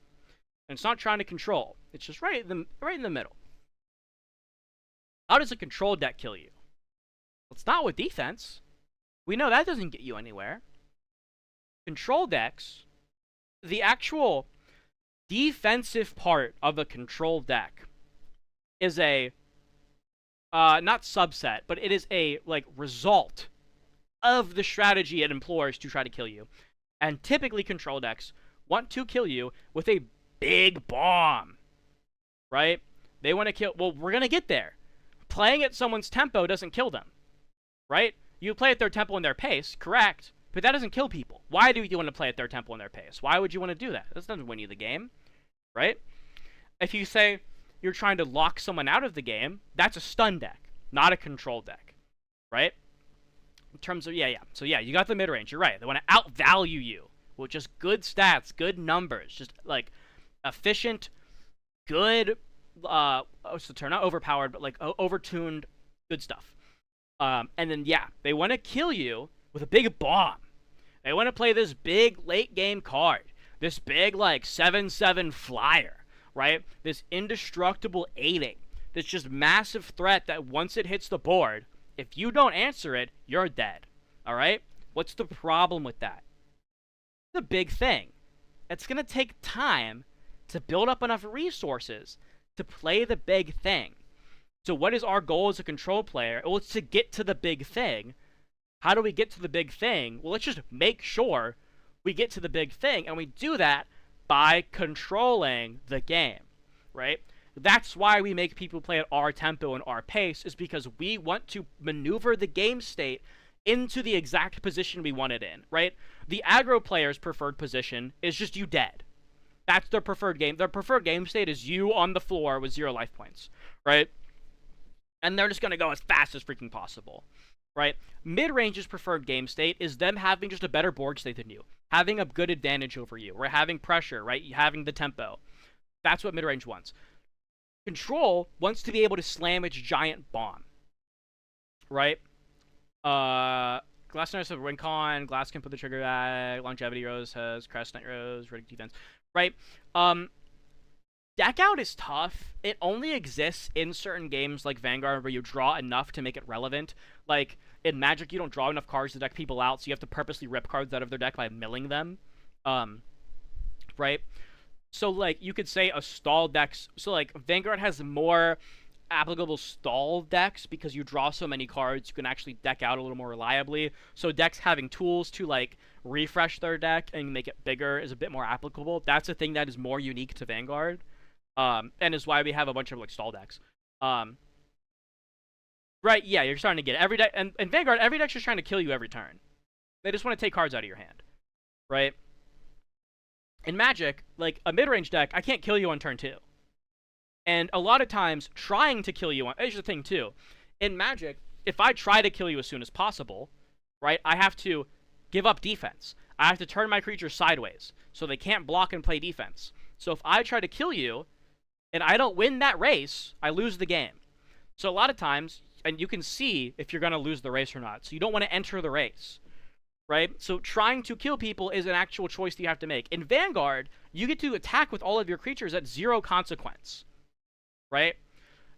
and it's not trying to control. It's just right in the middle. How does a control deck kill you? It's not with defense. We know that doesn't get you anywhere. Control decks, the actual defensive part of a control deck is a, not subset, but it is a, like, result of the strategy it employs to try to kill you. And typically control decks want to kill you with a big bomb, right? They want to kill, well, we're going to get there. Playing at someone's tempo doesn't kill them, right? You play at their tempo and their pace, correct, but that doesn't kill people. Why do you want to play at their tempo and their pace? Why would you want to do that? This doesn't win you the game, right? If you say you're trying to lock someone out of the game, that's a stun deck, not a control deck, right? In terms of, So you got the mid-range, you're right. They want to outvalue you with just good stats, good numbers, just, like, efficient, good, what's the term? Not overpowered, but, like, overtuned, good stuff. And then, they want to kill you with a big bomb. They want to play this big late-game card. This big, like, 7/7 flyer, right? This indestructible 8/8. This just massive threat that once it hits the board, if you don't answer it, you're dead. All right? What's the problem with that? The big thing. It's going to take time to build up enough resources to play the big thing. So what is our goal as a control player? Well, it's to get to the big thing. How do we get to the big thing? Well, let's just make sure we get to the big thing, and we do that by controlling the game, right? That's why we make people play at our tempo and our pace, is because we want to maneuver the game state into the exact position we want it in, right? The aggro player's preferred position is just you dead. That's their preferred game. Their preferred game state is you on the floor with 0 life points, right? And they're just going to go as fast as freaking possible, right? Mid-range's preferred game state is them having just a better board state than you, having a good advantage over you, or having pressure, right? Having the tempo. That's what mid-range wants. Control wants to be able to slam its giant bomb, right? Glass Knight has Wincon, Glass can put the trigger back, Longevity Rose has Crest Knight Rose, Riddick defense, right? Deck out is tough. It only exists in certain games like Vanguard where you draw enough to make it relevant. Like, in Magic, you don't draw enough cards to deck people out, so you have to purposely rip cards out of their deck by milling them. Right? So, like, you could say a stall deck... So, like, Vanguard has more applicable stall decks because you draw so many cards, you can actually deck out a little more reliably. So decks having tools to, like, refresh their deck and make it bigger is a bit more applicable. That's a thing that is more unique to Vanguard. And is why we have a bunch of, like, stall decks. Right, yeah, you're starting to get it. Every deck, and Vanguard, every deck's just trying to kill you every turn. They just want to take cards out of your hand, right? In Magic, like, a mid-range deck, I can't kill you on turn 2. And a lot of times, trying to kill you on... Here's the thing, too. In Magic, if I try to kill you as soon as possible, right, I have to give up defense. I have to turn my creatures sideways, so they can't block and play defense. So if I try to kill you, and I don't win that race, I lose the game. So a lot of times, and you can see if you're going to lose the race or not, so you don't want to enter the race, right? So trying to kill people is an actual choice that you have to make. In Vanguard, you get to attack with all of your creatures at 0 consequence, right?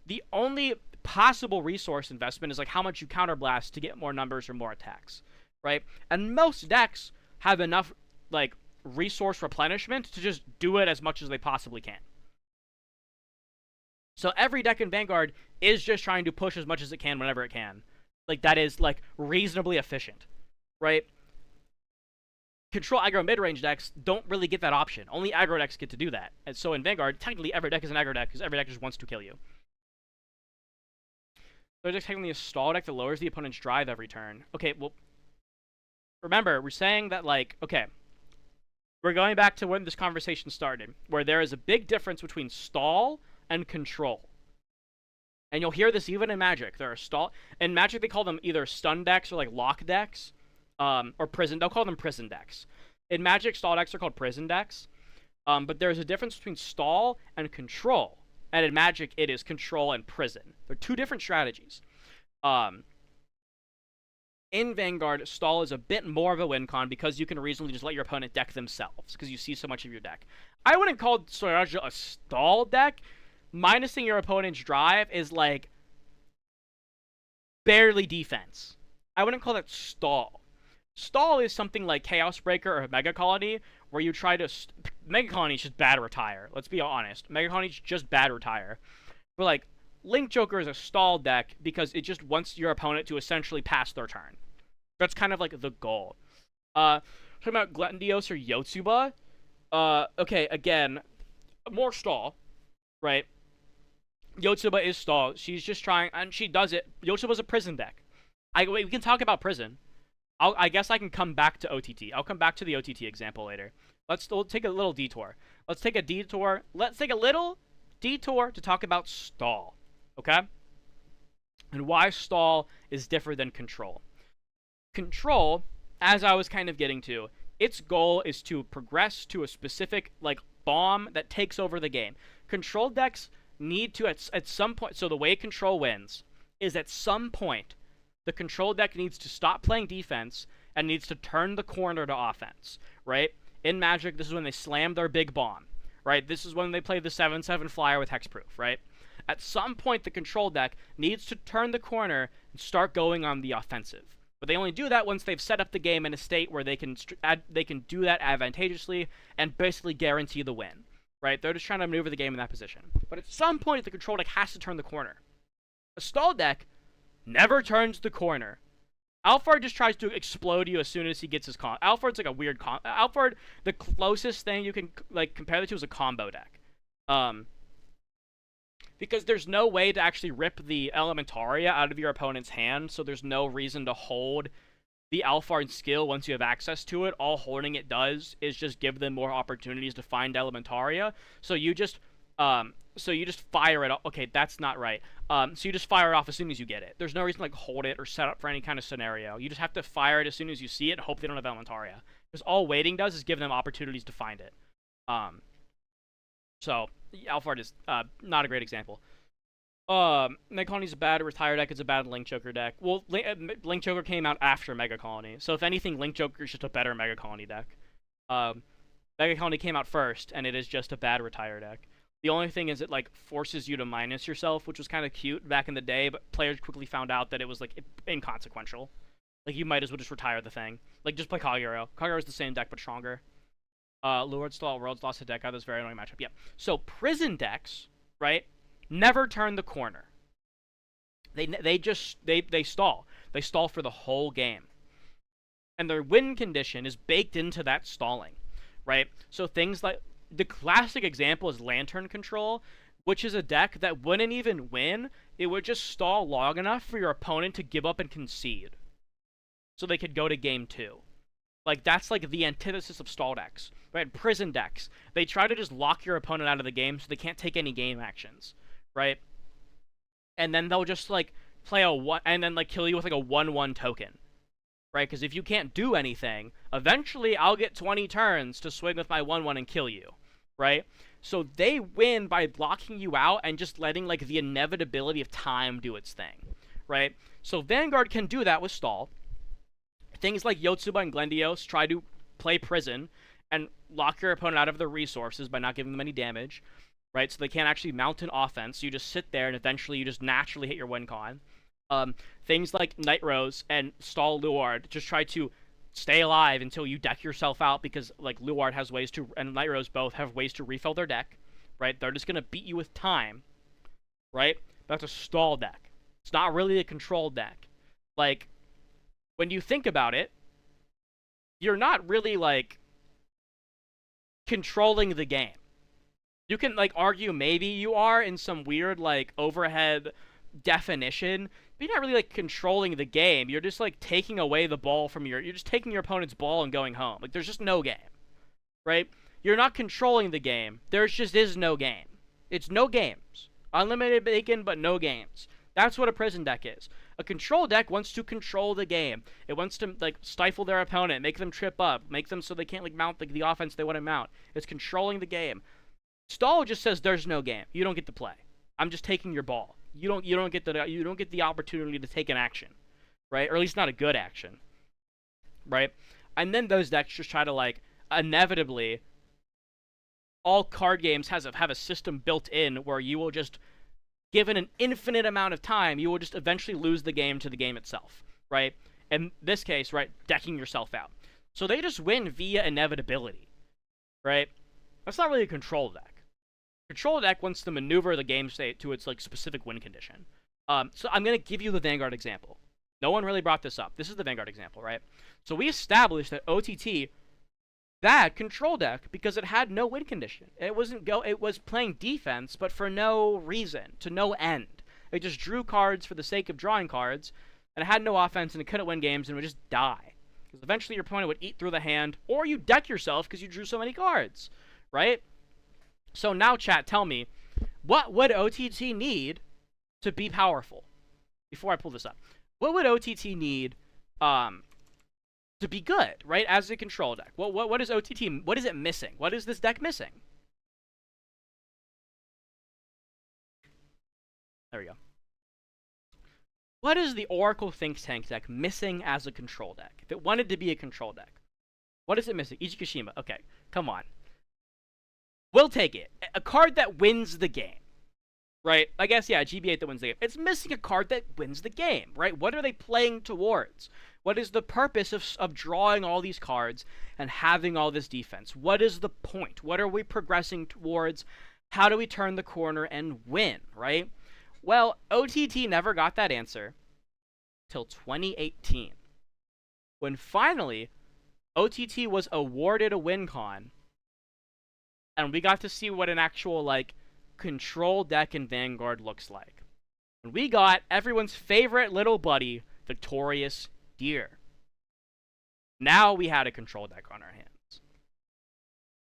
The only possible resource investment is like how much you counterblast to get more numbers or more attacks, right? And most decks have enough, like, resource replenishment to just do it as much as they possibly can. So every deck in Vanguard is just trying to push as much as it can whenever it can. Like, that is, like, reasonably efficient, right? Control aggro mid-range decks don't really get that option. Only aggro decks get to do that. And so in Vanguard, technically every deck is an aggro deck because every deck just wants to kill you. So it's technically a stall deck that lowers the opponent's drive every turn. Okay, well, remember, we're saying that, like, okay, we're going back to when this conversation started, where there is a big difference between stall and control. And you'll hear this even in Magic. There are stall... In Magic, they call them either stun decks or, like, lock decks. Or prison. They'll call them prison decks. In Magic, stall decks are called prison decks. But there's a difference between stall and control. And in Magic, it is control and prison. They're two different strategies. In Vanguard, stall is a bit more of a win con because you can reasonably just let your opponent deck themselves because you see so much of your deck. I wouldn't call Soraja a stall deck. Minusing your opponent's drive is, like, barely defense. I wouldn't call that stall. Stall is something like Chaos Breaker or Mega Colony, where you try to... Mega Colony is just bad retire. Let's be honest. Mega Colony is just bad retire. But, like, Link Joker is a stall deck because it just wants your opponent to essentially pass their turn. That's kind of, like, the goal. Talking about Glendios or Yotsuba. Okay, again, more stall, right? Yotsuba is stall. She's just trying, and she does it. Yotsuba's a prison deck. We can talk about prison. I guess I can come back to OTT. I'll come back to the OTT example later. We'll take a little detour. Let's take a little detour to talk about stall, okay? And why stall is different than control. Control, as I was kind of getting to, its goal is to progress to a specific, like, bomb that takes over the game. Control decks need to, at some point, so the way control wins is at some point, the control deck needs to stop playing defense and needs to turn the corner to offense, right? In Magic, this is when they slam their big bomb, right? This is when they play the 7/7 flyer with hexproof, right? At some point, the control deck needs to turn the corner and start going on the offensive. But they only do that once they've set up the game in a state where they can do that advantageously and basically guarantee the win, right? They're just trying to maneuver the game in that position. But at some point, the control deck has to turn the corner. A stall deck never turns the corner. Alfard just tries to explode you as soon as he gets his combo. Alfard's like a weird combo. Alfard, the closest thing you can, like, compare it to is a combo deck. Because there's no way to actually rip the Elementaria out of your opponent's hand, so there's no reason to hold the Alfard skill once you have access to it. All holding it does is just give them more opportunities to find Elementaria. So you just fire it off. Okay, that's not right. So you just fire it off as soon as you get it. There's no reason to, like, hold it or set up for any kind of scenario. You just have to fire it as soon as you see it and hope they don't have Elementaria. Because all waiting does is give them opportunities to find it. So Alfard is not a great example. Mega Colony's a bad Retire deck. It's a bad Link Joker deck. Well, Link Joker came out after Mega Colony, so if anything, Link Joker is just a better Mega Colony deck. Mega Colony came out first, and it is just a bad Retire deck. The only thing is it like forces you to minus yourself, which was kind of cute back in the day, but players quickly found out that it was like inconsequential. Like you might as well just retire the thing. Like just play Kagero. Kagero is the same deck but stronger. Lured Stall Worlds lost a deck out of this very annoying matchup. Yeah. So prison decks, right? Never turn the corner. They stall. They stall for the whole game. And their win condition is baked into that stalling, right? So things like the classic example is Lantern Control, which is a deck that wouldn't even win. It would just stall long enough for your opponent to give up and concede, so they could go to game 2. Like that's like the antithesis of stall decks, right? Prison decks, they try to just lock your opponent out of the game so they can't take any game actions, right? And then they'll just like play a one, and then like kill you with like a 1/1 token, right? Because if you can't do anything, eventually I'll get 20 turns to swing with my 1/1 and kill you, right? So they win by blocking you out and just letting like the inevitability of time do its thing, right? So Vanguard can do that with stall. Things like Yotsuba and Glendios try to play prison and lock your opponent out of their resources by not giving them any damage, right? So they can't actually mount an offense. You just sit there and eventually you just naturally hit your win con. Things like Night Rose and Stall Luard just try to stay alive until you deck yourself out, because like Luard has ways to, and Night Rose both have ways to refill their deck, right? They're just going to beat you with time, right? That's a stall deck. It's not really a control deck. Like, when you think about it, you're not really like controlling the game. You can like argue maybe you are in some weird like overhead definition, but you're not really like controlling the game. You're just like taking away the ball from you're just taking your opponent's ball and going home. Like there's just no game, right? You're not controlling the game. There just is no game. It's no games. Unlimited bacon, but no games. That's what a prison deck is. A control deck wants to control the game. It wants to like stifle their opponent, make them trip up, make them so they can't like mount like the offense they want to mount. It's controlling the game. Stall just says there's no game. You don't get to play. I'm just taking your ball. You don't get the opportunity to take an action, right? Or at least not a good action, right? And then those decks just try to like inevitably, all card games have a system built in where you will just, given an infinite amount of time, you will just eventually lose the game to the game itself, right? In this case, right, decking yourself out. So they just win via inevitability, right? That's not really a control deck. Control deck wants to maneuver the game state to its like specific win condition. So I'm going to give you the Vanguard example. No one really brought this up. This is the Vanguard example, right? So we established that OTT, bad control deck because it had no win condition. It was playing defense, but for no reason, to no end. It just drew cards for the sake of drawing cards, and it had no offense, and it couldn't win games, and it would just die. Because eventually your opponent would eat through the hand, or you deck yourself because you drew so many cards, right? So now, chat, tell me, what would OTT need to be powerful? Before I pull this up, what would OTT need to be good, right, as a control deck? What is OTT, what is it missing? What is this deck missing? There we go. What is the Oracle Think Tank deck missing as a control deck? If it wanted to be a control deck, what is it missing? Ichikashima. Okay, come on. We'll take it. A card that wins the game, right? I guess, yeah, GB8 that wins the game. It's missing a card that wins the game, right? What are they playing towards? What is the purpose of drawing all these cards and having all this defense? What is the point? What are we progressing towards? How do we turn the corner and win, right? Well, OTT never got that answer till 2018, when finally OTT was awarded a win con, and we got to see what an actual like control deck in Vanguard looks like. And we got everyone's favorite little buddy, Victorious Deer. Now we had a control deck on our hands.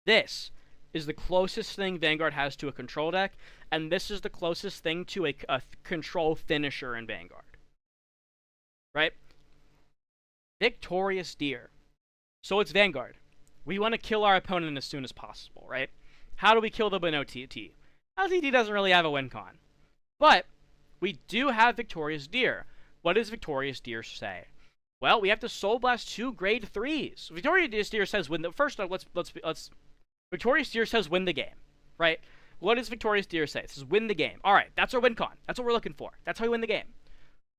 This is the closest thing Vanguard has to a control deck, and this is the closest thing to a control finisher in Vanguard. Right? Victorious Deer. So it's Vanguard. We want to kill our opponent as soon as possible, right? How do we kill them in OTT? OTT doesn't really have a win con. But we do have Victorious Deer. What does Victorious Deer say? Well, we have to Soul Blast 2 grade 3s. Victorious Deer says win the first. Let's. Victorious Deer says win the game, right? What does Victorious Deer say? It says win the game. All right, that's our win con. That's what we're looking for. That's how we win the game.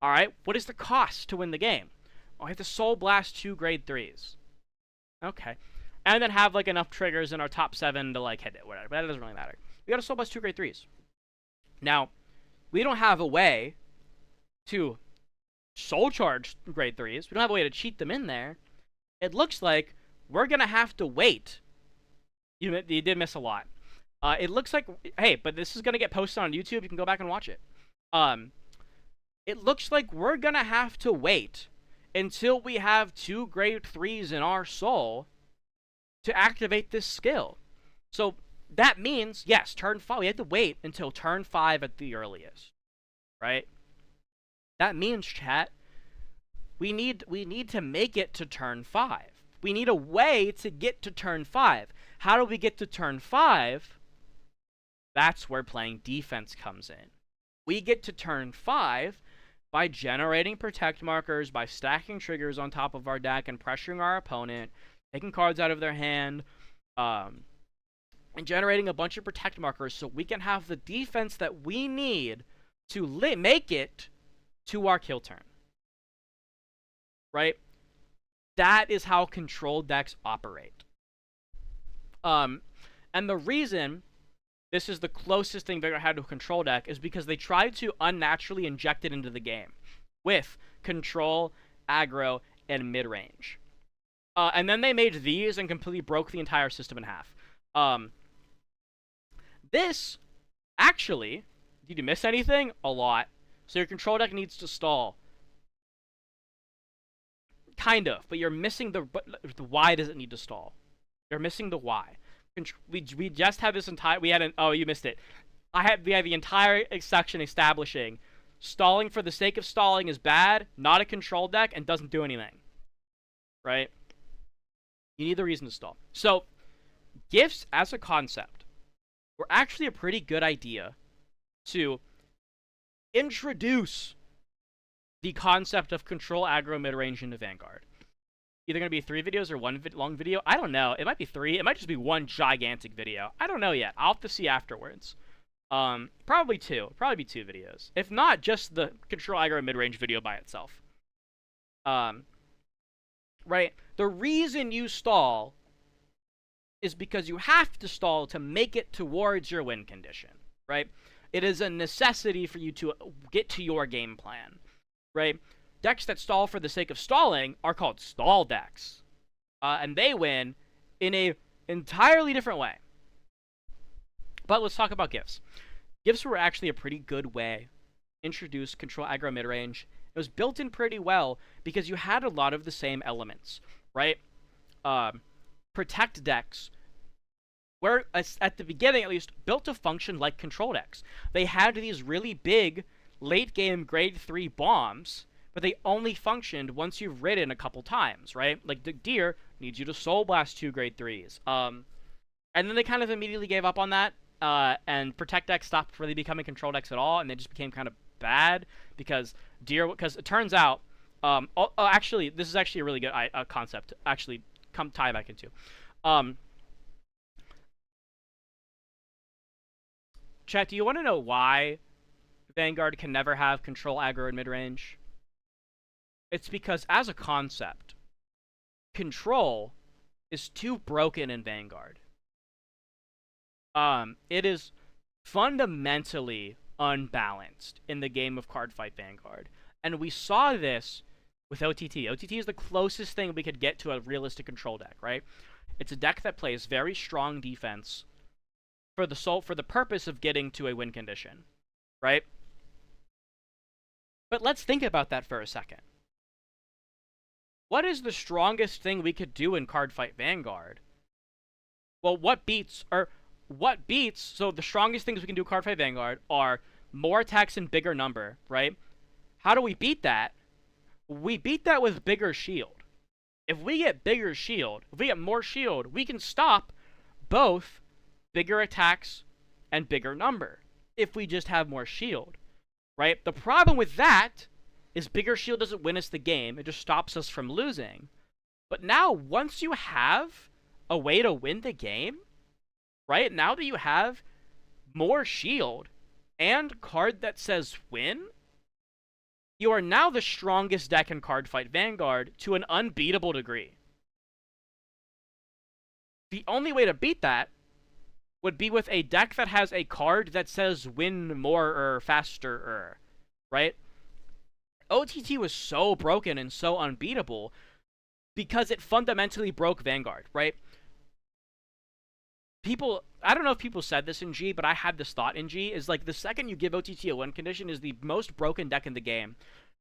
All right, what is the cost to win the game? Oh, I have to Soul Blast 2 grade 3s. Okay, and then have like enough triggers in our top 7 to like hit it, whatever. But that doesn't really matter. We got to Soul Blast 2 grade 3s. Now, we don't have a way to Soul Charge grade 3s. We don't have a way to cheat them in there. It looks like we're gonna have to wait. You did miss a lot. It looks like, hey, but this is gonna get posted on YouTube. You can go back and watch it. It looks like we're gonna have to wait until we have 2 grade 3s in our soul to activate this skill. So that means, yes, turn 5. We have to wait until turn 5 at the earliest, right? That means, chat, we need to make it to turn 5. We need a way to get to turn 5. How do we get to turn 5? That's where playing defense comes in. We get to turn 5 by generating protect markers, by stacking triggers on top of our deck and pressuring our opponent, taking cards out of their hand, and generating a bunch of protect markers so we can have the defense that we need to make it to our kill turn. Right? That is how control decks operate. And the reason this is the closest thing Vanguard had to a control deck is because they tried to unnaturally inject it into the game with control, aggro, and mid-range. And then they made these and completely broke the entire system in half. This, actually, did you miss anything? A lot. So your control deck needs to stall. Kind of, but you're missing the why does it need to stall? You're missing the why. We just had this entire, oh, you missed it. We had the entire section establishing stalling for the sake of stalling is bad, not a control deck, and doesn't do anything. Right? You need the reason to stall. So, gifts as a concept were actually a pretty good idea to introduce the concept of control aggro mid-range into Vanguard. Either going to be 3 videos or 1 long video. I don't know. It might be 3. It might just be 1 gigantic video. I don't know yet. I'll have to see afterwards. Probably 2. Probably be 2 videos. If not, just the control aggro mid-range video by itself. Right? The reason you stall is because you have to stall to make it towards your win condition. Right? It is a necessity for you to get to your game plan. Right? Decks that stall for the sake of stalling are called stall decks. And they win in a entirely different way. But let's talk about gifts. Gifts were actually a pretty good way to introduce control aggro mid-range. It was built in pretty well because you had a lot of the same elements, right? Protect decks were, at the beginning at least, built to function like control decks. They had these really big late-game grade 3 bombs, but they only functioned once you've ridden a couple times, right? Like, the Deer needs you to Soul Blast 2 grade 3s. And then they kind of immediately gave up on that, and Protect decks stopped really becoming control decks at all, and they just became kind of bad, because it turns out, actually, this is actually a really good concept to actually tie back into. Chat, do you want to know why Vanguard can never have control aggro in mid-range? It's because, as a concept, control is too broken in Vanguard. It is fundamentally unbalanced in the game of Cardfight Vanguard. And we saw this with OTT. OTT is the closest thing we could get to a realistic control deck, right? It's a deck that plays very strong defense for the purpose of getting to a win condition, right? But let's think about that for a second. What is the strongest thing we could do in Cardfight Vanguard? Well, so the strongest things we can do in Cardfight Vanguard are more attacks in bigger number, right? How do we beat that? We beat that with bigger shield. If we get bigger shield, if we get more shield, we can stop both bigger attacks and bigger number if we just have more shield. right? The problem with that is bigger shield doesn't win us the game. It just stops us from losing. But now, once you have a way to win the game, right? Now that you have more shield and card that says win, you are now the strongest deck in Cardfight Vanguard to an unbeatable degree. The only way to beat that would be with a deck that has a card that says win more or faster, right? OTT was so broken and so unbeatable because it fundamentally broke Vanguard, right? People, I don't know if people said this in G, but I had this thought in G, is like the second you give OTT a win condition is the most broken deck in the game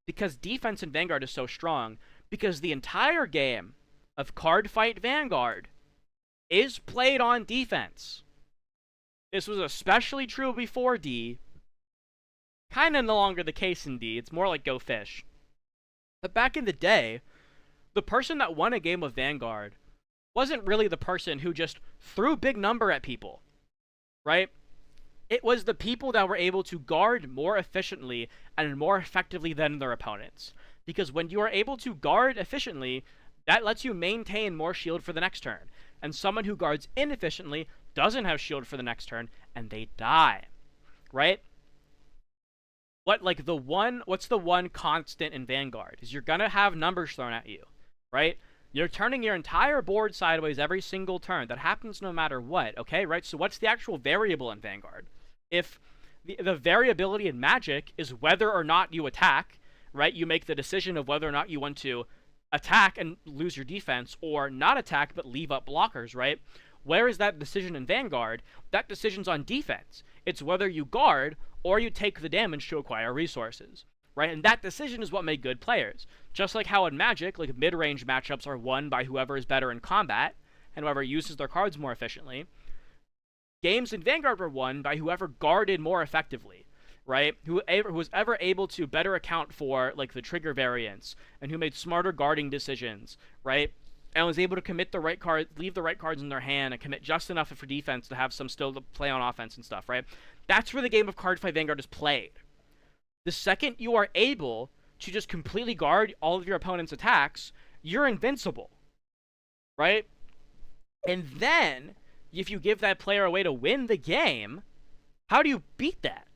because defense in Vanguard is so strong because the entire game of Cardfight Vanguard is played on defense. This was especially true before D. Kind of no longer the case in D. It's more like Go Fish. But back in the day, the person that won a game of Vanguard wasn't really the person who just threw big number at people, right? It was the people that were able to guard more efficiently and more effectively than their opponents. Because when you are able to guard efficiently, that lets you maintain more shield for the next turn. And someone who guards inefficiently doesn't have shield for the next turn, and they die, right? What's the one constant in Vanguard? Is you're gonna have numbers thrown at you, right? You're turning your entire board sideways every single turn. That happens no matter what, okay, right? So what's the actual variable in Vanguard? If the variability in Magic is whether or not you attack, right? You make the decision of whether or not you want to attack and lose your defense, or not attack but leave up blockers, right? Where is that decision in Vanguard? That decision's on defense. It's whether you guard or you take the damage to acquire resources, right? And that decision is what made good players. Just like how in Magic, like mid-range matchups are won by whoever is better in combat and whoever uses their cards more efficiently. Games in Vanguard were won by whoever guarded more effectively, right? Who was ever able to better account for like the trigger variance and who made smarter guarding decisions, right? And was able to commit the right card, leave the right cards in their hand, and commit just enough for defense to have some still to play on offense and stuff, right? That's where the game of Cardfight Vanguard is played. The second you are able to just completely guard all of your opponent's attacks, you're invincible, right? And then, if you give that player a way to win the game, how do you beat that?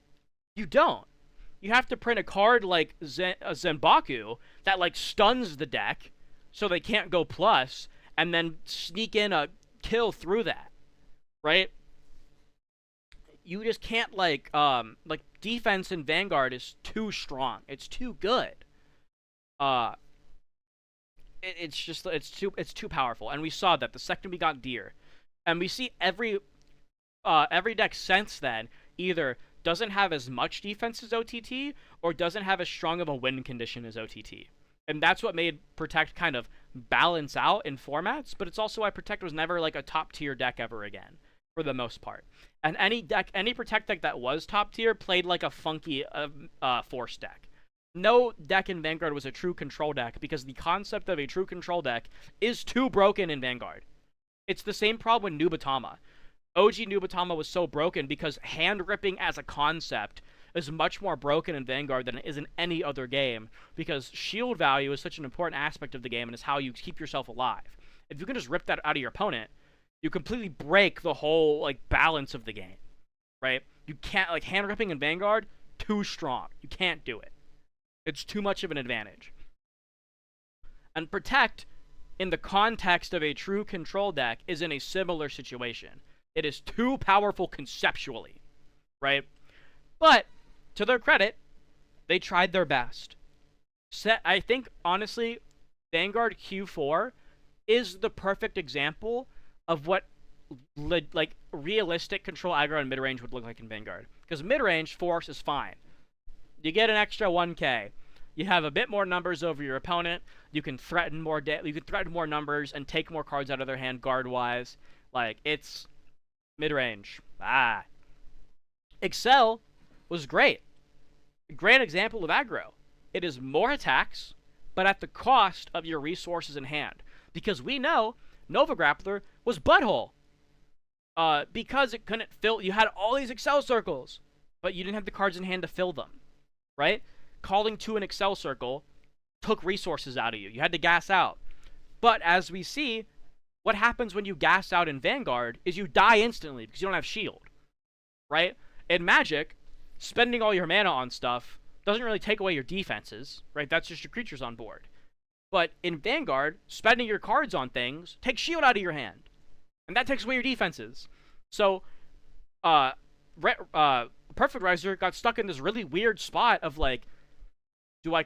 You don't. You have to print a card like Zenbaku that like stuns the deck so they can't go plus, and then sneak in a kill through that, right? You just can't like defense in Vanguard is too strong. It's too good. It's too powerful, and we saw that the second we got Deer, and we see every deck since then either doesn't have as much defense as OTT or doesn't have as strong of a win condition as OTT. And that's what made Protect kind of balance out in formats, but it's also why Protect was never like a top tier deck ever again, for the most part. And any Protect deck that was top tier played like a funky Force deck. No deck in Vanguard was a true control deck because the concept of a true control deck is too broken in Vanguard. It's the same problem with Nubatama. OG Nubatama was so broken because hand ripping as a concept is much more broken in Vanguard than it is in any other game, because shield value is such an important aspect of the game and is how you keep yourself alive. If you can just rip that out of your opponent, you completely break the whole like balance of the game, right? You can't, like, hand ripping in Vanguard, too strong. You can't do it. It's too much of an advantage. And Protect, in the context of a true control deck, is in a similar situation. It is too powerful conceptually, right? But to their credit, they tried their best. I think, honestly, Vanguard Q4 is the perfect example of what like realistic control aggro and mid-range would look like in Vanguard. Because mid-range, Force is fine. You get an extra 1k. You have a bit more numbers over your opponent. You can threaten more numbers and take more cards out of their hand guard-wise. Like, it's mid-range. Excel was great. A great example of aggro. It is more attacks, but at the cost of your resources in hand. Because we know Nova Grappler was butthole. Because it couldn't fill... You had all these Excel circles, but you didn't have the cards in hand to fill them. right? Calling to an Excel circle took resources out of you. You had to gas out. But as we see, what happens when you gas out in Vanguard is you die instantly because you don't have shield, right? In Magic, spending all your mana on stuff doesn't really take away your defenses, right? That's just your creatures on board. But in Vanguard, spending your cards on things takes shield out of your hand, and that takes away your defenses. So, Perfect Riser got stuck in this really weird spot of like, do I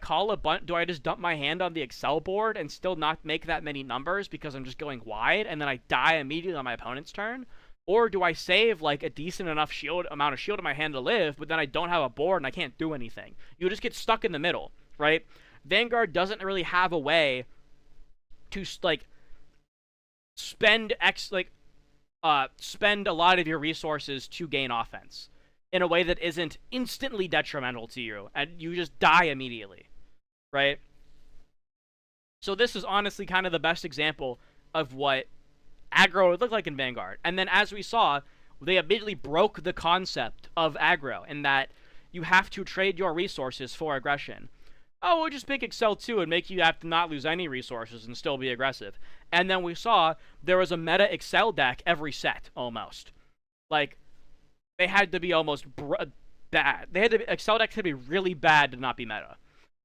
do I just dump my hand on the Excel board and still not make that many numbers because I'm just going wide and then I die immediately on my opponent's turn? Or do I save like a decent enough amount of shield in my hand to live, but then I don't have a board and I can't do anything? You just get stuck in the middle, right? Vanguard doesn't really have a way to like spend a lot of your resources to gain offense in a way that isn't instantly detrimental to you, and you just die immediately, right? So this is honestly kind of the best example of what aggro would look like in Vanguard. And then as we saw, they immediately broke the concept of aggro in that you have to trade your resources for aggression. Oh, we'll just pick Excel 2 and make you have to not lose any resources and still be aggressive. And then we saw there was a meta Excel deck every set, almost. Like, they had to be almost bad. Excel decks had to be really bad to not be meta,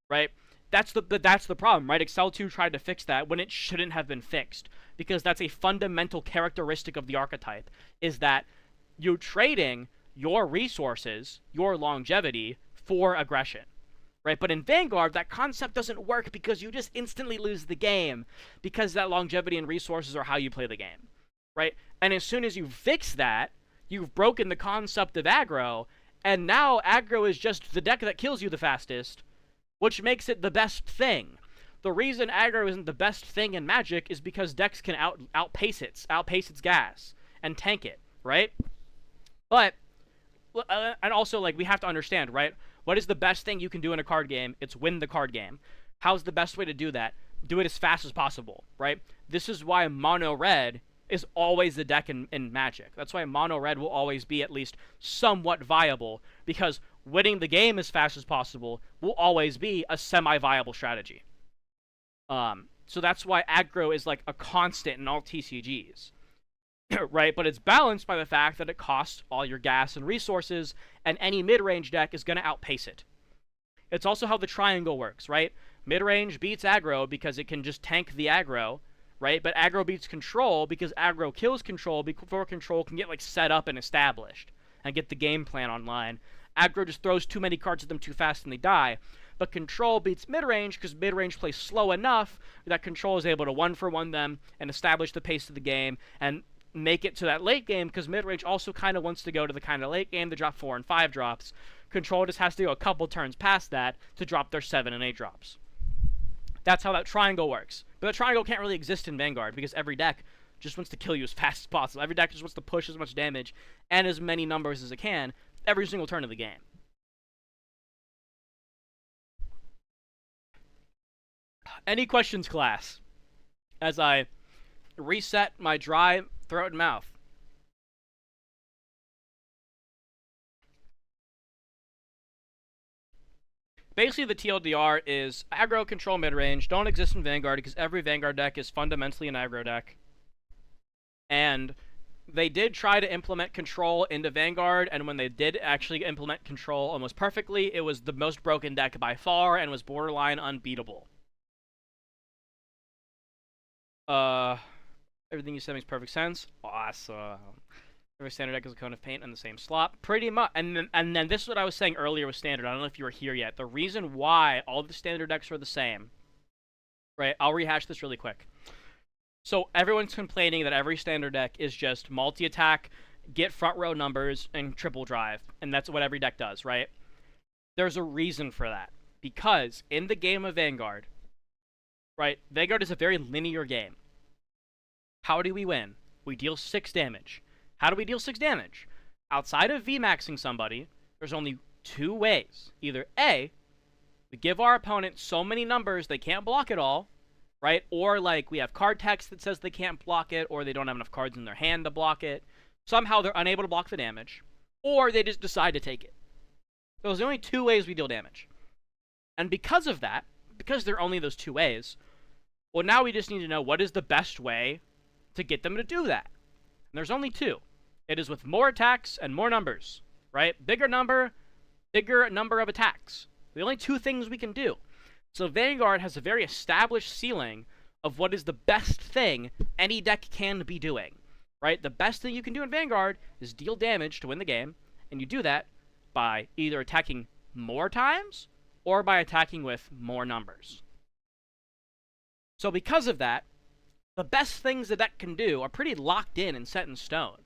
right? That's the problem, right? Excel 2 tried to fix that when it shouldn't have been fixed, because that's a fundamental characteristic of the archetype, is that you're trading your resources, your longevity, for aggression, right? But in Vanguard, that concept doesn't work because you just instantly lose the game, because that longevity and resources are how you play the game, right? And as soon as you fix that, you've broken the concept of aggro, and now aggro is just the deck that kills you the fastest, which makes it the best thing. The reason aggro isn't the best thing in Magic is because decks can outpace its gas and tank it, right? But, and also, like, we have to understand, right? What is the best thing you can do in a card game? It's win the card game. How's the best way to do that? Do it as fast as possible, right? This is why mono red is always the deck in Magic. That's why mono red will always be at least somewhat viable, because winning the game as fast as possible will always be a semi-viable strategy. So that's why aggro is like a constant in all TCGs, right? But it's balanced by the fact that it costs all your gas and resources, and any mid-range deck is going to outpace it. It's also how the triangle works, right? Mid-range beats aggro because it can just tank the aggro, right? But aggro beats control because aggro kills control before control can get like set up and established and get the game plan online. Aggro just throws too many cards at them too fast and they die. But control beats mid-range because mid-range plays slow enough that control is able to one-for-one them and establish the pace of the game and make it to that late game, because mid-range also kind of wants to go to the kind of late game to drop 4 and 5 drops. Control just has to go a couple turns past that to drop their 7 and 8 drops. That's how that triangle works. But the triangle can't really exist in Vanguard because every deck just wants to kill you as fast as possible. Every deck just wants to push as much damage and as many numbers as it can every single turn of the game. Any questions, class? As I reset my dry throat and mouth. Basically, the TLDR is aggro, control, mid-range don't exist in Vanguard because every Vanguard deck is fundamentally an aggro deck. And they did try to implement control into Vanguard, and when they did actually implement control almost perfectly, it was the most broken deck by far and was borderline unbeatable. Everything you said makes perfect sense. Awesome. Every standard deck is a cone of paint in the same slot. Pretty much. And then this is what I was saying earlier with standard. I don't know if you were here yet. The reason why all the standard decks are the same, right? I'll rehash this really quick. So everyone's complaining that every standard deck is just multi-attack, get front row numbers, and triple drive. And that's what every deck does, right? There's a reason for that. Because in the game of Vanguard, right, Vanguard is a very linear game. How do we win? We deal 6 damage. How do we deal 6 damage? Outside of VMAXing somebody, there's only 2 ways. Either A, we give our opponent so many numbers they can't block it all, right? Or like we have card text that says they can't block it, or they don't have enough cards in their hand to block it. Somehow they're unable to block the damage. Or they just decide to take it. Those are the only 2 ways we deal damage. And because of that, because there are only those two ways, well, now we just need to know what is the best way to get them to do that. And there's only two. It is with more attacks and more numbers, right? Bigger number of attacks. The only two things we can do. So Vanguard has a very established ceiling of what is the best thing any deck can be doing, right? The best thing you can do in Vanguard is deal damage to win the game, and you do that by either attacking more times or by attacking with more numbers. So because of that, the best things the deck can do are pretty locked in and set in stone.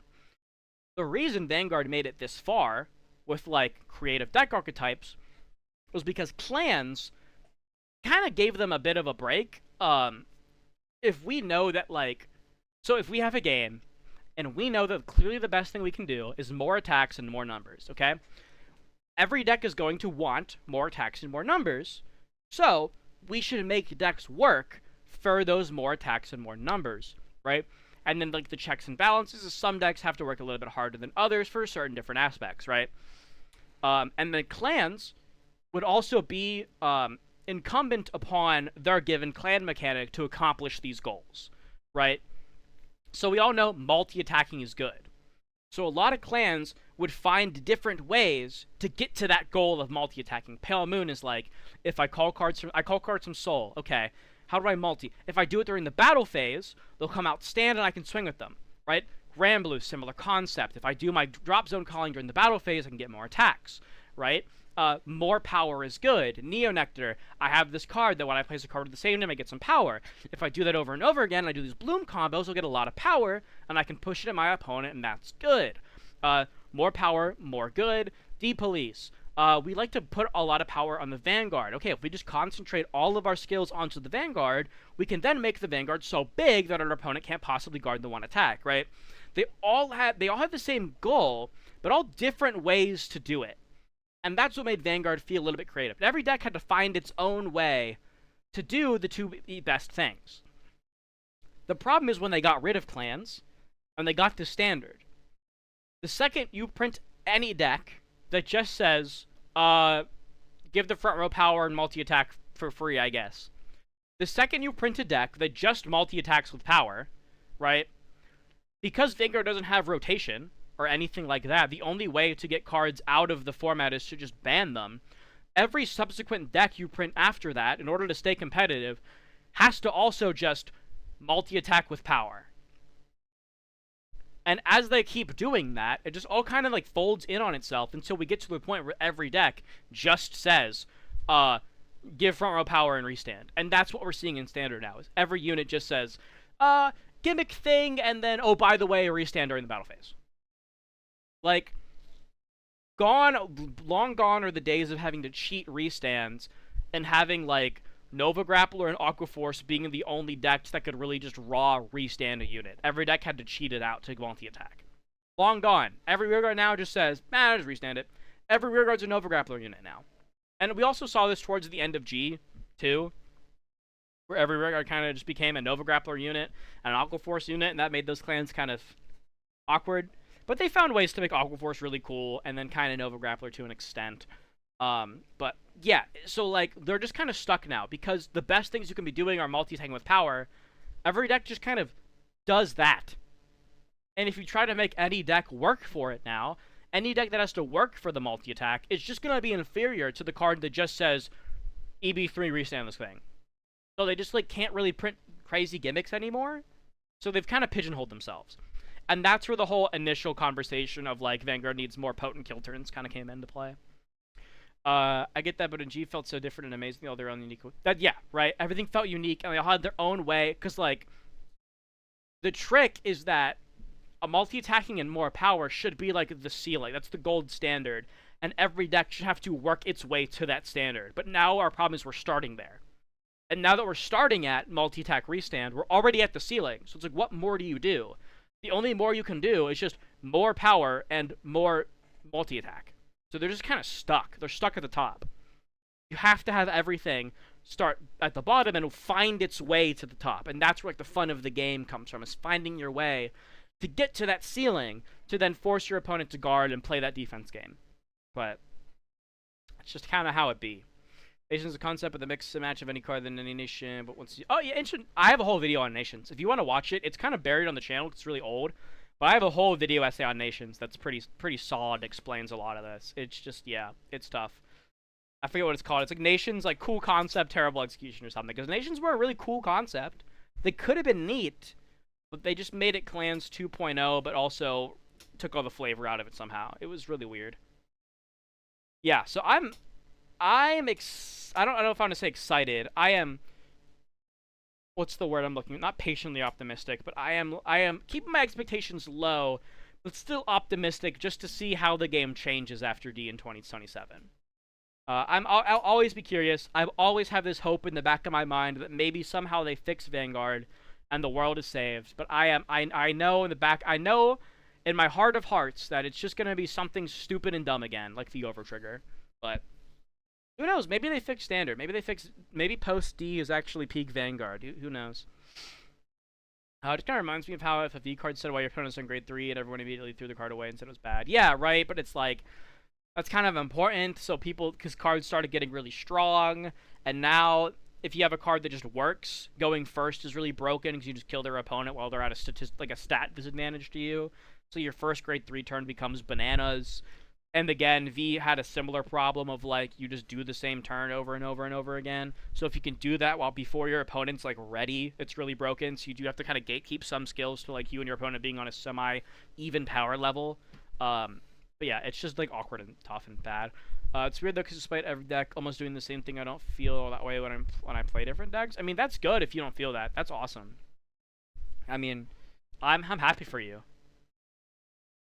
The reason Vanguard made it this far with, like, creative deck archetypes was because clans kind of gave them a bit of a break. If we know that, like, so if we have a game and we know that clearly the best thing we can do is more attacks and more numbers, okay? Every deck is going to want more attacks and more numbers, so we should make decks work for those more attacks and more numbers, right? And then, like, the checks and balances is some decks have to work a little bit harder than others for certain different aspects, right? And the clans would also be incumbent upon their given clan mechanic to accomplish these goals, right? So we all know multi-attacking is good. So a lot of clans would find different ways to get to that goal of multi-attacking. Pale Moon is like, if I call cards from Soul, okay, how do I multi? If I do it during the battle phase, they'll come out stand and I can swing with them, right? Granblue, similar concept. If I do my drop zone calling during the battle phase, I can get more attacks, right? More power is good. Neo Nectar, I have this card that when I place a card with the same name, I get some power. If I do that over and over again, and I do these bloom combos, I'll get a lot of power, and I can push it at my opponent, and that's good. More power, more good. D-Police. We like to put a lot of power on the Vanguard. Okay, if we just concentrate all of our skills onto the Vanguard, we can then make the Vanguard so big that our opponent can't possibly guard the one attack, right? They all have the same goal, but all different ways to do it. And that's what made Vanguard feel a little bit creative. Every deck had to find its own way to do the two best things. The problem is when they got rid of clans, and they got the standard. The second you print any deck that just says, give the front row power and multi-attack for free, I guess. The second you print a deck that just multi-attacks with power, right? Because Vanguard doesn't have rotation, or anything like that, the only way to get cards out of the format is to just ban them. Every subsequent deck you print after that, in order to stay competitive, has to also just multi-attack with power. And as they keep doing that, it just all kind of like folds in on itself until we get to the point where every deck just says, give front row power and restand. And that's what we're seeing in Standard now, is every unit just says, gimmick thing, and then, oh, by the way, restand during the battle phase. Like, long gone are the days of having to cheat restands and having, like, Nova Grappler and Aqua Force being the only decks that could really just raw restand a unit. Every deck had to cheat it out to multi-attack. Long gone. Every rearguard now just says, just restand it. Every rearguard's a Nova Grappler unit now. And we also saw this towards the end of G, too, where every rearguard kind of just became a Nova Grappler unit and an Aqua Force unit, and that made those clans kind of awkward. But they found ways to make Aqua Force really cool, and then kind of Nova Grappler to an extent. But yeah, so like they're just kind of stuck now because the best things you can be doing are multi-attacking with power. Every deck just kind of does that. And if you try to make any deck work for it now, any deck that has to work for the multi-attack is just going to be inferior to the card that just says EB3 restand this thing. So they just like can't really print crazy gimmicks anymore. So they've kind of pigeonholed themselves. And that's where the whole initial conversation of, like, Vanguard needs more potent kill turns kind of came into play. I get that, but in G felt so different and amazing. All their own unique... yeah, right? Everything felt unique, and they all had their own way. Because, like, the trick is that a multi-attacking and more power should be, like, the ceiling. That's the gold standard. And every deck should have to work its way to that standard. But now our problem is we're starting there. And now that we're starting at multi-attack restand, we're already at the ceiling. So it's like, what more do you do? The only more you can do is just more power and more multi-attack. So they're just kind of stuck. They're stuck at the top. You have to have everything start at the bottom and find its way to the top. And that's where, like, the fun of the game comes from, is finding your way to get to that ceiling to then force your opponent to guard and play that defense game. But it's just kind of how it be. Nations is a concept with a mix and match of any card than any nation, but once you... Oh, yeah, ancient... I have a whole video on nations. If you want to watch it, it's kind of buried on the channel. It's really old. But I have a whole video essay on nations that's pretty solid, explains a lot of this. It's just, yeah, it's tough. I forget what it's called. It's like nations, like cool concept, terrible execution or something. Because nations were a really cool concept. They could have been neat, but they just made it clans 2.0, but also took all the flavor out of it somehow. It was really weird. Yeah, so I don't know if I want to say excited. I am, what's the word I'm looking at? Not patiently optimistic, but I am keeping my expectations low, but still optimistic just to see how the game changes after D in 2027. I'll always be curious. I always have this hope in the back of my mind that maybe somehow they fix Vanguard and the world is saved. But I know in the back, I know in my heart of hearts that it's just gonna be something stupid and dumb again, like the Overtrigger. But who knows? Maybe they fix Standard. Maybe post D is actually peak Vanguard. Who knows? It just kind of reminds me of how if a V card said while your opponent's on grade 3 and everyone immediately threw the card away and said it was bad. Yeah, right. But it's like, that's kind of important, so because cards started getting really strong, and now if you have a card that just works, going first is really broken because you just kill their opponent while they're at a stat disadvantage to you. So your first grade 3 turn becomes bananas. And again, V had a similar problem of like you just do the same turn over and over and over again. So if you can do that while before your opponent's like ready, it's really broken. So you do have to kind of gatekeep some skills to like you and your opponent being on a semi-even power level. But yeah, it's just like awkward and tough and bad. It's weird though, because despite every deck almost doing the same thing, I don't feel that way when I play different decks. I mean, that's good if you don't feel that. That's awesome. I mean, I'm happy for you.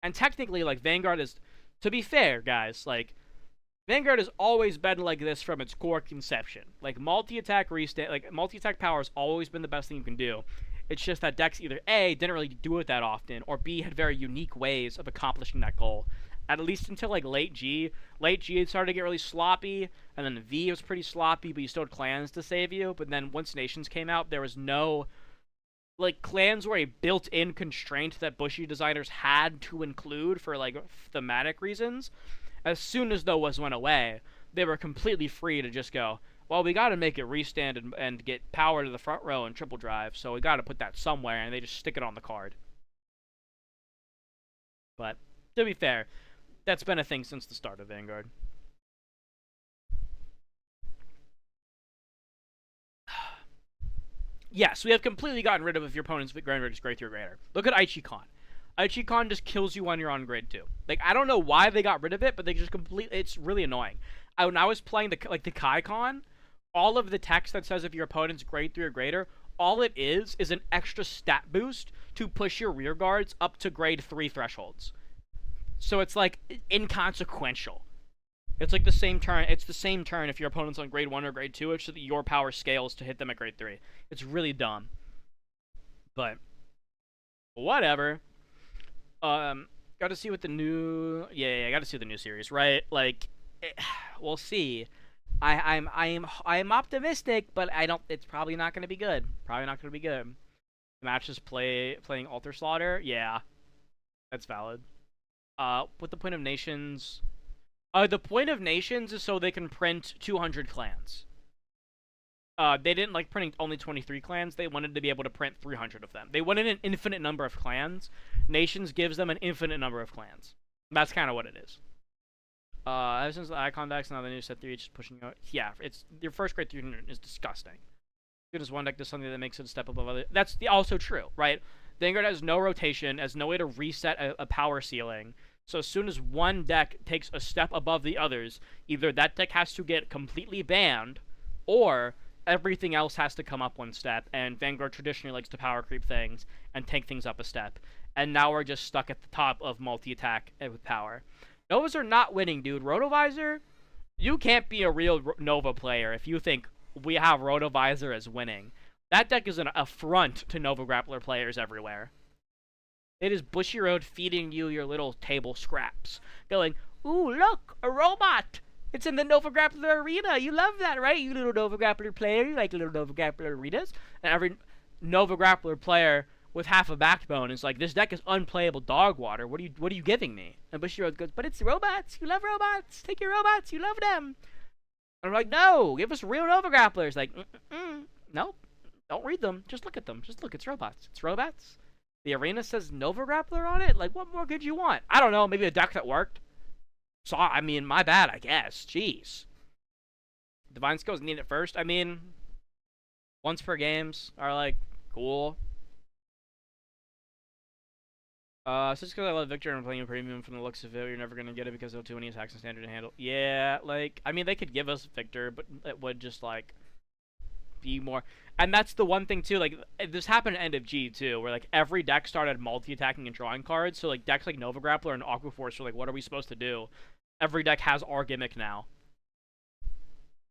And technically, like Vanguard is, to be fair, guys, like Vanguard has always been like this from its core conception. Like multi-attack power has always been the best thing you can do. It's just that decks either A, didn't really do it that often, or B, had very unique ways of accomplishing that goal. At least until like late G. Late G it started to get really sloppy, and then V was pretty sloppy, but you still had clans to save you. But then once Nations came out, there was no, like, clans were a built-in constraint that Bushy designers had to include for like thematic reasons. As soon as those went away, they were completely free to just go, well, we got to make it restand and get power to the front row and triple drive, so we got to put that somewhere, and they just stick it on the card. But to be fair, that's been a thing since the start of Vanguard. Yes, we have completely gotten rid of if your opponent's grade is grade 3 or greater. Look at Aichi-Kon. Aichi-Kon just kills you when you're on grade 2. Like, I don't know why they got rid of it, but they just completely, it's really annoying. When I was playing the Kai-Kon, all of the text that says if your opponent's grade 3 or greater, all it is an extra stat boost to push your rear guards up to grade 3 thresholds. So it's like inconsequential. It's like the same turn. It's the same turn if your opponent's on grade 1 or grade 2, so that your power scales to hit them at grade 3. It's really dumb. But whatever. Got to see what the new. Yeah, got to see the new series, right? Like, we'll see. I'm optimistic, but I don't. It's probably not going to be good. Probably not going to be good. Matches playing Alter Slaughter. Yeah, that's valid. What the point of Nations? The point of Nations is so they can print 200 clans. They didn't like printing only 23 clans. They wanted to be able to print 300 of them. They wanted an infinite number of clans. Nations gives them an infinite number of clans. That's kind of what it is. Ever since the Icon decks, now the new set 3 is just pushing out. Yeah, it's your first grade 300 is disgusting. Good as one deck does something that makes it a step above other. That's also true, right? Vanguard has no rotation, has no way to reset a power ceiling. So as soon as one deck takes a step above the others, either that deck has to get completely banned, or everything else has to come up one step. And Vanguard traditionally likes to power creep things and take things up a step. And now we're just stuck at the top of multi-attack with power. Novas are not winning, dude. Rotovisor, you can't be a real Nova player if you think we have Rotovisor as winning. That deck is an affront to Nova Grappler players everywhere. It is Bushiroad feeding you your little table scraps. Going, ooh, look, a robot! It's in the Nova Grappler arena. You love that, right? You little Nova Grappler player. You like little Nova Grappler arenas. And every Nova Grappler player with half a backbone is like, this deck is unplayable dog water. What are you giving me? And Bushiroad goes, but it's robots. You love robots. Take your robots. You love them. And I'm like, no, give us real Nova Grapplers. Like, nope, don't read them. Just look at them. Just look, it's robots. It's robots. The arena says Nova Grappler on it. Like, what more could you want? I don't know, maybe a deck that worked. So, I mean, my bad, I guess. Jeez. Divine Skills need it first. I mean, once per games are, like, cool. So just because I love Victor and I'm playing a premium from the looks of it, you're never going to get it because there are too many attacks and standard to handle. Yeah, like, I mean, they could give us Victor, but it would just, like, be more. And that's the one thing, too, like, this happened at End of G, too, where, like, every deck started multi-attacking and drawing cards, so, like, decks like Nova Grappler and Aqua Force were like, what are we supposed to do? Every deck has our gimmick now.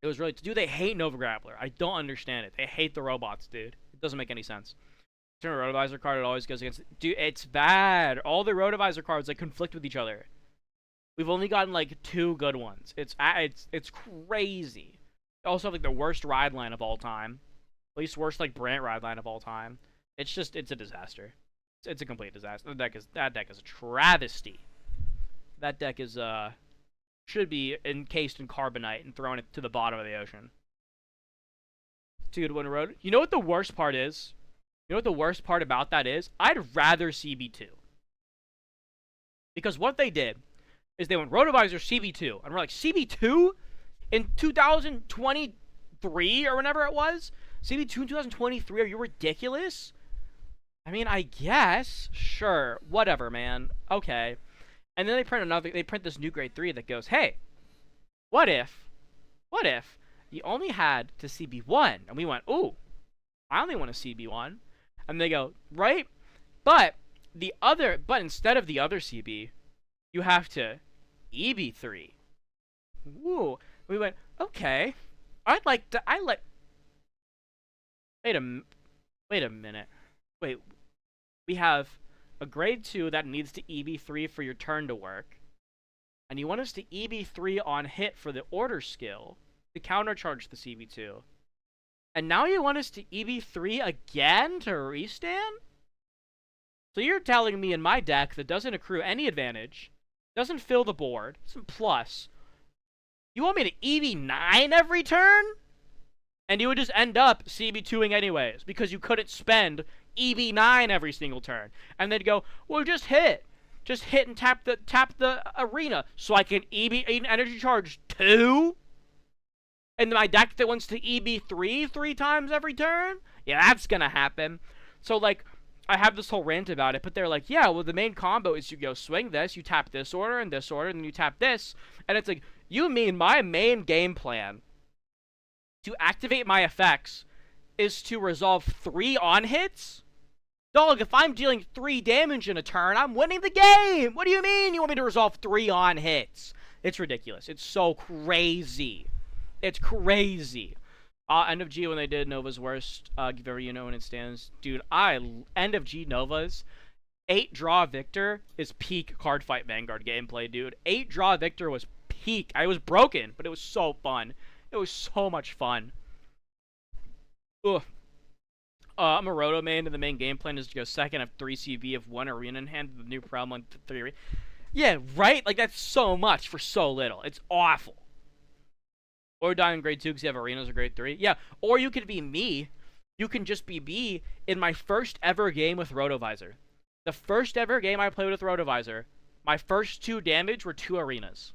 It was really, dude, they hate Nova Grappler. I don't understand it. They hate the robots, dude. It doesn't make any sense. Turn a Rotovisor card, it always goes against... Dude, it's bad. All the Rotovisor cards, like, conflict with each other. We've only gotten, like, 2 good ones. It's crazy. They also have, like, the worst ride line of all time. At least worst, like, Brant ride line of all time. It's just, it's a disaster. It's a complete disaster. That deck is a travesty. That deck is, should be encased in carbonite and thrown it to the bottom of the ocean. Dude, when Roto... You know what the worst part is? You know what the worst part about that is? I'd rather CB2. Because what they did is they went Rotovisor CB2. And we're like, CB2? In 2023 or whenever it was? CB2 in 2023? Are you ridiculous? I mean, I guess. Sure. Whatever, man. Okay. And then they print this new grade 3 that goes, hey, what if you only had to CB1? And we went, ooh, I only want a CB1. And they go, right? But instead of the other CB, you have to EB3. Ooh. We went, okay. Wait a minute. Wait. We have a grade 2 that needs to EB3 for your turn to work. And you want us to EB3 on hit for the order skill to countercharge the CB2. And now you want us to EB3 again to restand? So you're telling me in my deck that doesn't accrue any advantage, doesn't fill the board, some plus, you want me to EB9 every turn? And you would just end up CB2ing anyways, because you couldn't spend EB9 every single turn. And they'd go, well, just hit. Just hit and tap the arena so I can EB energy charge 2? And my deck that wants to EB3 3 times every turn? Yeah, that's gonna happen. So, like, I have this whole rant about it, but they're like, yeah, well, the main combo is you go swing this, you tap this order, and then you tap this. And it's like, you mean my main game plan to activate my effects is to resolve 3 on-hits? Dog, if I'm dealing 3 damage in a turn, I'm winning the game! What do you mean you want me to resolve 3 on-hits? It's ridiculous. It's so crazy. It's crazy. End of G when they did Nova's worst, give every when it stands. Dude, End of G Novas, 8 draw Victor is peak card fight Vanguard gameplay, dude. 8 draw Victor was peak. I was broken, but it was so fun. It was so much fun. Ugh. I'm a Roto main, and the main game plan is to go second, have 3 CV, have 1 arena in hand, with the new problem on 3. Yeah, right? Like, that's so much for so little. It's awful. Or die in grade 2 because you have arenas or grade 3. Yeah, or you could be me. You can just be me in my first ever game with Rotovisor. The first ever game I played with Rotovisor, my first 2 damage were 2 arenas.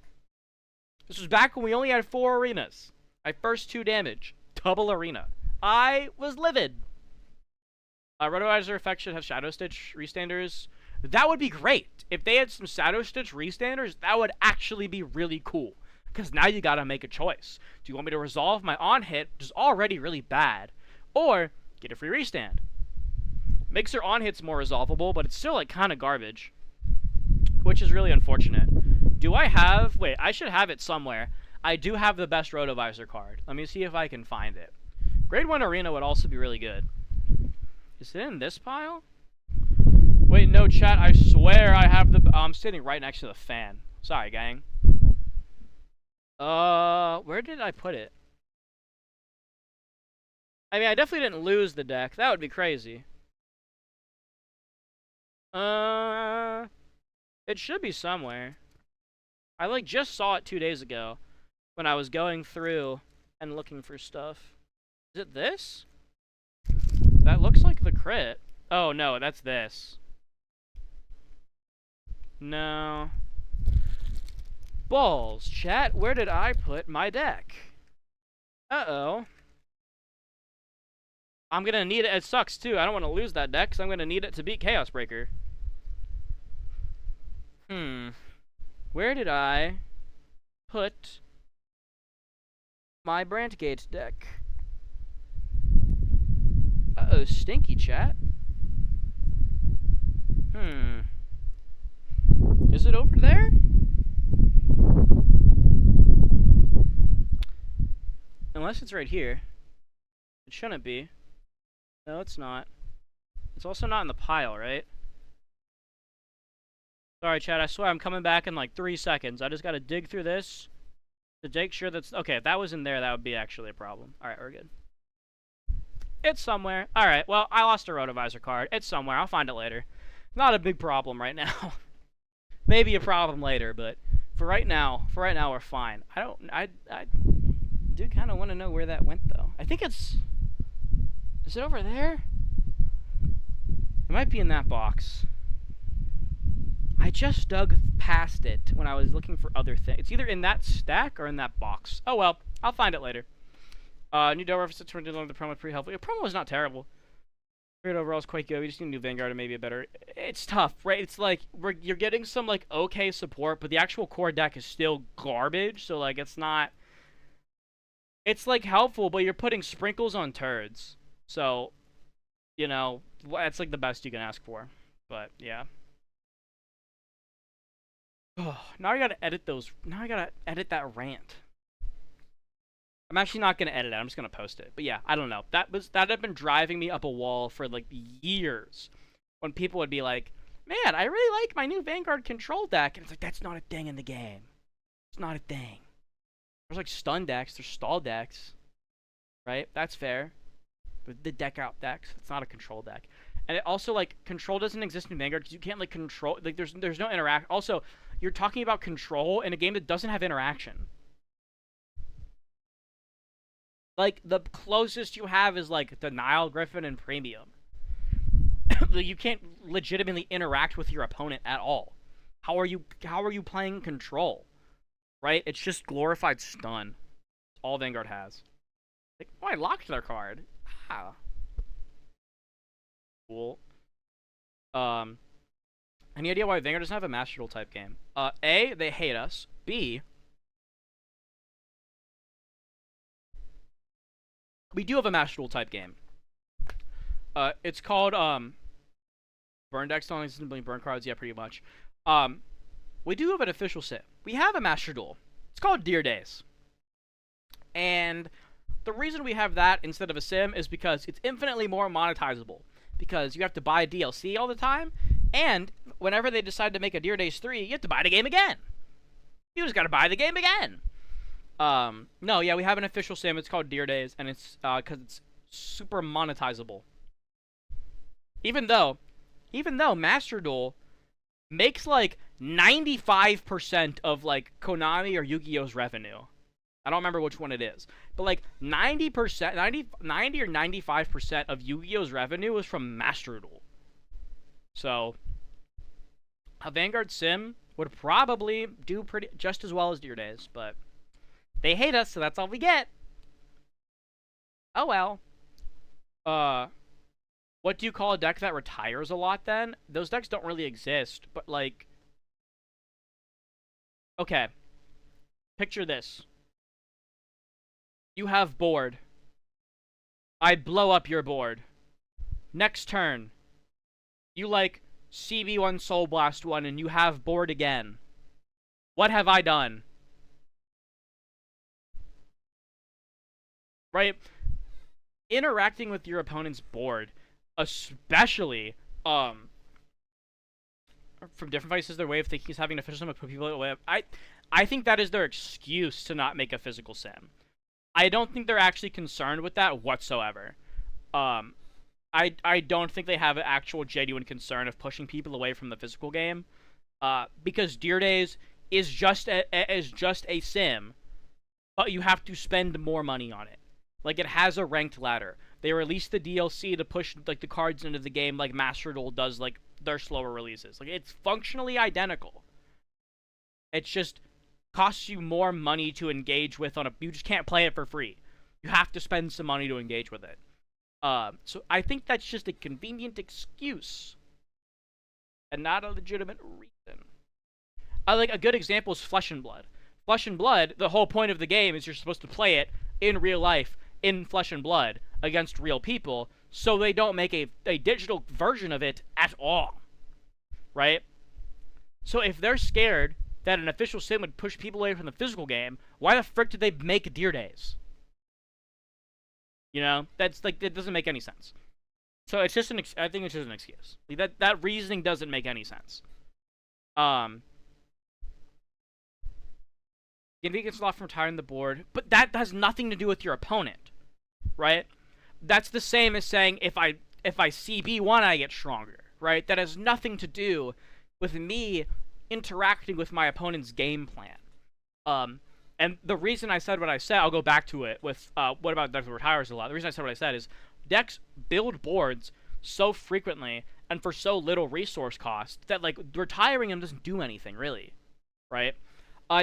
This was back when we only had 4 arenas. My first 2 damage, double arena. I was livid. Rotovisor effect should have Shadow Stitch restanders. That would be great. If they had some Shadow Stitch restanders, that would actually be really cool. Because now you gotta make a choice. Do you want me to resolve my on-hit, which is already really bad, or get a free restand? Makes your on-hits more resolvable, but it's still, like, kind of garbage. Which is really unfortunate. Do I have... Wait, I should have it somewhere. I do have the best Rotovisor card. Let me see if I can find it. Grade 1 Arena would also be really good. Is it in this pile? Wait, no, chat. I swear I have the... I'm sitting right next to the fan. Sorry, gang. Where did I put it? I mean, I definitely didn't lose the deck. That would be crazy. It should be somewhere. I, like, just saw it 2 days ago when I was going through and looking for stuff. Is it this? That looks like the crit. Oh no, that's this. No. Balls, chat. Where did I put my deck? Uh-oh. I'm gonna need it. It sucks too. I don't want to lose that deck, because I'm gonna need it to beat Chaos Breaker. Where did I put my Brandgate deck? Uh-oh, stinky chat. Is it over there? Unless it's right here. It shouldn't be. No, it's not. It's also not in the pile, right? Sorry, chat. I swear I'm coming back in like 3 seconds. I just gotta dig through this to make sure that's... Okay, if that was in there, that would be actually a problem. Alright, we're good. It's somewhere. Alright, well, I lost a Rotovisor card. It's somewhere. I'll find it later. Not a big problem right now. Maybe a problem later, but for right now, we're fine. I do kind of want to know where that went, though. I think it's... Is it over there? It might be in that box. I just dug past it when I was looking for other things. It's either in that stack or in that box. Oh well, I'll find it later. New Doe reference turned into the promo pretty helpful. The promo was not terrible. Great overall is quite good. We just need a new Vanguard and maybe a better... It's tough, right? It's like, you're getting some, like, okay support, but the actual core deck is still garbage, so, like, it's not... It's, like, helpful, but you're putting sprinkles on turds. So, you know, that's, like, the best you can ask for. But, yeah. Oh, now I gotta edit those... Now I gotta edit that rant. I'm actually not gonna edit it. I'm just gonna post it. But yeah, I don't know. That had been driving me up a wall for like years. When people would be like, "Man, I really like my new Vanguard control deck," and it's like, that's not a thing in the game. It's not a thing. There's like stun decks. There's stall decks, right? That's fair. But the deck out decks. It's not a control deck. And it also like control doesn't exist in Vanguard because you can't like control. Like there's no interact. Also, you're talking about control in a game that doesn't have interaction. Like, the closest you have is, like, the Nile Griffin and Premium. You can't legitimately interact with your opponent at all. How are you playing control? Right? It's just glorified stun. That's all Vanguard has. Like, oh, I locked their card. Ah. Cool. Any idea why Vanguard doesn't have a Master Duel type game? A, they hate us. B, we do have a Master Duel type game. It's called, Burn decks don't exist in burn cards, yeah, pretty much. We do have an official sim. We have a Master Duel. It's called Deer Days. And the reason we have that instead of a sim is because it's infinitely more monetizable. Because you have to buy DLC all the time, and whenever they decide to make a Deer Days 3, you have to buy the game again. You just gotta buy the game again. No, yeah, we have an official sim. It's called Deer Days, and it's, because it's super monetizable. Even though Master Duel makes, like, 95% of, like, Konami or Yu-Gi-Oh's revenue. I don't remember which one it is. But, like, 90% or 95% of Yu-Gi-Oh's revenue is from Master Duel. So, a Vanguard sim would probably do just as well as Deer Days, but... They hate us, so that's all we get. Oh well. What do you call a deck that retires a lot then? Those decks don't really exist, but like... Okay. Picture this. You have board. I blow up your board. Next turn. You like CB1 Soul Blast 1 and you have board again. What have I done? Right? Interacting with your opponent's board, especially from different places, their way of thinking is having an official sim put people away. I think that is their excuse to not make a physical sim. I don't think they're actually concerned with that whatsoever. I don't think they have an actual genuine concern of pushing people away from the physical game, because Deer Days is just a sim but you have to spend more money on it. Like, it has a ranked ladder. They released the DLC to push, like, the cards into the game like Master Duel does, like, their slower releases. Like, it's functionally identical. It's just costs you more money to engage with on a... You just can't play it for free. You have to spend some money to engage with it. So I think that's just a convenient excuse and not a legitimate reason. Like, a good example is Flesh and Blood. Flesh and Blood, the whole point of the game is you're supposed to play it in real life, in Flesh and Blood, against real people, so they don't make a digital version of it at all. Right? So if they're scared that an official sim would push people away from the physical game, why the frick did they make Deer Days? You know? That's, like, it doesn't make any sense. So it's just I think it's just an excuse. Like, that reasoning doesn't make any sense. Envy gets a lot from retiring the board, but that has nothing to do with your opponent, right? That's the same as saying if I CB1, I get stronger, right? That has nothing to do with me interacting with my opponent's game plan. And the reason I said what I said, I'll go back to it with what about decks that retires a lot. The reason I said what I said is decks build boards so frequently and for so little resource cost that, like, retiring them doesn't do anything really, right?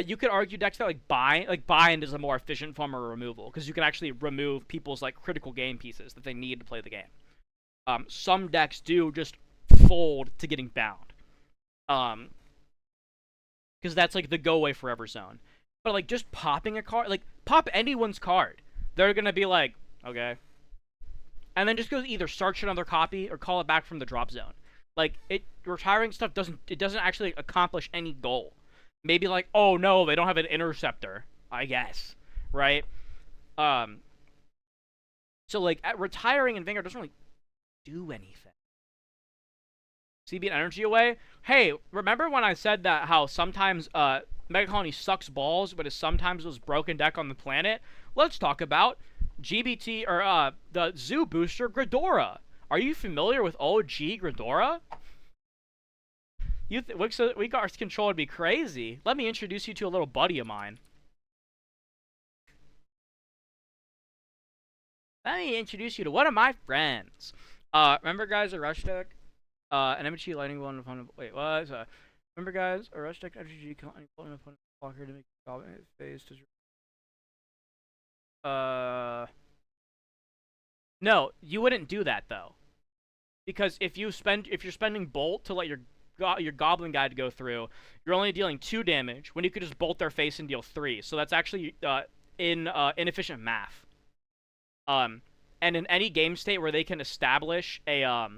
You could argue decks that bind is a more efficient form of removal because you can actually remove people's, like, critical game pieces that they need to play the game. Some decks do just fold to getting bound, because that's, like, the go away forever zone. But, like, just popping a card, like, pop anyone's card, they're gonna be like, okay, and then just go either search another copy or call it back from the drop zone. Like, retiring stuff doesn't actually accomplish any goal. Maybe, like, oh no, they don't have an interceptor, I guess, right? So, like, retiring in Vanguard doesn't really do anything. CB and energy away? Hey, remember when I said that how sometimes Mega Colony sucks balls, but is sometimes the most broken deck on the planet? Let's talk about GBT, or the Zoo Booster Gridora. Are you familiar with OG Gridora? Weakheart's control would be crazy. Let me introduce you to a little buddy of mine. Let me introduce you to one of my friends. Remember, guys, a rush deck? An MG lightning bolt opponent. Wait, what? Remember, guys, a rush deck MG lightning bolt opponent blocker to make goblin hit face. No, you wouldn't do that though, because if you're spending bolt to let your goblin guy to go through, you're only dealing 2 damage when you could just bolt their face and deal 3. So that's actually inefficient math. And in any game state where they can establish a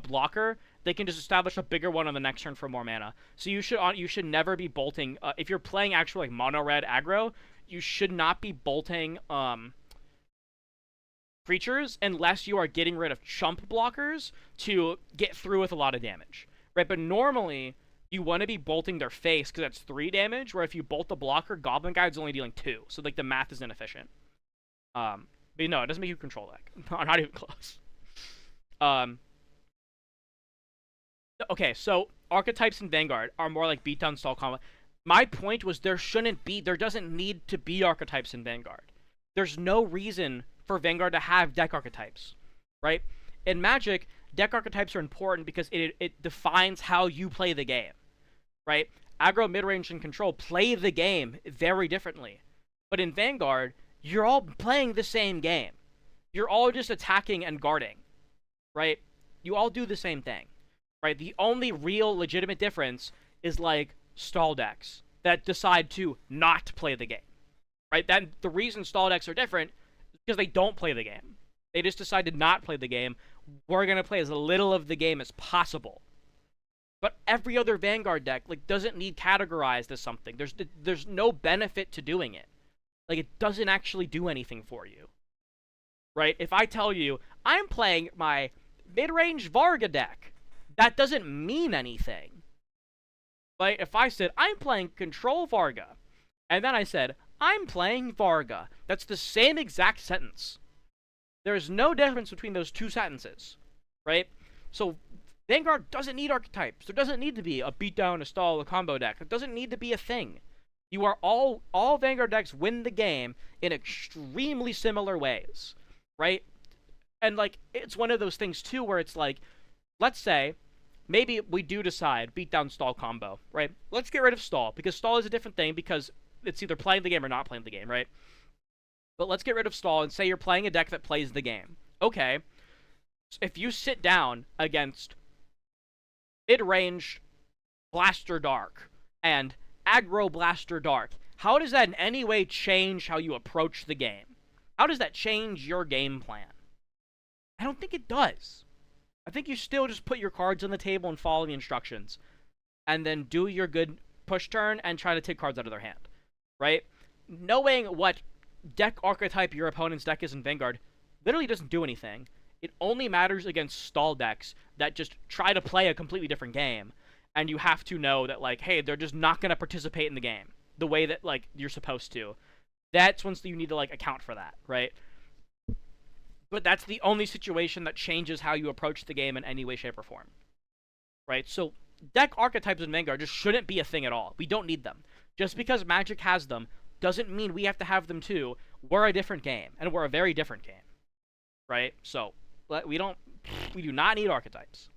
blocker, they can just establish a bigger one on the next turn for more mana. So you should never be bolting. If you're playing actual, like, mono red aggro, you should not be bolting creatures unless you are getting rid of chump blockers to get through with a lot of damage. Right, but normally, you want to be bolting their face because that's 3 damage, where if you bolt the blocker, Goblin Guide's only dealing 2. So, like, the math is inefficient. But no, it doesn't make you control deck. Not even close. Okay, so archetypes in Vanguard are more like beatdown style combat. My point was there doesn't need to be archetypes in Vanguard. There's no reason for Vanguard to have deck archetypes, right? In Magic, deck archetypes are important because it defines how you play the game, right? Aggro, midrange, and control play the game very differently. But in Vanguard, you're all playing the same game. You're all just attacking and guarding, right? You all do the same thing, right? The only real legitimate difference is, like, stall decks that decide to not play the game, right? The reason stall decks are different is because they don't play the game. They just decide to not play the game. We're going to play as little of the game as possible. But every other Vanguard deck, like, doesn't need categorized as something. There's no benefit to doing it. Like, it doesn't actually do anything for you. Right? If I tell you, I'm playing my mid-range Varga deck, that doesn't mean anything. But if I said, I'm playing Control Varga, and then I said, I'm playing Varga, that's the same exact sentence. There's no difference between those 2 sentences, right? So Vanguard doesn't need archetypes. There doesn't need to be a beatdown, a stall, a combo deck. It doesn't need to be a thing. You are all Vanguard decks win the game in extremely similar ways, right? And like it's one of those things too where it's like, let's say maybe we do decide beatdown stall combo, right? Let's get rid of stall because stall is a different thing because it's either playing the game or not playing the game, right? But let's get rid of stall and say you're playing a deck that plays the game. Okay, if you sit down against mid-range Blaster Dark and aggro Blaster Dark, how does that in any way change how you approach the game? How does that change your game plan? I don't think it does. I think you still just put your cards on the table and follow the instructions. And then do your good push turn and try to take cards out of their hand. Right? Knowing what deck archetype your opponent's deck is in Vanguard literally doesn't do anything. It only matters against stall decks that just try to play a completely different game. And you have to know that, like, hey, they're just not going to participate in the game the way that, like, you're supposed to. That's once you need to, like, account for that, right? But that's the only situation that changes how you approach the game in any way, shape, or form. Right? So, deck archetypes in Vanguard just shouldn't be a thing at all. We don't need them. Just because Magic has them doesn't mean we have to have them too. We're a different game, and we're a very different game. Right? So, we do not need archetypes.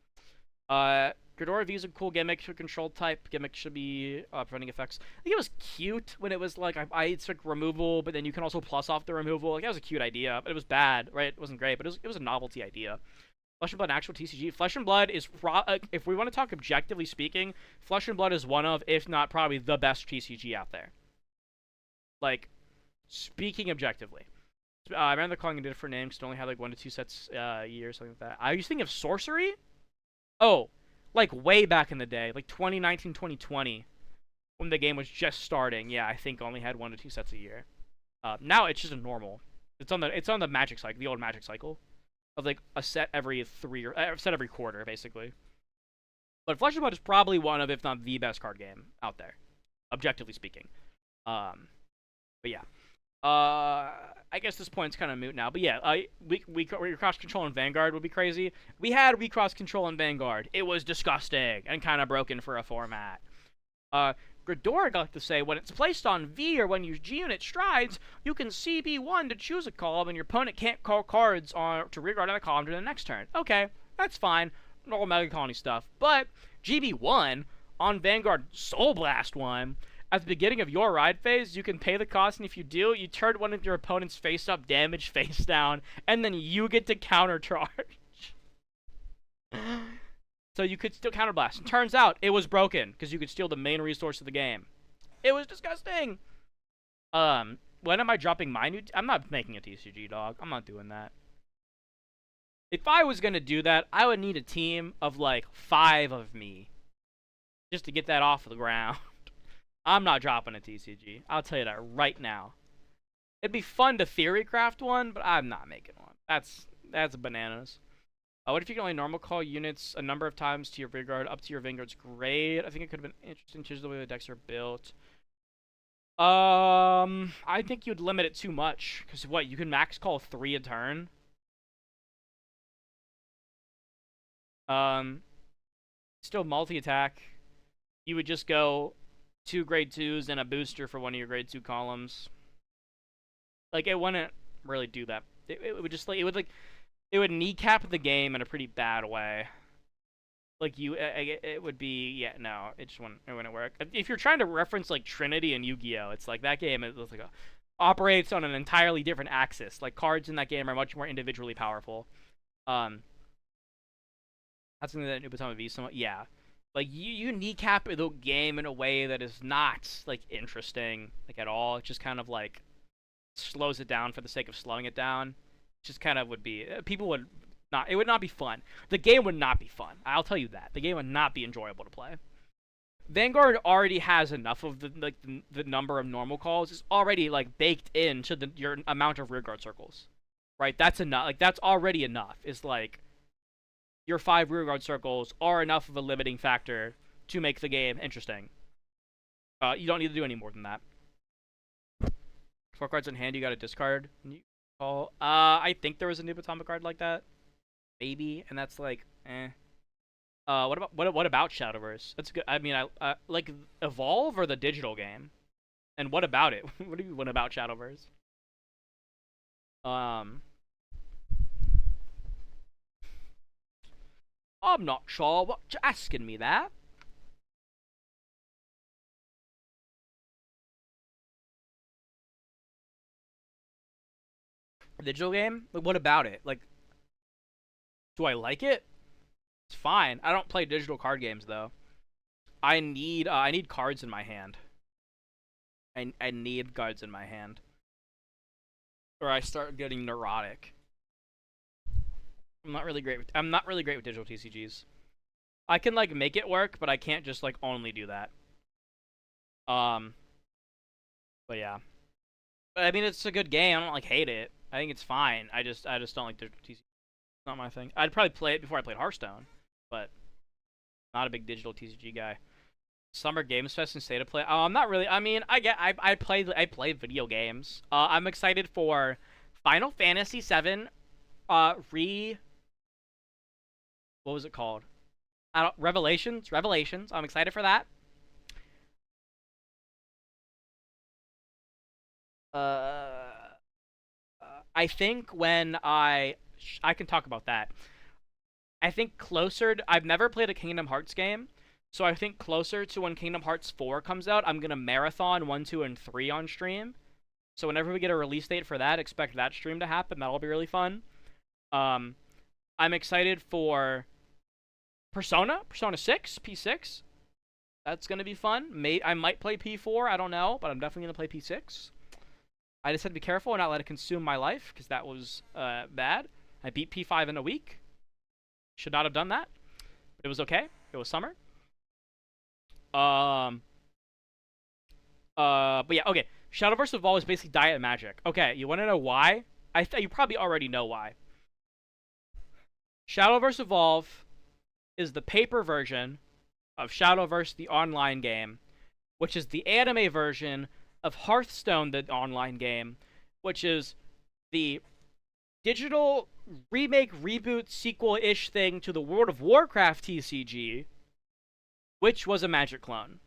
Ghidorah V is a cool gimmick for control type. Gimmick should be preventing effects. I think it was cute when it was like I took removal, but then you can also plus off the removal. Like that was a cute idea, but it was bad, right? It wasn't great, but it was a novelty idea. Flesh and Blood actual TCG. Flesh and Blood is if we want to talk objectively speaking, Flesh and Blood is one of, if not probably the best TCG out there. Like speaking objectively. I remember calling it a different name because it only had like 1 to 2 sets a year or something like that. I was thinking of Sorcery. Oh. Like, way back in the day, like 2019, 2020, when the game was just starting, yeah, I think only had 1 to 2 sets a year. Now it's just a normal. It's on the Magic cycle, the old Magic cycle, of like a set every set every quarter, basically. But Flesh and Blood is probably one of, if not the best card game out there, objectively speaking. But yeah. I guess this point's kind of moot now, but yeah, recross control in Vanguard would be crazy. We had recross control in Vanguard. It was disgusting and kind of broken for a format. Ghidorah got to say, when it's placed on V or when your G-Unit strides, you can CB1 to choose a column, and your opponent can't call cards to rearguard on the column during the next turn. Okay, that's fine. Normal Mega Colony stuff. But GB1 on Vanguard Soul Blast 1, at the beginning of your ride phase, you can pay the cost, and if you do, you turn one of your opponent's face-up damage face down, and then you get to countercharge. So you could still counterblast. And turns out, it was broken, because you could steal the main resource of the game. It was disgusting! When am I dropping my new... I'm not making a TCG, dog. I'm not doing that. If I was going to do that, I would need a team of, like, 5 of me. Just to get that off the ground. I'm not dropping a TCG. I'll tell you that right now. It'd be fun to theorycraft one, but I'm not making one. That's bananas. What if you can only normal call units a number of times to your Vanguard up to your Vanguard's grade? I think it could have been interesting to change the way the decks are built. I think you'd limit it too much. Because what, you can max call 3 a turn? Still multi-attack. You would just go 2 grade 2s and a booster for one of your grade 2 columns. Like, it wouldn't really do that. It would just, like, it would kneecap the game in a pretty bad way. Like, it would be, yeah, no, it wouldn't work. If you're trying to reference, like, Trinity and Yu-Gi-Oh!, it's like, that game is like operates on an entirely different axis. Like, cards in that game are much more individually powerful. That's something that Nubitama V somewhat, yeah. Like, you kneecap the game in a way that is not, like, interesting, like, at all. It just kind of, like, slows it down for the sake of slowing it down. Just kind of would be... People would not... It would not be fun. The game would not be fun. I'll tell you that. The game would not be enjoyable to play. Vanguard already has enough of the number of normal calls. It's already, like, baked into your amount of rearguard circles. Right? That's enough. Like, that's already enough. It's, like... Your 5 rearguard circles are enough of a limiting factor to make the game interesting. You don't need to do any more than that. 4 cards in hand, you got to discard. Call. I think there was a Nubitama card like that, maybe, and that's like, eh. What about Shadowverse? That's good. I mean, I like Evolve or the digital game. And what about it? What do you want about Shadowverse? I'm not sure what you're asking me there. Digital game? Like, what about it? Like, do I like it? It's fine. I don't play digital card games though. I need cards in my hand. I need cards in my hand, or I start getting neurotic. I'm not really great with digital TCGs. I can like make it work, but I can't just like only do that. But yeah. But I mean, it's a good game. I don't like hate it. I think it's fine. I just don't like digital TCGs. It's not my thing. I'd probably play it before I played Hearthstone, but not a big digital TCG guy. Summer Games Fest and State of Play. I'm not really. I mean, I play video games. I'm excited for Final Fantasy VII. What was it called? Revelations. I'm excited for that. I think when I can talk about that. I think closer. I've never played a Kingdom Hearts game, so I think closer to when Kingdom Hearts 4 comes out, I'm gonna marathon 1, 2, and 3 on stream. So whenever we get a release date for that, expect that stream to happen. That'll be really fun. I'm excited for Persona 6, P6. That's gonna be fun. I might play P4. I don't know, but I'm definitely gonna play P6. I just had to be careful and not let it consume my life, because that was bad. I beat P5 in a week. Should not have done that. But it was okay. It was summer. But yeah, okay. Shadowverse Evolve is basically Diet Magic. Okay, you want to know why? You probably already know why. Shadowverse Evolve is the paper version of Shadowverse, the online game, which is the anime version of Hearthstone, the online game, which is the digital remake, reboot, sequel-ish thing to the World of Warcraft TCG, which was a Magic clone.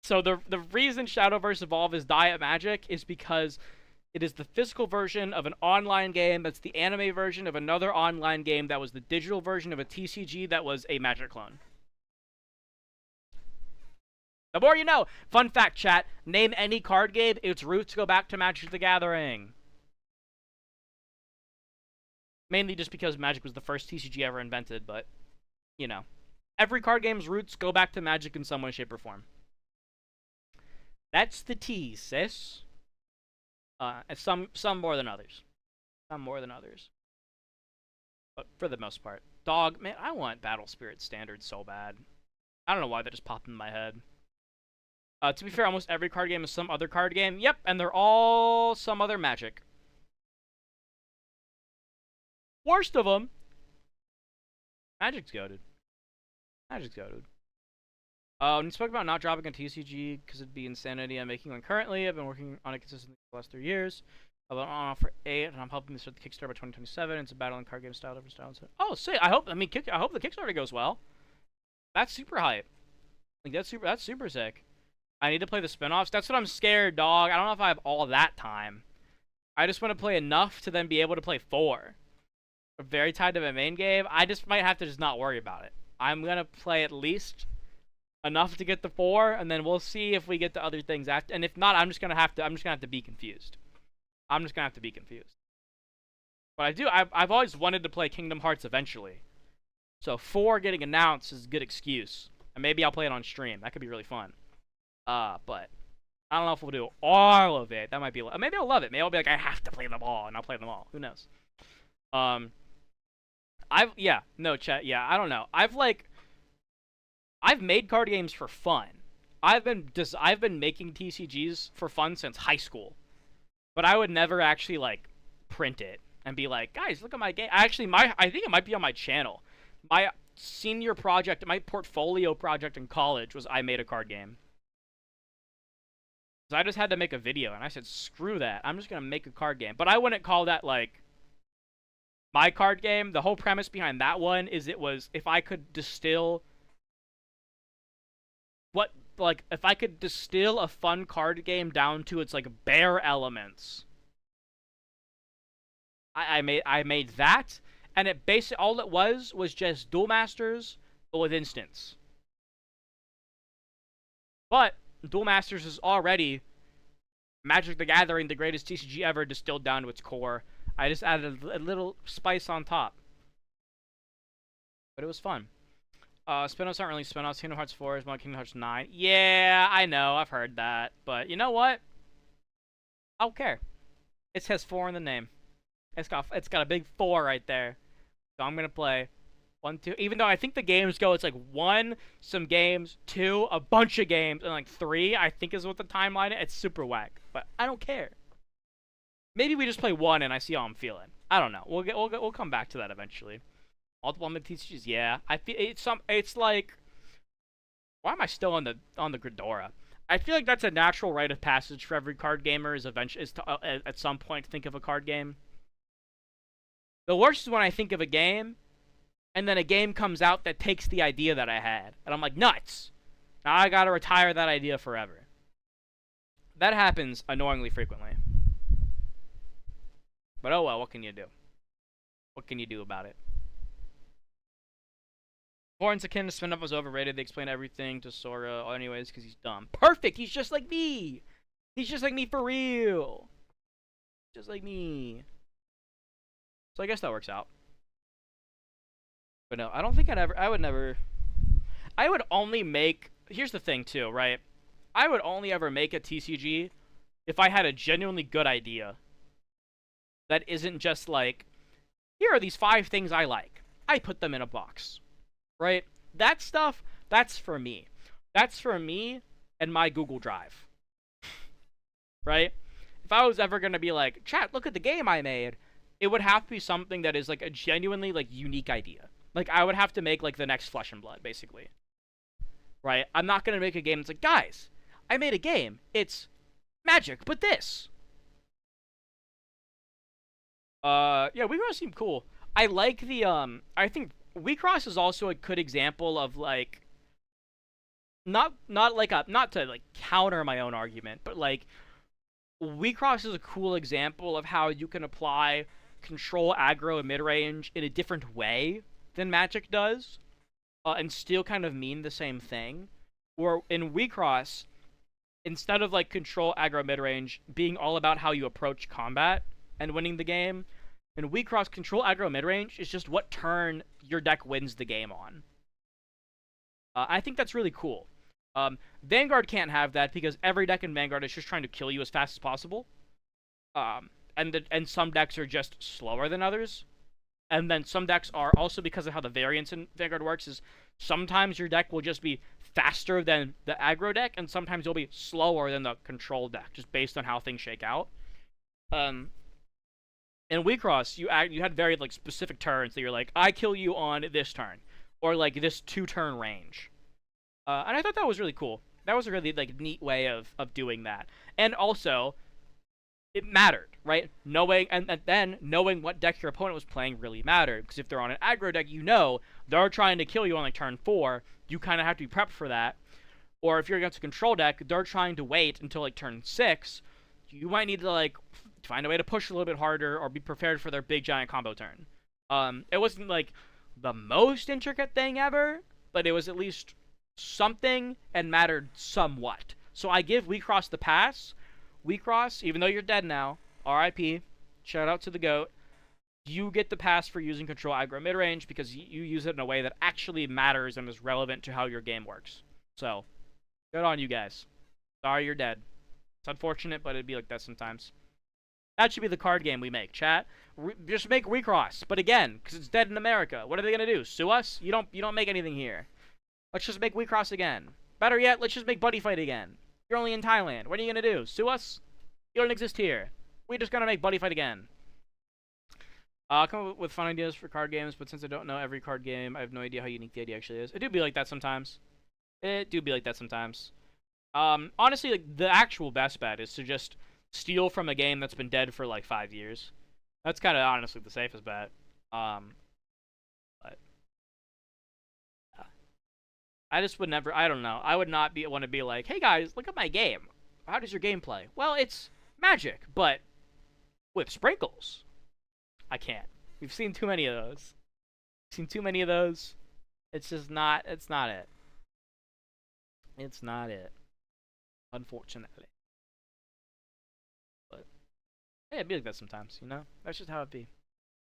So the reason Shadowverse Evolve is Diet Magic is because it is the physical version of an online game that's the anime version of another online game that was the digital version of a TCG that was a Magic clone. The more you know. Fun fact, chat. Name any card game, its roots go back to Magic the Gathering. Mainly just because Magic was the first TCG ever invented, but, you know. Every card game's roots go back to Magic in some way, shape, or form. That's the tease, sis. And some more than others. Some more than others. But for the most part. Dog, man, I want Battle Spirit Standard so bad. I don't know why that just popped in my head. To be fair, almost every card game is some other card game. Yep, and they're all some other Magic. Worst of them. Magic's goated. Magic's goated. When you spoke about not dropping a TCG because it'd be insanity, I'm making one currently. I've been working on it consistently for the last 3 years. I've been on for 8, and I'm helping to start the Kickstarter by 2027. It's a battle and card game style, different styles. Oh, sick! I hope the Kickstarter goes well. That's super hype. Like that's super sick. I need to play the spin-offs. That's what I'm scared, dog. I don't know if I have all that time. I just want to play enough to then be able to play 4. I'm very tied to my main game. I just might have to just not worry about it. I'm gonna play at least enough to get the 4, and then we'll see if we get to other things after. And if not, I'm just gonna have to be confused. I'm just gonna have to be confused. But I've always wanted to play Kingdom Hearts eventually. So 4 getting announced is a good excuse. And maybe I'll play it on stream. That could be really fun. But I don't know if we'll do all of it. That might be. Maybe I'll love it. Maybe I'll be like, I have to play them all, and I'll play them all. Who knows? I don't know. I've made card games for fun. I've been making TCGs for fun since high school, but I would never actually like print it and be like, guys, look at my game. I think it might be on my channel. My senior project, my portfolio project in college was I made a card game. So I just had to make a video, and I said, screw that. I'm just gonna make a card game. But I wouldn't call that like my card game. The whole premise behind that one is it was if I could distill what, like, if I could distill a fun card game down to its, like, bare elements, I made that, and it basically, all it was just Duel Masters, but with instants. But Duel Masters is already Magic the Gathering, the greatest TCG ever, distilled down to its core. I just added a little spice on top. But it was fun. Spin-offs aren't really spin-offs. Kingdom Hearts 4 is more Kingdom Hearts 9. Yeah, I know, I've heard that. But you know what? I don't care. It says 4 in the name. It's got a big 4 right there. So I'm gonna play 1, 2. Even though I think the games go, it's like 1, some games, 2, a bunch of games, and like 3, I think is what the timeline is. It's super whack. But I don't care. Maybe we just play 1 and I see how I'm feeling. I don't know. We'll come back to that eventually. Multiple TCGs, yeah. I feel it's like, why am I still on the Gridora? I feel like that's a natural rite of passage for every card gamer is to at some point think of a card game. The worst is when I think of a game, and then a game comes out that takes the idea that I had, and I'm like, nuts. Now I gotta retire that idea forever. That happens annoyingly frequently. But oh well, what can you do? What can you do about it? Horns akin to spin-off was overrated. They explain everything to Sora anyways because he's dumb. Perfect! He's just like me! He's just like me for real! Just like me. So I guess that works out. But no, I don't think I would only make, here's the thing too, right? I would only ever make a TCG if I had a genuinely good idea. That isn't just like, here are these 5 things I like. I put them in a box. Right? That stuff, that's for me. That's for me and my Google Drive. Right? If I was ever going to be like, chat, look at the game I made, it would have to be something that is like a genuinely like unique idea. Like I would have to make like the next Flesh and Blood, basically. Right? I'm not going to make a game that's like, guys, I made a game. It's Magic, but this. Yeah, WeCross seem cool. I like the, I think WeCross is also a good example of, like, not to, like, counter my own argument, but, like, WeCross is a cool example of how you can apply control, aggro, and mid-range in a different way than Magic does, and still kind of mean the same thing. Or in WeCross, instead of, like, control, aggro, mid-range being all about how you approach combat and winning the game, in WeCross, control, aggro, mid-range is just what turn your deck wins the game on. I think that's really cool. Vanguard can't have that because every deck in Vanguard is just trying to kill you as fast as possible. And some decks are just slower than others. And then some decks are also, because of how the variance in Vanguard works, is sometimes your deck will just be faster than the aggro deck, and sometimes you'll be slower than the control deck, just based on how things shake out. In WeCross, you had very like specific turns that you're like, I kill you on this turn, or like this 2-turn range, and I thought that was really cool. That was a really like neat way of doing that, and also it mattered, right? Knowing and then knowing what deck your opponent was playing really mattered, because if they're on an aggro deck, you know they're trying to kill you on like turn 4. You kind of have to be prepped for that, or if you're against a control deck, they're trying to wait until like turn 6. You might need to like find a way to push a little bit harder or be prepared for their big giant combo turn. It wasn't like the most intricate thing ever, but it was at least something and mattered somewhat. So I give WeCross the pass. WeCross, even though you're dead now, RIP, shout out to the GOAT, you get the pass for using control aggro mid-range because you use it in a way that actually matters and is relevant to how your game works. So, good on you guys. Sorry you're dead. It's unfortunate, but it'd be like that sometimes. That should be the card game we make, chat. Just make WeCross, but again, because it's dead in America. What are they gonna do? Sue us? You don't make anything here. Let's just make WeCross again. Better yet, let's just make Buddy Fight again. You're only in Thailand. What are you gonna do? Sue us? You don't exist here. We're just gonna make Buddy Fight again. I'll come up with fun ideas for card games, but since I don't know every card game, I have no idea how unique the idea actually is. It do be like that sometimes. Honestly, like, the actual best bet is to just steal from a game that's been dead for like 5 years. That's kind of honestly the safest bet. But I just would never. I don't know. I would not want to be like, hey guys, look at my game. How does your game play? Well, it's Magic, but with sprinkles. I can't. We've seen too many of those. Seen too many of those. It's just not. It's not it. It's not it. Unfortunately. But yeah, it'd be like that sometimes. You know, that's just how it be.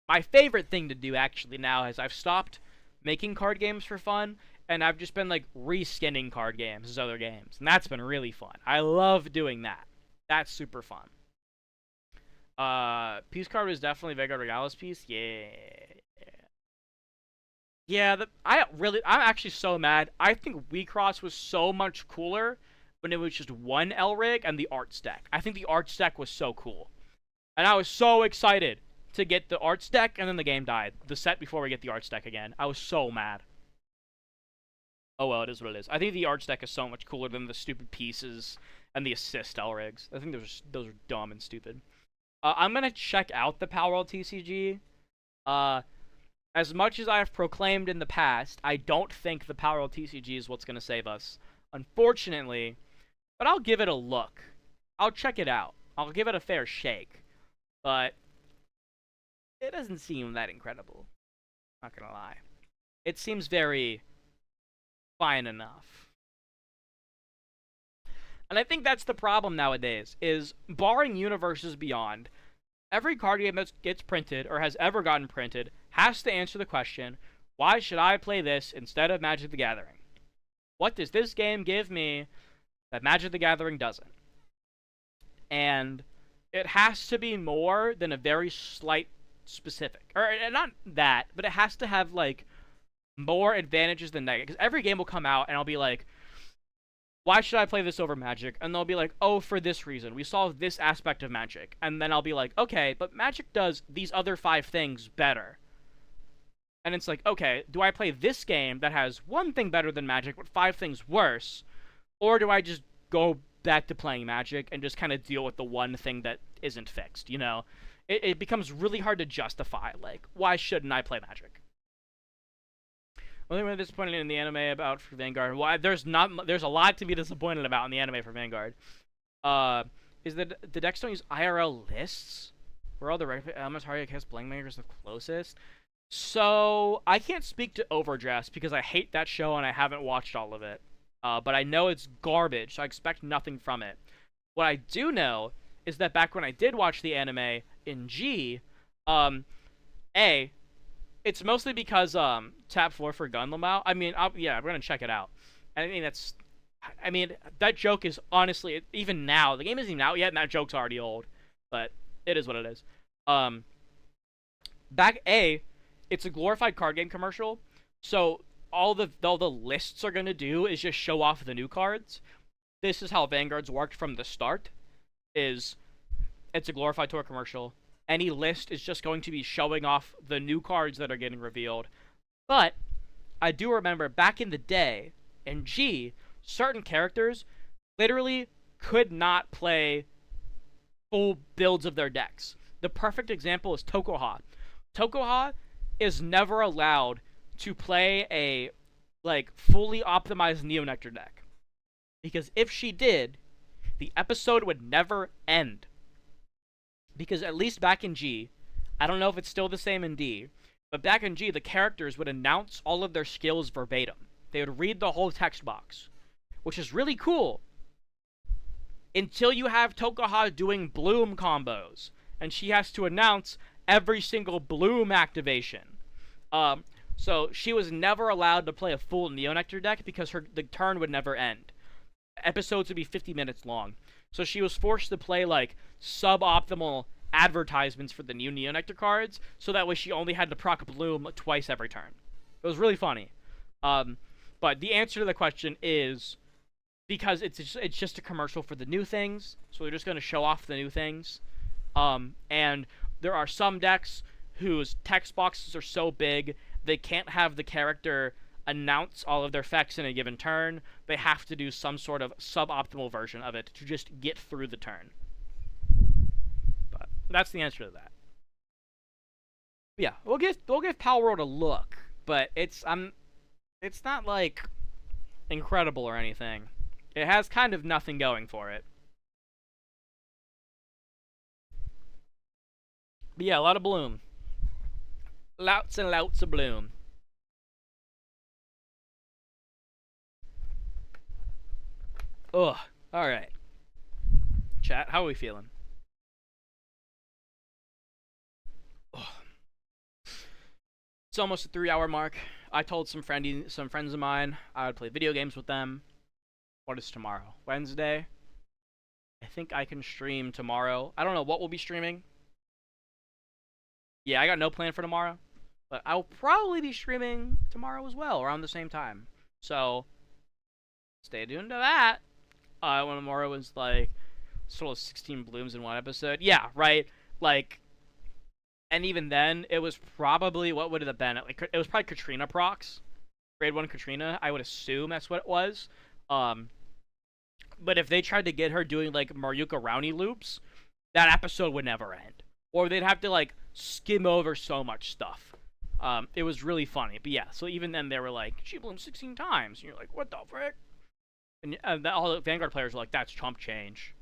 My favorite thing to do actually now is I've stopped making card games for fun, and I've just been like reskinning card games as other games, and that's been really fun. I love doing that. That's super fun. Peace card was definitely Vega Regalis piece. Yeah. Yeah, I'm actually so mad. I think WeCross was so much cooler when it was just one Elrig and the Arts deck. I think the Arts deck was so cool. And I was so excited to get the Arts deck, and then the game died. The set before we get the Arts deck again. I was so mad. Oh well, it is what it is. I think the Arts deck is so much cooler than the stupid pieces and the assist Elrigs. I think those are dumb and stupid. I'm going to check out the Palworld TCG. As much as I have proclaimed in the past, I don't think the Palworld TCG is what's going to save us, unfortunately. But I'll give it a look. I'll check it out. I'll give it a fair shake. But it doesn't seem that incredible. Not going to lie. It seems very fine enough. And I think that's the problem nowadays, is barring Universes Beyond, every card game that gets printed, or has ever gotten printed, has to answer the question, why should I play this instead of Magic the Gathering? What does this game give me that Magic the Gathering doesn't? And it has to be more than a very slight specific. Or not that, but it has to have, like, more advantages than negatives. Because every game will come out, and I'll be like, why should I play this over Magic? And they'll be like, oh, for this reason. We solved this aspect of Magic. And then I'll be like, okay, but Magic does these other 5 things better. And it's like, okay, do I play this game that has one thing better than Magic, but 5 things worse? Or do I just go back to playing Magic and just kind of deal with the one thing that isn't fixed, you know? It becomes really hard to justify, like, why shouldn't I play Magic? Only really disappointed in the anime about for Vanguard. Why there's a lot to be disappointed about in the anime for Vanguard. Is that the decks don't use IRL lists? Where all the Elementaria cast Blankmakers the closest? So I can't speak to Overdraft because I hate that show and I haven't watched all of it. But I know it's garbage, so I expect nothing from it. What I do know is that back when I did watch the anime in G, it's mostly because Tap 4 for Gundam out. I mean, yeah, we're gonna check it out. I mean, that joke is honestly, even now, the game isn't even out yet, and that joke's already old. But it is what it is. It's a glorified card game commercial, so all the lists are gonna do is just show off the new cards. This is how Vanguard's worked from the start. It's a glorified tour commercial. Any list is just going to be showing off the new cards that are getting revealed. But I do remember back in the day, in G, certain characters literally could not play full builds of their decks. The perfect example is Tokoha. Tokoha is never allowed to play a, like, fully optimized Neo-Nectar deck. Because if she did, the episode would never end. Because at least back in G, I don't know if it's still the same in D, but back in G, the characters would announce all of their skills verbatim. They would read the whole text box, which is really cool. Until you have Tokoha doing Bloom combos, and she has to announce every single Bloom activation. So she was never allowed to play a full Neo-Nectar deck because the turn would never end. Episodes would be 50 minutes long. So she was forced to play, like, suboptimal advertisements for the new Neo-Nectar cards, so that way she only had to proc Bloom twice every turn. It was really funny. But the answer to the question is because it's just a commercial for the new things, so they're just going to show off the new things. And there are some decks whose text boxes are so big, they can't have the character announce all of their effects in a given turn. They have to do some sort of suboptimal version of it to just get through the turn. But that's the answer to that. Yeah, we'll give Palworld a look, but it's not like incredible or anything. It has kind of nothing going for it. But yeah, a lot of bloom. Lots and lots of bloom. Ugh. Alright. Chat, how are we feeling? Ugh. It's almost a 3-hour mark. I told some friends of mine I would play video games with them. What is tomorrow? Wednesday? I think I can stream tomorrow. I don't know what we'll be streaming. Yeah, I got no plan for tomorrow. But I'll probably be streaming tomorrow as well, around the same time. So, stay tuned to that. When tomorrow was like, sort of 16 blooms in one episode. Yeah, right? Like, and even then, it was probably, what would it have been? Like, it was probably Katrina procs. Grade 1 Katrina. I would assume that's what it was. But if they tried to get her doing, like, Maruka Rowney loops, that episode would never end. Or they'd have to, like, skim over so much stuff. It was really funny. But yeah, so even then they were like, she bloomed 16 times. And you're like, what the frick? And all the Vanguard players were like, that's chump change.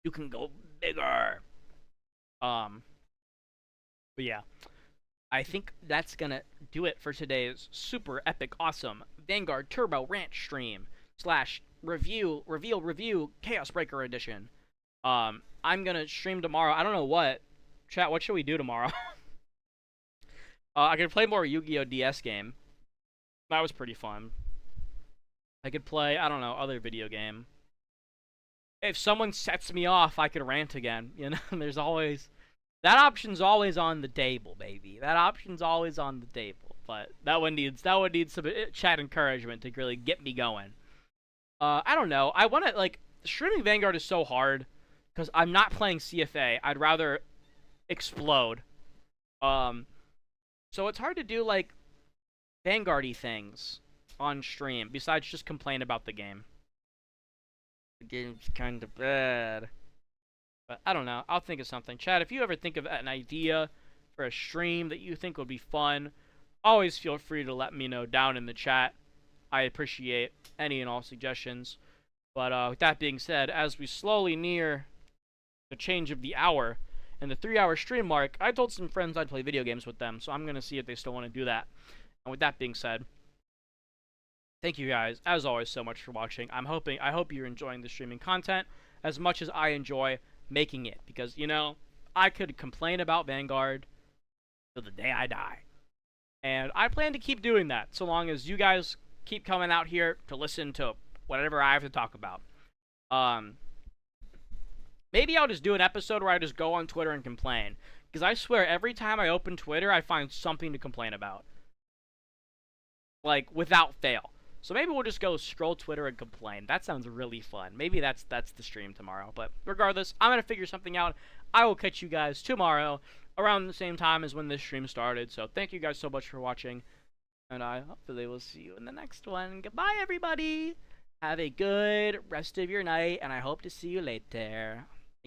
You can go bigger. But yeah. I think that's gonna do it for today's super epic awesome Vanguard Turbo Ranch stream / review Chaos Breaker edition. I'm gonna stream tomorrow. I don't know what. Chat, what should we do tomorrow? I could play more Yu-Gi-Oh! DS game. That was pretty fun. I could play, I don't know, other video game. If someone sets me off, I could rant again. You know, there's always... That option's always on the table, baby. That option's always on the table. But that one needs some chat encouragement to really get me going. I don't know. I want to, like... Streaming Vanguard is so hard. Because I'm not playing CFA. I'd rather explode. So it's hard to do, like, Vanguard-y things on stream, besides just complain about the game. The game's kind of bad. But I don't know. I'll think of something. Chat, if you ever think of an idea for a stream that you think would be fun, always feel free to let me know down in the chat. I appreciate any and all suggestions. But with that being said, as we slowly near the change of the hour and the 3-hour stream mark, I told some friends I'd play video games with them, so I'm going to see if they still want to do that. And with that being said, thank you guys, as always, so much for watching. I hope you're enjoying the streaming content as much as I enjoy making it. Because, you know, I could complain about Vanguard till the day I die. And I plan to keep doing that, so long as you guys keep coming out here to listen to whatever I have to talk about. Maybe I'll just do an episode where I just go on Twitter and complain. Because I swear, every time I open Twitter, I find something to complain about. Like, without fail. So maybe we'll just go scroll Twitter and complain. That sounds really fun. Maybe that's the stream tomorrow. But regardless, I'm going to figure something out. I will catch you guys tomorrow around the same time as when this stream started. So thank you guys so much for watching. And I hopefully will see you in the next one. Goodbye, everybody. Have a good rest of your night. And I hope to see you later.